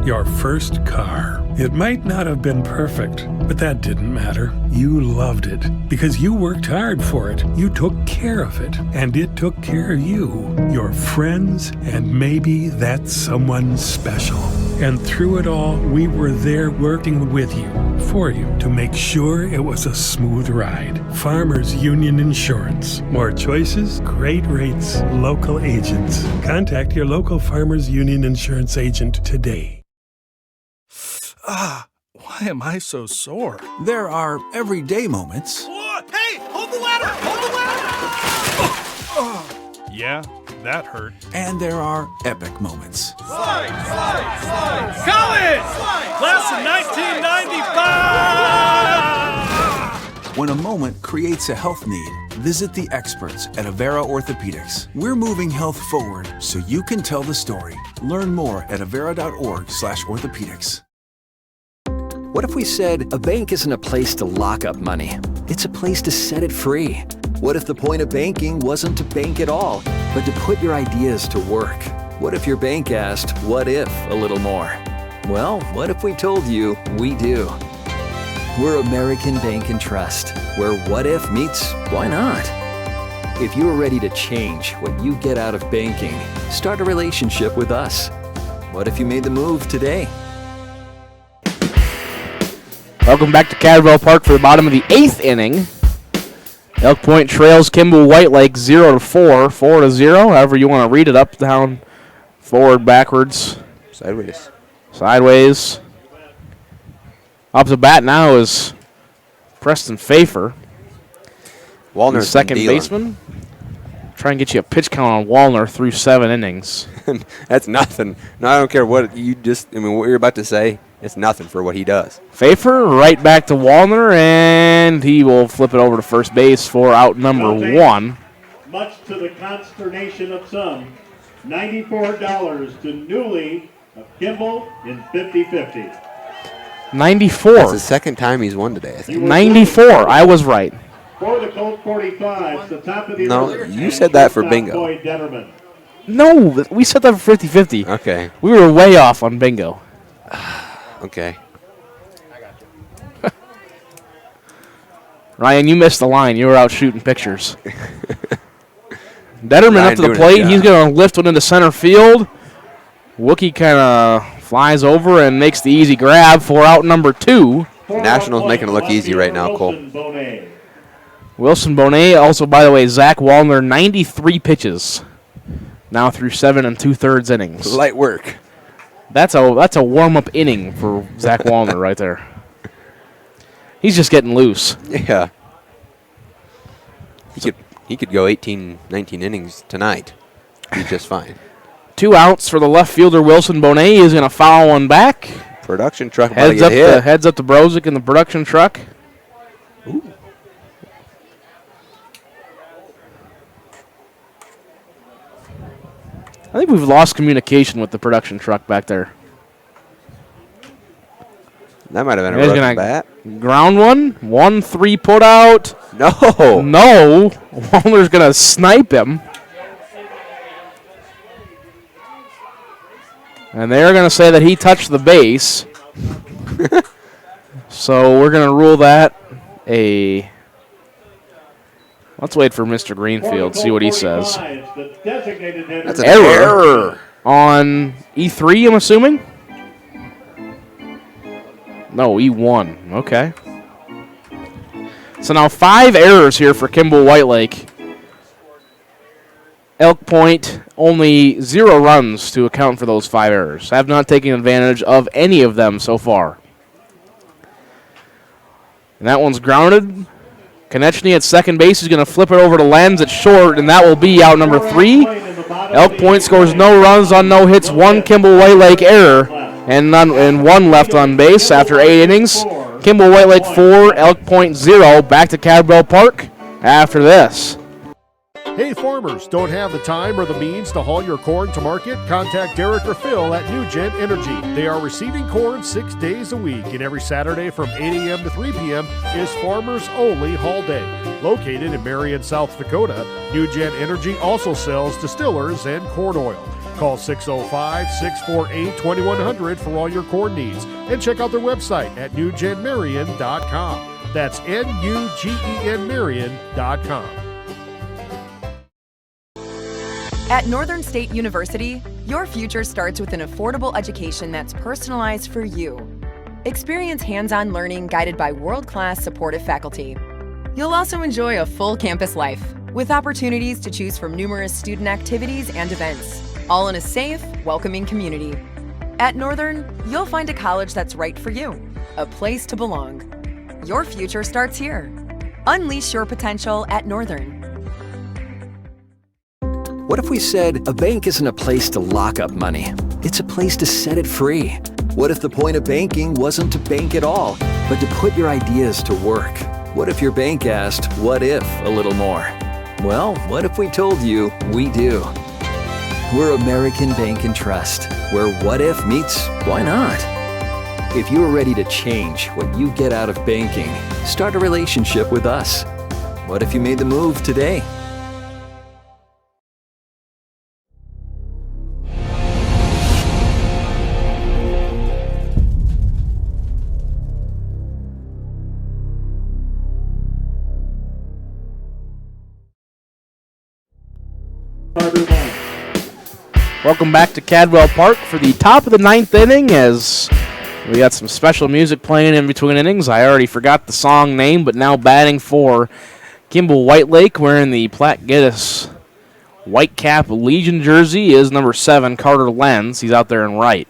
Your first car. It might not have been perfect, but that didn't matter. You loved it because you worked hard for it. You took care of it, and it took care of you, your friends, and maybe that someone special. And through it all, we were there working with you, for you, to make sure it was a smooth ride. Farmers Union Insurance. More choices, great rates, local agents. Contact your local Farmers Union Insurance agent today. Why am I so sore? There are everyday moments. Hey, hold the ladder! Hold the ladder! Yeah, that hurt. And there are epic moments. Slide! College! Class of 1995! When a moment creates a health need, visit the experts at Avera Orthopedics. We're moving health forward so you can tell the story. Learn more at avera.org/orthopedics. What if we said a bank isn't a place to lock up money? It's a place to set it free. What if the point of banking wasn't to bank at all, but to put your ideas to work? What if your bank asked, what if, a little more? Well, what if we told you we do? We're American Bank and Trust, where what if meets why not? If you're ready to change what you get out of banking, start a relationship with us. What if you made the move today? Welcome back to Cadwell Park for the bottom of the 8th inning. Elk Point trails Kimball White Lake 0-4, 4-0, however you want to read it, up, down, forward, backwards. Sideways. Up to bat now is Preston Pfeiffer. Wallner's second baseman. Try and get you a pitch count on Wallner through 7 innings. That's nothing. No, I don't care what what you're about to say. It's nothing for what he does. Pfeiffer right back to Wallner, and he will flip it over to first base for out number 1. Much to the consternation of some, $94 to Newley of Kimball in 50-50. 94. That's the second time he's won today, I think. 94. I was right. For the Colt 45, the top of the No, order, you said that for bingo. Boyd Detterman. No, we set that for 50-50. Okay. We were way off on bingo. Okay. Ryan, you missed the line. You were out shooting pictures. Detterman Ryan up to the doing plate. his He's job. going to lift one into center field. Wookie kind of flies over and makes the easy grab for out number 2. Nationals making it look easy right now, Cole. Wilson Bonet, also, by the way, Zach Wallner, 93 pitches. Now through 7 2/3 innings. Light work. That's a warm-up inning for Zach Wallner right there. He's just getting loose. Yeah. He could go 18, 19 innings tonight. He's just fine. 2 outs for the left fielder, Wilson Bonet. He's going to foul one back. Production truck about to Heads get up, hit. heads up to Brozick in the production truck. Ooh. I think we've lost communication with the production truck back there. That might have been a He's rough gonna bat. ground one. 1-3 put out. No. No. Wallner's going to snipe him. And they're going to say that he touched the base. So we're going to rule that a... Let's wait for Mr. Greenfield, see what he says. That's an Error on E3, I'm assuming? No, E1. Okay. So now 5 errors here for Kimball Whitelake. Elk Point, only 0 runs to account for those 5 errors. Have not taken advantage of any of them so far. And that one's grounded. Konechny at second base is going to flip it over to Lenz at short, and that will be out number 3. Elk Point scores no runs on no hits, 1 Kimball Whitelake error, and 1 left on base after 8 innings. Kimball Whitelake 4, Elk Point 0. Back to Cadwell Park after this. Hey farmers, don't have the time or the means to haul your corn to market? Contact Derek or Phil at New Gent Energy. They are receiving corn 6 days a week, and every Saturday from 8 a.m. to 3 p.m. is Farmers Only Haul Day. Located in Marion, South Dakota, New Gent Energy also sells distillers and corn oil. Call 605-648-2100 for all your corn needs, and check out their website at newgenmarion.com. That's N-U-G-E-N Marion.com. At Northern State University, your future starts with an affordable education that's personalized for you. Experience hands-on learning guided by world-class supportive faculty. You'll also enjoy a full campus life with opportunities to choose from numerous student activities and events, all in a safe, welcoming community. At Northern, you'll find a college that's right for you, a place to belong. Your future starts here. Unleash your potential at Northern. What if we said a bank isn't a place to lock up money? It's a place to set it free. What if the point of banking wasn't to bank at all, but to put your ideas to work? What if your bank asked, what if, a little more? Well, what if we told you we do? We're American Bank and Trust, where what if meets why not? If you're ready to change what you get out of banking, start a relationship with us. What if you made the move today? Welcome back to Cadwell Park for the top of the 9th inning, as we got some special music playing in between innings. I already forgot the song name, but now batting for Kimball Whitelake, wearing the Platte Geddes Whitecap Legion jersey, is number 7, Carter Lenz. He's out there in right.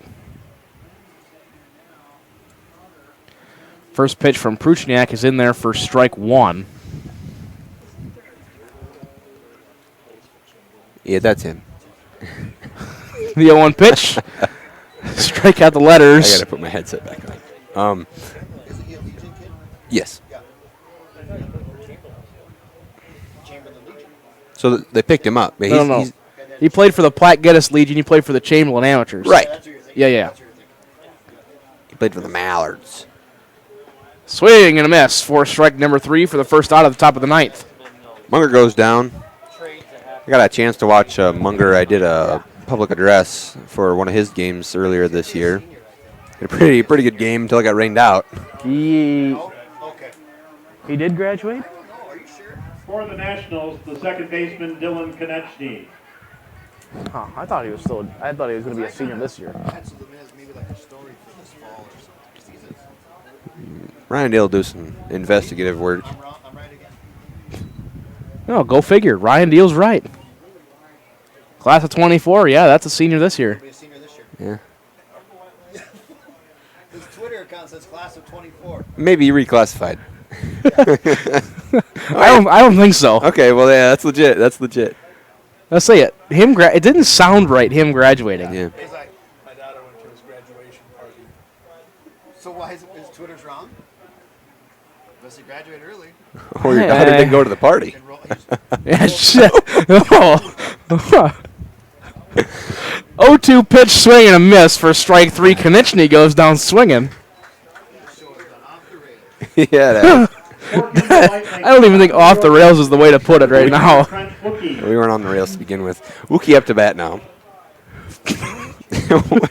First pitch from Pruchniak is in there for strike one. Yeah, that's him. The 0-1 pitch. Strike out the letters. I got to put my headset back on. Yes. So they picked him up. But No. He played for the Platte Geddes Legion. He played for the Chamberlain Amateurs. Right. Yeah. He played for the Mallards. Swing and a miss for strike number 3 for the first out of the top of the ninth. Munger goes down. I got a chance to watch Munger. I did a public address for one of his games earlier this year. A pretty good game until it got rained out. He did graduate? For the Nationals, the second baseman Dylan Konechny. Huh, I thought he was going to be a senior this year. Ryan Dale will do some investigative work. No, go figure. Ryan Deal's right. Class of 24, yeah, that's a senior this year. Yeah. His Twitter account says class of 24. Maybe reclassified. I don't think so. Okay, well, yeah, that's legit. Let's say it. It didn't sound right, him graduating. Yeah. He's like, my daughter went to his graduation party. So why is Twitter's wrong? Unless he graduated early. Or your daughter didn't go to the party. Yeah, shit. 0-2 pitch, swing and a miss for strike 3. Konechny goes down swinging. Yeah, I don't even think off the rails is the way to put it right now. We weren't on the rails to begin with. Wookie up to bat now.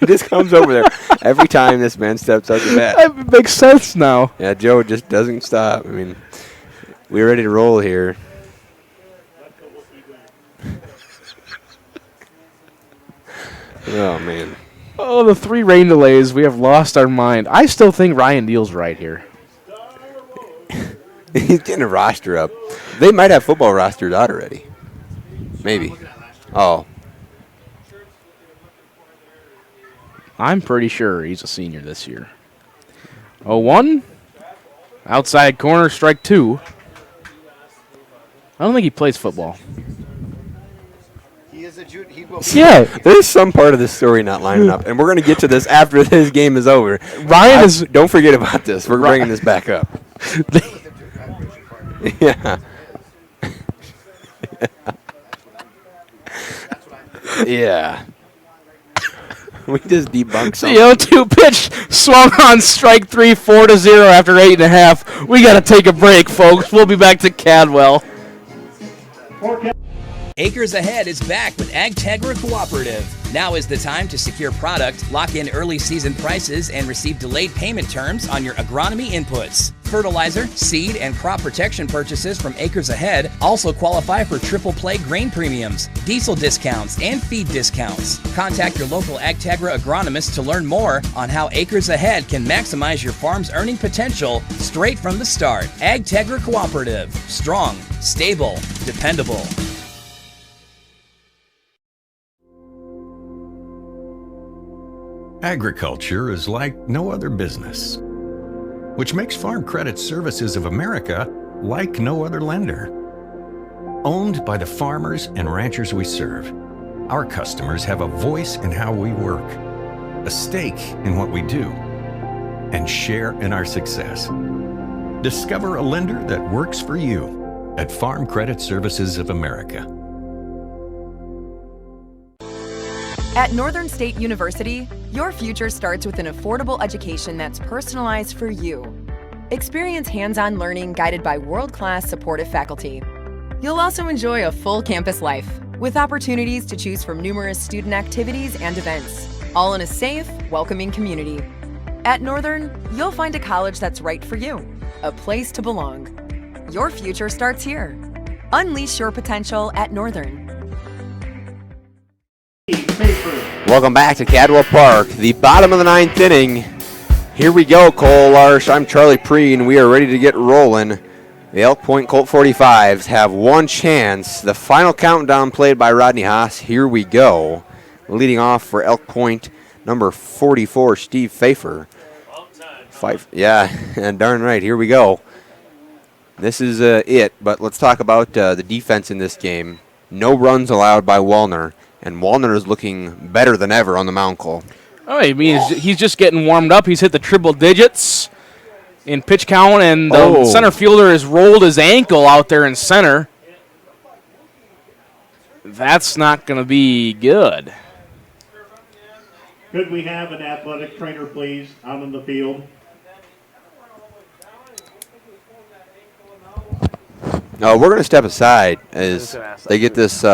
Just comes over there every time this man steps up to bat. That makes sense now. Yeah, Joe just doesn't stop. I mean, we're ready to roll here. Oh, man. Oh, the 3 rain delays. We have lost our mind. I still think Ryan Deal's right here. He's getting a roster up. They might have football rosters out already. Maybe. Oh. I'm pretty sure he's a senior this year. 0-1. Outside corner, strike 2. I don't think he plays football. He is a Yeah, there's some part of this story not lining up, and we're going to get to this after this game is over. Don't forget about this. We're bringing this back up. Yeah. Yeah. We just debunked something. The 0-2 pitch swung on strike 3, 4-0 after 8.5. We got to take a break, folks. We'll be back to Cadwell. Acres Ahead is back with AgTegra Cooperative. Now is the time to secure product, lock in early season prices, and receive delayed payment terms on your agronomy inputs. Fertilizer, seed, and crop protection purchases from Acres Ahead also qualify for triple play grain premiums, diesel discounts, and feed discounts. Contact your local AgTegra agronomist to learn more on how Acres Ahead can maximize your farm's earning potential straight from the start. AgTegra Cooperative. Strong, stable, dependable. Agriculture is like no other business, which makes Farm Credit Services of America like no other lender. Owned by the farmers and ranchers we serve, our customers have a voice in how we work, a stake in what we do, and share in our success. Discover a lender that works for you at Farm Credit Services of America. At Northern State University, your future starts with an affordable education that's personalized for you. Experience hands-on learning guided by world-class supportive faculty. You'll also enjoy a full campus life with opportunities to choose from numerous student activities and events, all in a safe, welcoming community. At Northern, you'll find a college that's right for you, a place to belong. Your future starts here. Unleash your potential at Northern. Welcome back to Cadwell Park, the bottom of the ninth inning. Here we go, Cole Larsh. I'm Charlie Preen. We are ready to get rolling. The Elk Point Colt 45s have one chance. The final countdown played by Rodney Haas. Here we go. Leading off for Elk Point, number 44, Steve Pfeiffer. Fight. Yeah, and darn right. Here we go. This is it, but let's talk about the defense in this game. No runs allowed by Wallner, and Wallner is looking better than ever on the mound, Cole. Oh, I mean, he's just getting warmed up. He's hit the triple digits in pitch count, and the center fielder has rolled his ankle out there in center. That's not going to be good. Could we have an athletic trainer, please, out in the field? No, we're going to step aside as they get this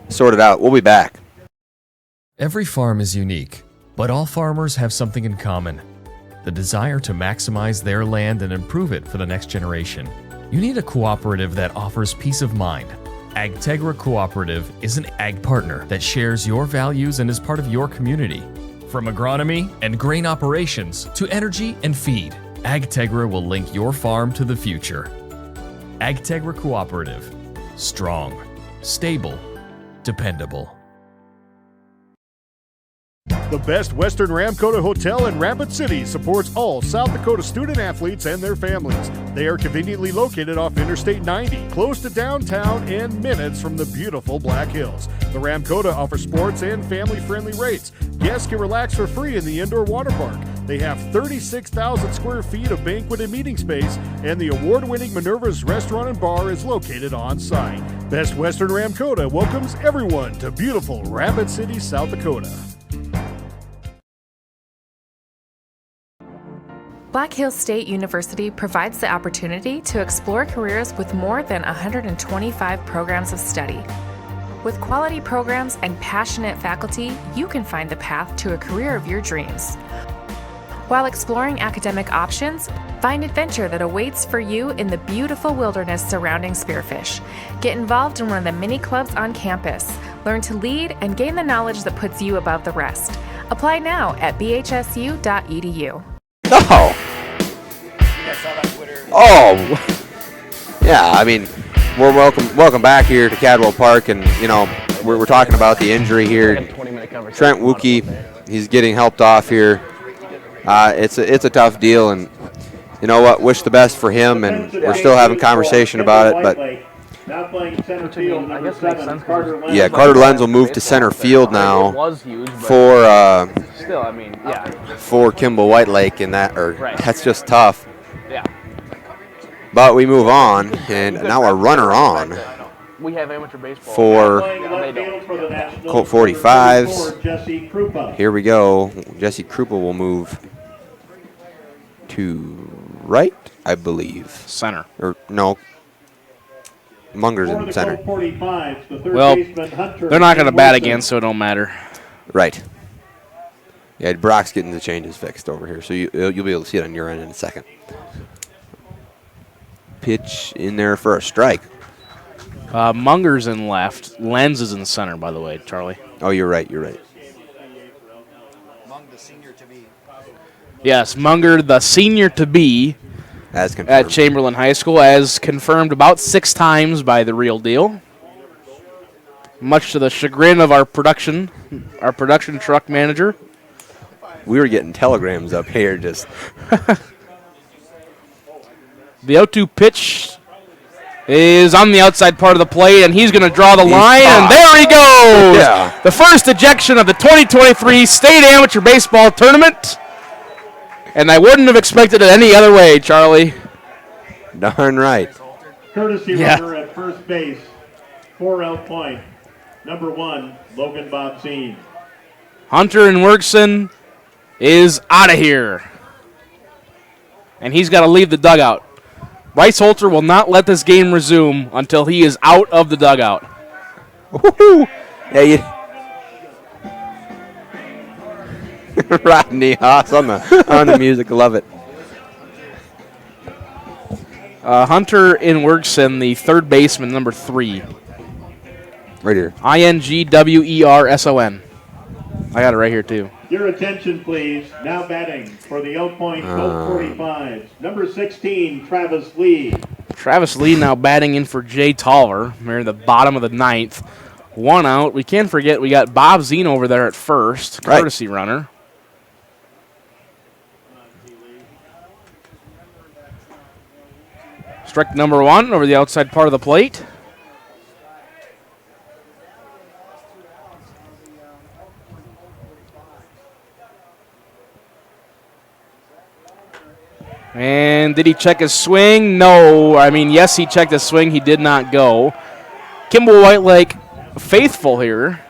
sorted out. We'll be back. Every farm is unique, but all farmers have something in common: the desire to maximize their land and improve it for the next generation. You need a cooperative that offers peace of mind. Agtegra Cooperative is an ag partner that shares your values and is part of your community. From agronomy and grain operations to energy and feed, Agtegra will link your farm to the future. Agtegra Cooperative. Strong, stable, dependable. The Best Western Ramkota Hotel in Rapid City supports all South Dakota student athletes and their families. They are conveniently located off Interstate 90, close to downtown and minutes from the beautiful Black Hills. The Ramkota offers sports and family-friendly rates. Guests can relax for free in the indoor water park. They have 36,000 square feet of banquet and meeting space, and the award-winning Minerva's Restaurant and Bar is located on site. Best Western Ramkota welcomes everyone to beautiful Rapid City, South Dakota. Black Hills State University provides the opportunity to explore careers with more than 125 programs of study. With quality programs and passionate faculty, you can find the path to a career of your dreams. While exploring academic options, find adventure that awaits for you in the beautiful wilderness surrounding Spearfish. Get involved in one of the many clubs on campus. Learn to lead and gain the knowledge that puts you above the rest. Apply now at bhsu.edu. Yeah, I mean, we're welcome back here to Cadwell Park, and you know we're talking about the injury here. Trent Wookie, he's getting helped off here. It's a tough deal, and you know what? Wish the best for him, and we're still having conversation about it. But yeah, Carter Lenz will move to center field now for Kimball Whitelake, and that's just tough. Yeah. But we move on, and now a runner on. We have amateur baseball for Colt 45s. Here we go. Jesse Krupa will move to right, I believe. Center. Or no. Munger's in center. Well, they're not going to bat again, so it don't matter. Right. Yeah, Brock's getting the changes fixed over here, so you'll be able to see it on your end in a second. Pitch in there for a strike. Munger's in left. Lenz is in center, by the way, Charlie. Oh, you're right. You're right. Mung, the senior to be. Yes, Munger, the senior to be as confirmed at Chamberlain High School, as confirmed about 6 times by the Real Deal. Much to the chagrin of our production truck manager. We were getting telegrams up here just. The 0-2 pitch is on the outside part of the plate, and he's going to draw the line, and there he goes! Yeah. The first ejection of the 2023 State Amateur Baseball Tournament, and I wouldn't have expected it any other way, Charlie. Darn right. Courtesy runner at first base, 4-out point. Number 1, Logan Botzine. Hunter and Werkson is out of here, and he's got to leave the dugout. Bryce Holter will not let this game resume until he is out of the dugout. Woo-hoo. Yeah, Rodney Haas on the music, love it. Hunter in Werkson, the third baseman, number 3. Right here. INGWERSON. I got it right here too. Your attention, please. Now batting for the Point Colt 45s. Number 16, Travis Lee. Travis Lee now batting in for Jay Tolliver. We're in the bottom of the 9th. 1 out. We can't forget we got Bob Zine over there at first, courtesy runner. Strike number 1 over the outside part of the plate. And did he check his swing? No. I mean, yes, he checked his swing. He did not go. Kimball Whitelake faithful here.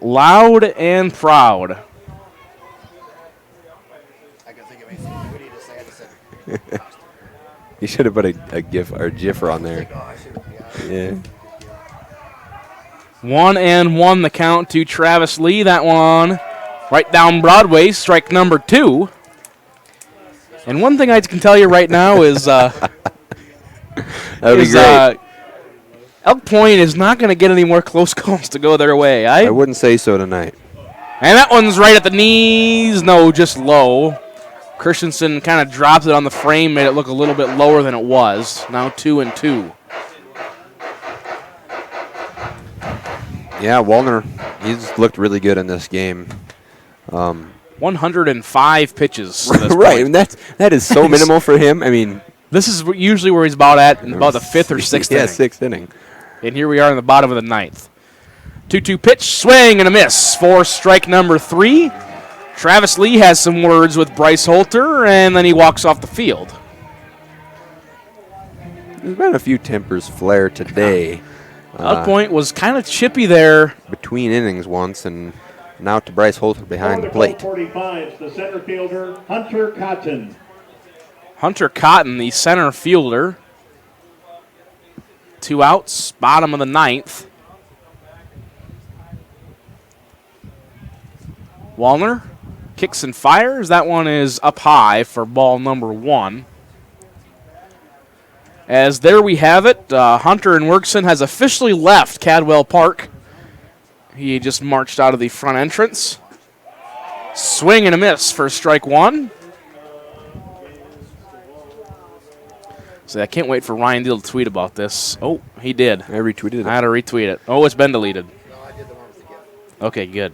Loud and proud. I can think of anything witty to say. I just said. You should have put a GIF or a GIFer on there. Yeah. 1-1 the count to Travis Lee. That one right down Broadway, strike number 2. And one thing I can tell you right now is, That'd be great. Elk Point is not going to get any more close calls to go their way. I wouldn't say so tonight. And that one's right at the knees. No, just low. Christensen kind of dropped it on the frame, made it look a little bit lower than it was. Now 2-2. Yeah, Wallner, he's looked really good in this game. 105 pitches. Right, and that is so minimal for him. I mean, this is usually where he's about at in about the 5th or 6th inning. Yeah, 6th inning. And here we are in the bottom of the 9th. 2-2 pitch, swing and a miss for strike number 3. Travis Lee has some words with Bryce Holter, and then he walks off the field. There's been a few tempers flare today. Elk Point was kind of chippy there. Between innings once, and now to Bryce Holter behind the plate. 45, the center fielder, Hunter Cotton. Hunter Cotton, the center fielder. 2 outs, bottom of the 9th. Wallner kicks and fires. That one is up high for ball number 1. As there we have it, Hunter and Werkson has officially left Cadwell Park. He just marched out of the front entrance. Swing and a miss for strike 1. So I can't wait for Ryan Deal to tweet about this. Oh, he did. I retweeted it. I had to retweet it. Oh, it's been deleted. Okay, good.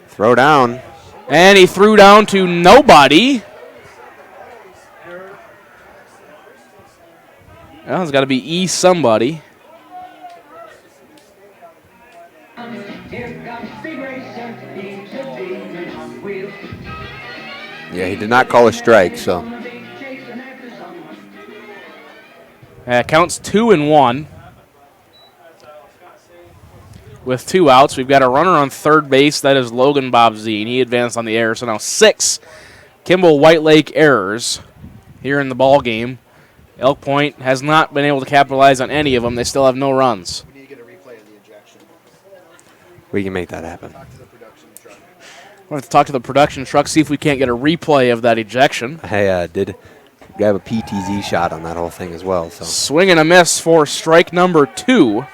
Throw down. And he threw down to nobody. Well, it's got to be E somebody. Yeah, he did not call a strike, so. Counts 2-1. With 2 outs, we've got a runner on third base. That is Logan Bobzine. He advanced on the error, so now 6 Kimball Whitelake errors here in the ball game. Elk Point has not been able to capitalize on any of them. They still have no runs. We need to get a replay of the ejection. We can make that happen. We'll have to talk to the production truck, see if we can't get a replay of that ejection. I did grab a PTZ shot on that whole thing as well. So swing and a miss for strike number 2.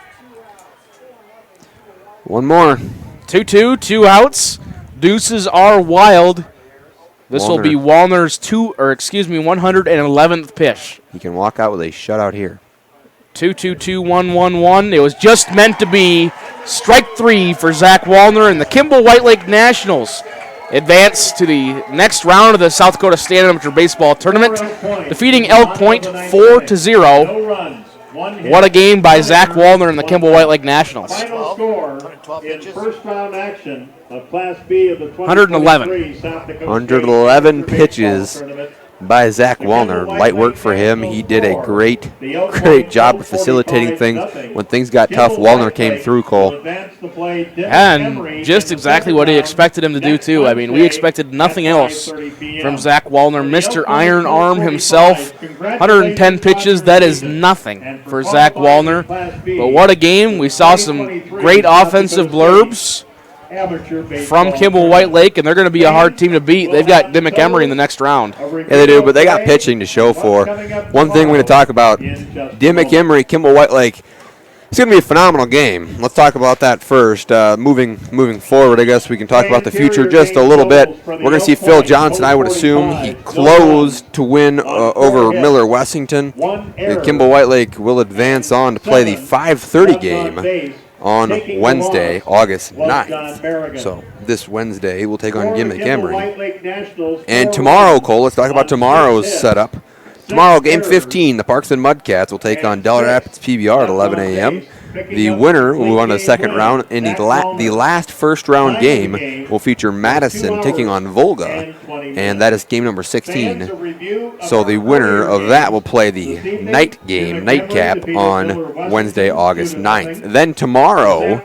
One more. 2-2, 2 outs. Deuces are wild. This will be Wallner's 111th pitch. He can walk out with a shutout here. 2-2-2-1-1-1. It was just meant to be. Strike 3 for Zach Wallner, and the Kimball Whitelake Nationals advance to the next round of the South Dakota State Amateur Baseball Tournament, defeating Elk Point 4-0. What a game by Zach Wallner and the Kimball Whitelake Nationals. Final score in first round action of Class B of the 111. 111 pitches by Zach Wallner. Light work for him. He did a great job of facilitating things. When things got tough, Wallner came through, Cole. And just exactly what he expected him to do, too. I mean, we expected nothing else from Zach Wallner. Mr. Iron Arm himself, 110 pitches. That is nothing for Zach Wallner. But what a game. We saw some great offensive blurbs from Kimball Whitelake, and they're going to be a hard team to beat. They've got Dimmick Emery in the next round. Yeah, they do, but they got pitching to show for. One thing we're going to talk about, Dimmick Emery, Kimball Whitelake. It's going to be a phenomenal game. Let's talk about that first. Moving forward, I guess we can talk about the future just a little bit. We're going to see Phil Johnson, I would assume. He closed to win over Miller Wessington. Kimball Whitelake will advance on to play the 5:30 game on Wednesday, August 9th. So this Wednesday, we'll take on Dimmick Emery. And tomorrow, Cole, let's talk about tomorrow's setup. Tomorrow, Game 15, the Parks and Mudcats will take on Del Rapids PBR at 11 a.m. The winner will move on to the second round, and the last first-round game will feature Madison taking on Volga, and that is game number 16. So the winner of that will play the night game, nightcap, on Wednesday, August 9th. Then tomorrow,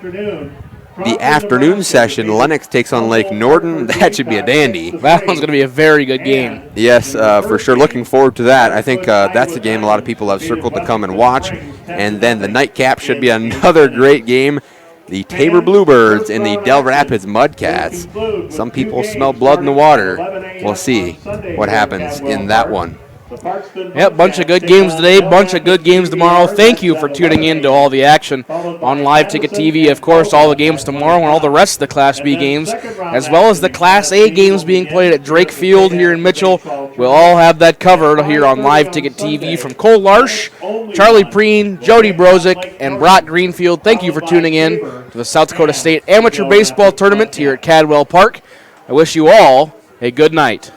the afternoon session, Lennox takes on Lake Norton. That should be a dandy. That one's going to be a very good game. Yes, for sure. Looking forward to that. I think that's a game a lot of people have circled to come and watch. And then the nightcap should be another great game. The Tabor Bluebirds and the Del Rapids Mudcats. Some people smell blood in the water. We'll see what happens in that one. Yep, bunch of good games today, bunch of good games tomorrow. Thank you for tuning in to all the action on Live Ticket TV. Of course, all the games tomorrow and all the rest of the Class B games, as well as the Class A games being played at Drake Field here in Mitchell. We'll all have that covered here on Live Ticket TV. From Cole Larsch, Charlie Preen, Jody Brozick, and Brock Greenfield, thank you for tuning in to the South Dakota State Amateur Baseball Tournament here at Cadwell Park. I wish you all a good night.